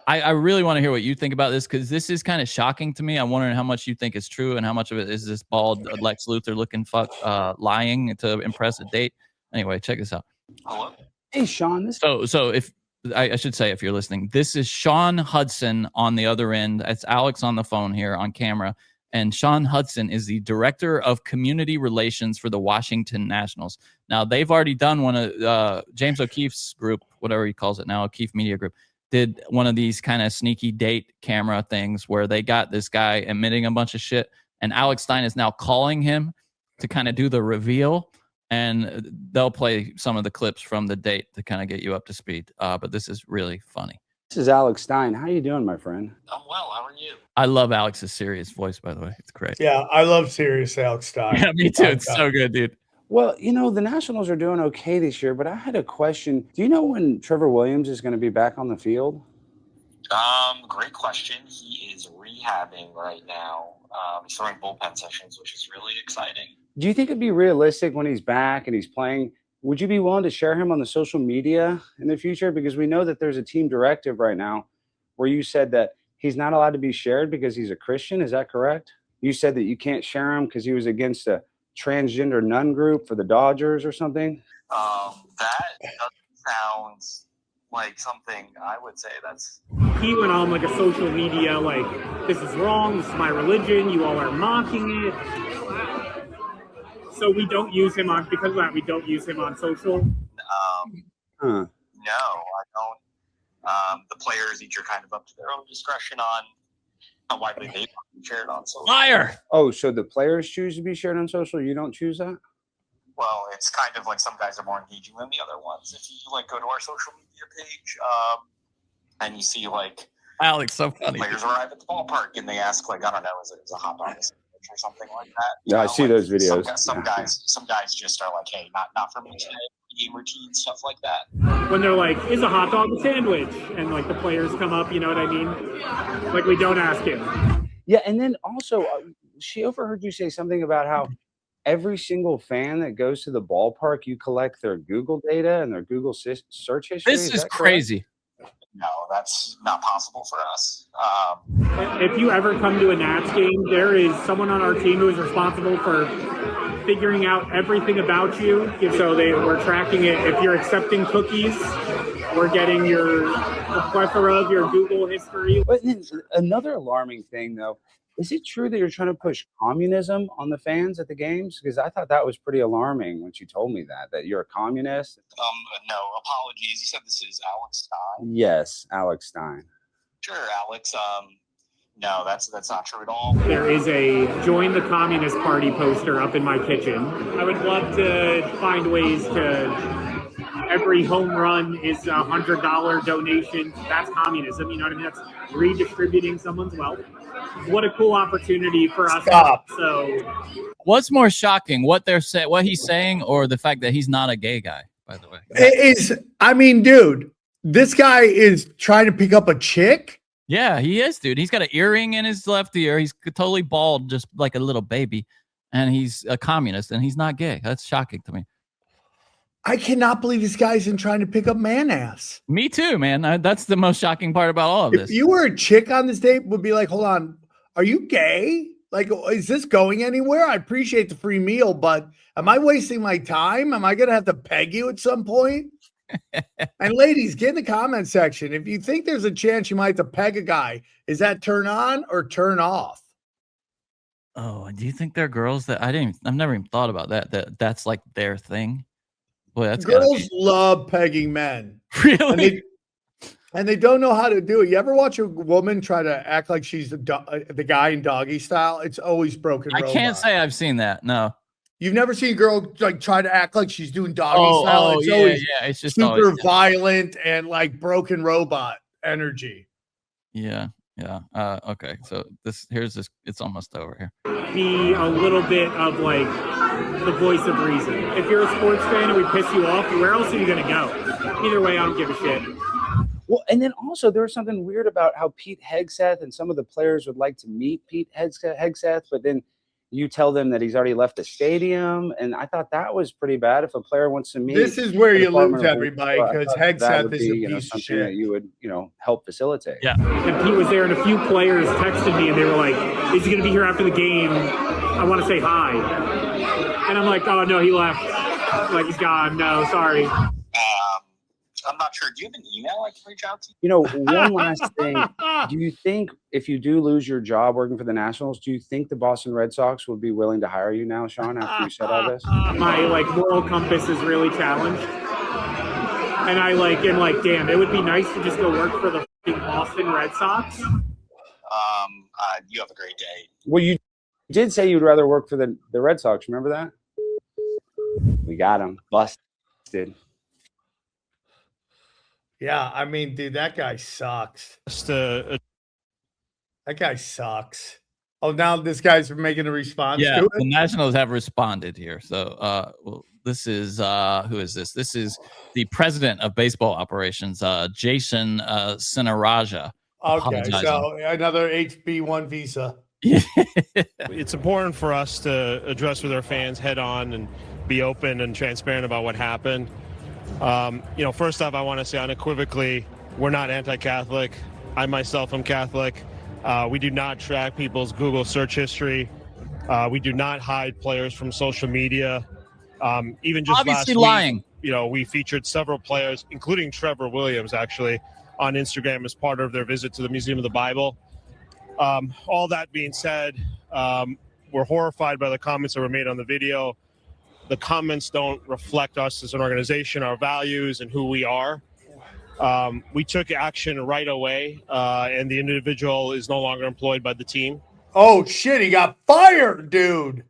I really want to hear what you think about this, because this is kind of shocking to me. I'm wondering how much you think is true and how much of it is this bald Lex Luthor looking fuck lying to impress a date. Anyway, check this out. Hello? Hey, Shaun. So if I should say, if you're listening, this is Shaun Hudson on the other end. It's Alex on the phone here on camera. And Shaun Hudson is the director of community relations for the Washington Nationals. Now, they've already done one of James O'Keefe's group, whatever he calls it now, O'Keefe Media Group, did one of these kind of sneaky date camera things where they got this guy admitting a bunch of shit. And Alex Stein is now calling him to kind of do the reveal. And they'll play some of the clips from the date to kind of get you up to speed. But this is really funny. This is Alex Stein. How you doing, my friend? I'm well. How are you? I love Alex's serious voice, by the way. It's great. Yeah, I love serious Alex Stein. Yeah, me too. It's so good, dude. Well, you know, the Nationals are doing okay this year, but I had a question. Do you know when Trevor Williams is going to be back on the field? Great question. He is rehabbing right now. He's throwing bullpen sessions, which is really exciting. Do you think it'd be realistic when he's back and he's playing? Would you be willing to share him on the social media in the future? Because we know that there's a team directive right now where you said that he's not allowed to be shared because he's a Christian. Is that correct? You said that you can't share him because he was against a transgender nun group for the Dodgers or something? That doesn't sound like something I would say. He went on like a social media, like, this is wrong, this is my religion, you all are mocking it. So we don't use him on, because of that, we don't use him on social. No, I don't. The players each are kind of up to their own discretion on how widely they be shared on social. Liar! Oh, so the players choose to be shared on social? You don't choose that? Well, it's kind of like some guys are more engaging than the other ones. If you like go to our social media page, and you see like Alex, so funny. Players arrive at the ballpark and they ask like, I don't know, is it a hot dog sandwich or something like that? Yeah, I see those videos. Some guys just are like, hey, not for me today. Game routine, stuff like that. When they're like, is a hot dog a sandwich? And like the players come up, you know what I mean? Like we don't ask him. Yeah, and then also, she overheard you say something about how every single fan that goes to the ballpark, you collect their Google data and their Google search history. This is crazy. No, that's not possible for us. If you ever come to a Nats game, there is someone on our team who is responsible for figuring out everything about you. So we're tracking it. If you're accepting cookies, we're getting the plethora of your Google history. But then another alarming thing, though, is it true that you're trying to push communism on the fans at the games? Because I thought that was pretty alarming when she told me that you're a communist. No, apologies. You said this is Alex Stein? Yes, Alex Stein. Sure, Alex. No, that's not true at all. There is a Join the Communist Party poster up in my kitchen. I would love to find ways to... Every home run is $100 donation. That's communism. You know what I mean? That's redistributing someone's wealth. What a cool opportunity for us. Stop. So, what's more shocking, what he's saying, or the fact that he's not a gay guy? By the way, I mean, dude, this guy is trying to pick up a chick. Yeah, he is, dude. He's got an earring in his left ear. He's totally bald, just like a little baby, and he's a communist, and he's not gay. That's shocking to me. I cannot believe this guy isn't trying to pick up man ass. Me too, man. That's the most shocking part about all of this. If you were a chick on this date, would be like, hold on, are you gay? Like, is this going anywhere? I appreciate the free meal, but am I wasting my time? Am I going to have to peg you at some point? And ladies, get in the comment section. If you think there's a chance you might have to peg a guy, is that turn on or turn off? Oh, do you think there are girls that I've never even thought about that's like their thing? Boy, that's girls love pegging men. Really? And they don't know how to do it. You ever watch a woman try to act like she's the guy in Doggy Style? It's always broken. I can't say I've seen that. No. You've never seen a girl like try to act like she's doing doggy style. It's always It's just super always, violent and like broken robot energy. Yeah. Okay. So here's this. It's almost over here. Be a little bit of like the voice of reason. If you're a sports fan and we piss you off, where else are you going to go? Either way, I don't give a shit. Well, and then also there was something weird about how Pete Hegseth and some of the players would like to meet Pete Hegseth, but then you tell them that he's already left the stadium. And I thought that was pretty bad. If a player wants to meet, This is where you lose everybody, because Hegseth is a piece of something shit. that you would, help facilitate. Yeah. And Pete was there, and a few players texted me, and they were like, "Is he going to be here after the game? I want to say hi." And I'm like, "Oh no, he left. Like he's gone. No, sorry." I'm not sure. Do you have an email I can reach out to? One last thing. Do you think if you do lose your job working for the Nationals, do you think the Boston Red Sox would be willing to hire you now, Shaun, after you said all this? My moral compass is really challenged. And I am like, damn, it would be nice to just go work for the Boston Red Sox. You have a great day. Well, you did say you'd rather work for the Red Sox. Remember that? We got him. Busted. Yeah, I mean, dude, that guy sucks. That guy sucks. Oh, now this guy's making a response Yeah, to it? the Nationals have responded here. So, this is who is this? This is the president of baseball operations, Jason Sinaraja. Okay, so another HB1 visa. It's important for us to address with our fans head on and be open and transparent about what happened. First off, I want to say unequivocally, we're not anti-Catholic. I myself am Catholic. We do not track people's Google search history. We do not hide players from social media. Even just Obviously last lying. week, we featured several players, including Trevor Williams, actually, on Instagram as part of their visit to the Museum of the Bible. All that being said, we're horrified by the comments that were made on the video. The comments don't reflect us as an organization, our values, and who we are. We took action right away, and the individual is no longer employed by the team. Oh, shit, he got fired, dude.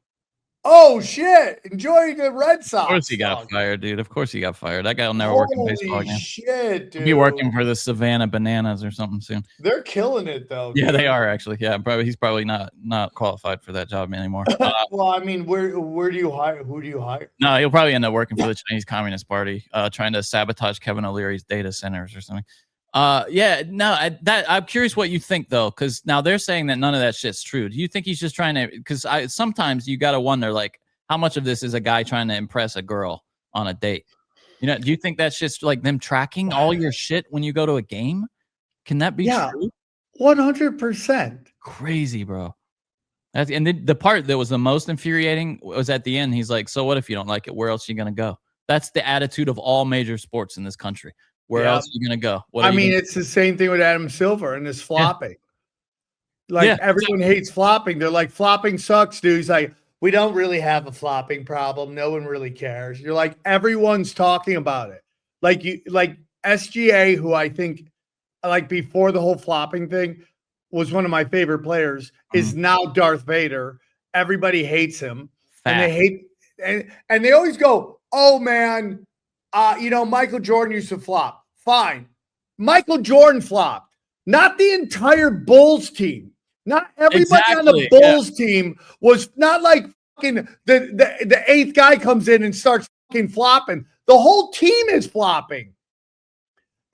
Oh, shit. Enjoy the Red Sox. Of course he got fired, dude. Of course he got fired. That guy will never work in baseball Holy again. shit, dude. He'll be working for the Savannah Bananas or something soon. They're killing it, though. Yeah, dude. they are actually. Yeah, he's probably not qualified for that job anymore. Well, I mean, where do you hire? Who do you hire? No, he'll probably end up working for the Chinese Communist Party, trying to sabotage Kevin O'Leary's data centers or something. I'm curious what you think though, because now they're saying that none of that shit's true. Do you think he's just trying to? Because sometimes you got to wonder, like, how much of this is a guy trying to impress a girl on a date? Do you think that shit's like them tracking all your shit when you go to a game? Can that be true? 100%. Crazy, bro. And the part that was the most infuriating was at the end. He's like, "So what if you don't like it? Where else are you gonna go?" That's the attitude of all major sports in this country. Where else are you gonna go? It's the same thing with Adam Silver and his flopping. Everyone hates flopping. They're like, flopping sucks, dude. He's like, we don't really have a flopping problem. No one really cares. You're like, everyone's talking about it. Like SGA, who I think, like before the whole flopping thing, was one of my favorite players, is now Darth Vader. Everybody hates him. And they hate and they always go, oh man, Michael Jordan used to flop. Fine. Michael Jordan flopped. Not the entire Bulls team. Not everybody on the Bulls team was not like fucking the eighth guy comes in and starts fucking flopping. The whole team is flopping.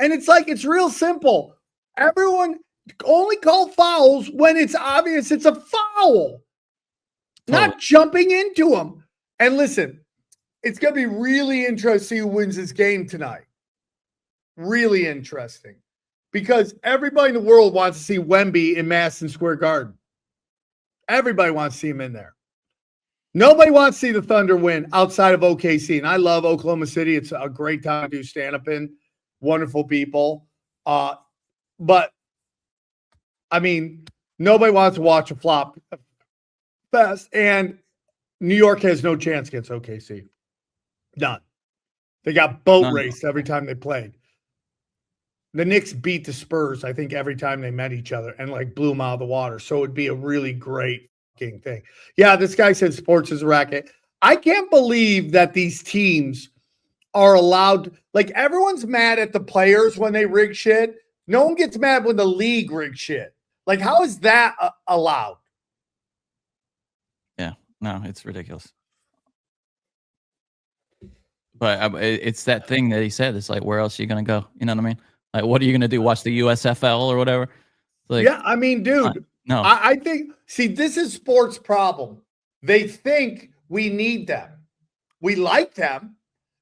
And it's like, it's real simple. Everyone only call fouls when it's obvious it's a foul. Not jumping into them. And listen, it's going to be really interesting who wins this game tonight. Really interesting. Because everybody in the world wants to see Wemby in Madison Square Garden. Everybody wants to see him in there. Nobody wants to see the Thunder win outside of OKC. And I love Oklahoma City. It's a great time to do stand-up in. Wonderful people. But, I mean, nobody wants to watch a flop fest. And New York has no chance against OKC. None. They got boat raced every time they played. The Knicks beat the Spurs, I think, every time they met each other and like blew them out of the water. So it'd be a really great fucking thing. Yeah, this guy said sports is a racket. I can't believe that these teams are allowed. Like, everyone's mad at the players when they rig shit. No one gets mad when the league rigs shit. Like, how is that allowed? Yeah, no, it's ridiculous. But it's that thing that he said. It's like, where else are you going to go? You know what I mean? Like, what are you going to do? Watch the USFL or whatever? Like, yeah, I mean, dude, no. I think, see, this is sports' problem. They think we need them. We like them.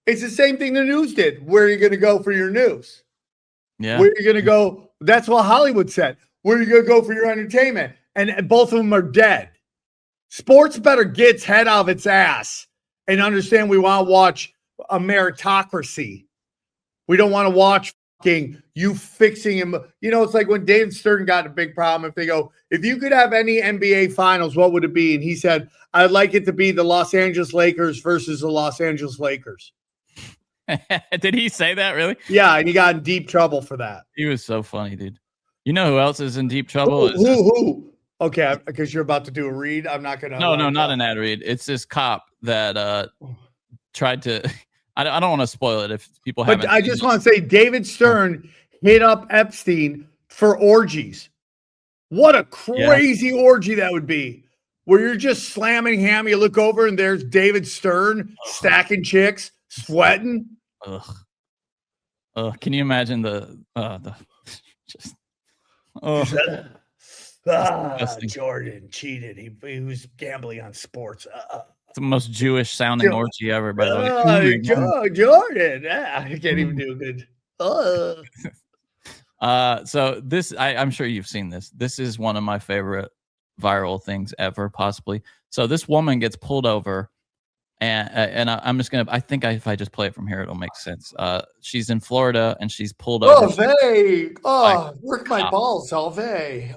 It's the same thing the news did. Where are you going to go for your news? Yeah. Where are you going to go? That's what Hollywood said. Where are you going to go for your entertainment? And both of them are dead. Sports better get its head out of its ass and understand we want to watch a meritocracy. We don't want to watch you fixing him. You know, it's like when David Stern got a big problem. If they go, if you could have any NBA finals, what would it be? And he said, I'd like it to be the Los Angeles Lakers versus the Los Angeles Lakers. Did he say that, really? Yeah, and he got in deep trouble for that. He was so funny, dude. You know who else is in deep trouble? Who? Okay, because you're about to do a read. I'm not going to. No, not an ad read. It's this cop that tried to. I don't want to spoil it if people haven't. But I just want to say David Stern hit up Epstein for orgies. What a crazy orgy that would be. Where you're just slamming ham, you look over and there's David Stern stacking chicks, sweating. Can you imagine the Jordan cheated. He was gambling on sports. It's the most Jewish sounding orgy ever, by the way. Jordan. I can't even do a good. So this, I'm sure you've seen this. This is one of my favorite viral things ever, possibly. So this woman gets pulled over, and I'm just gonna. I think if I just play it from here, it'll make sense. She's in Florida, and she's pulled over. Work my balls, ove. Oy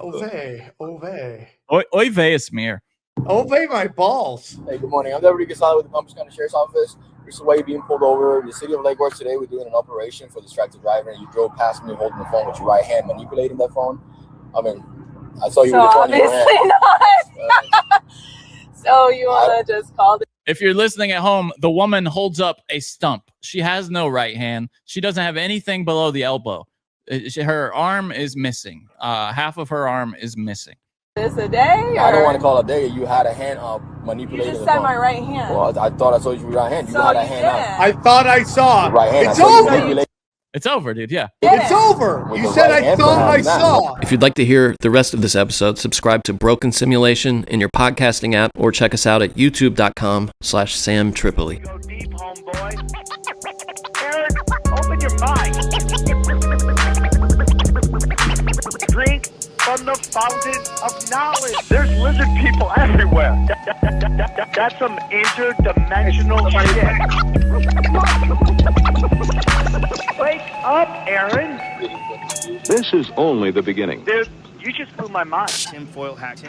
vey is smear. Obey my balls. Hey, good morning. I'm Jeffrey Epstein with the Palm Beach County Sheriff's Office. This is why you're being pulled over. The city of Lake Worth today, we're doing an operation for distracted driver, and you drove past me holding the phone with your right hand, manipulating that phone. I mean, I saw you with the phone in your hand. Obviously not. So you want to just call it? If you're listening at home, the woman holds up a stump. She has no right hand. She doesn't have anything below the elbow. Her arm is missing. Half of her arm is missing. This a day? I don't want to call it a day. You had a hand manipulating. You just said my right hand. Well, I thought I saw you with your right hand. You So had a you hand did. out. I thought I saw. Your right hand. It's I saw you over. manipulating. It's over, dude. Yeah. It's over. With You the said right I hand, thought I perhaps not. saw. If you'd like to hear the rest of this episode, subscribe to Broken Simulation in your podcasting app or check us out at youtube.com/Sam Tripoli. Go deep, homeboy. Aaron, open your mind. Drink from the fountain of knowledge. There's lizard people everywhere. That's some interdimensional shit. Wake up, Aaron. This is only the beginning. Dude, you just blew my mind. Tinfoil hat.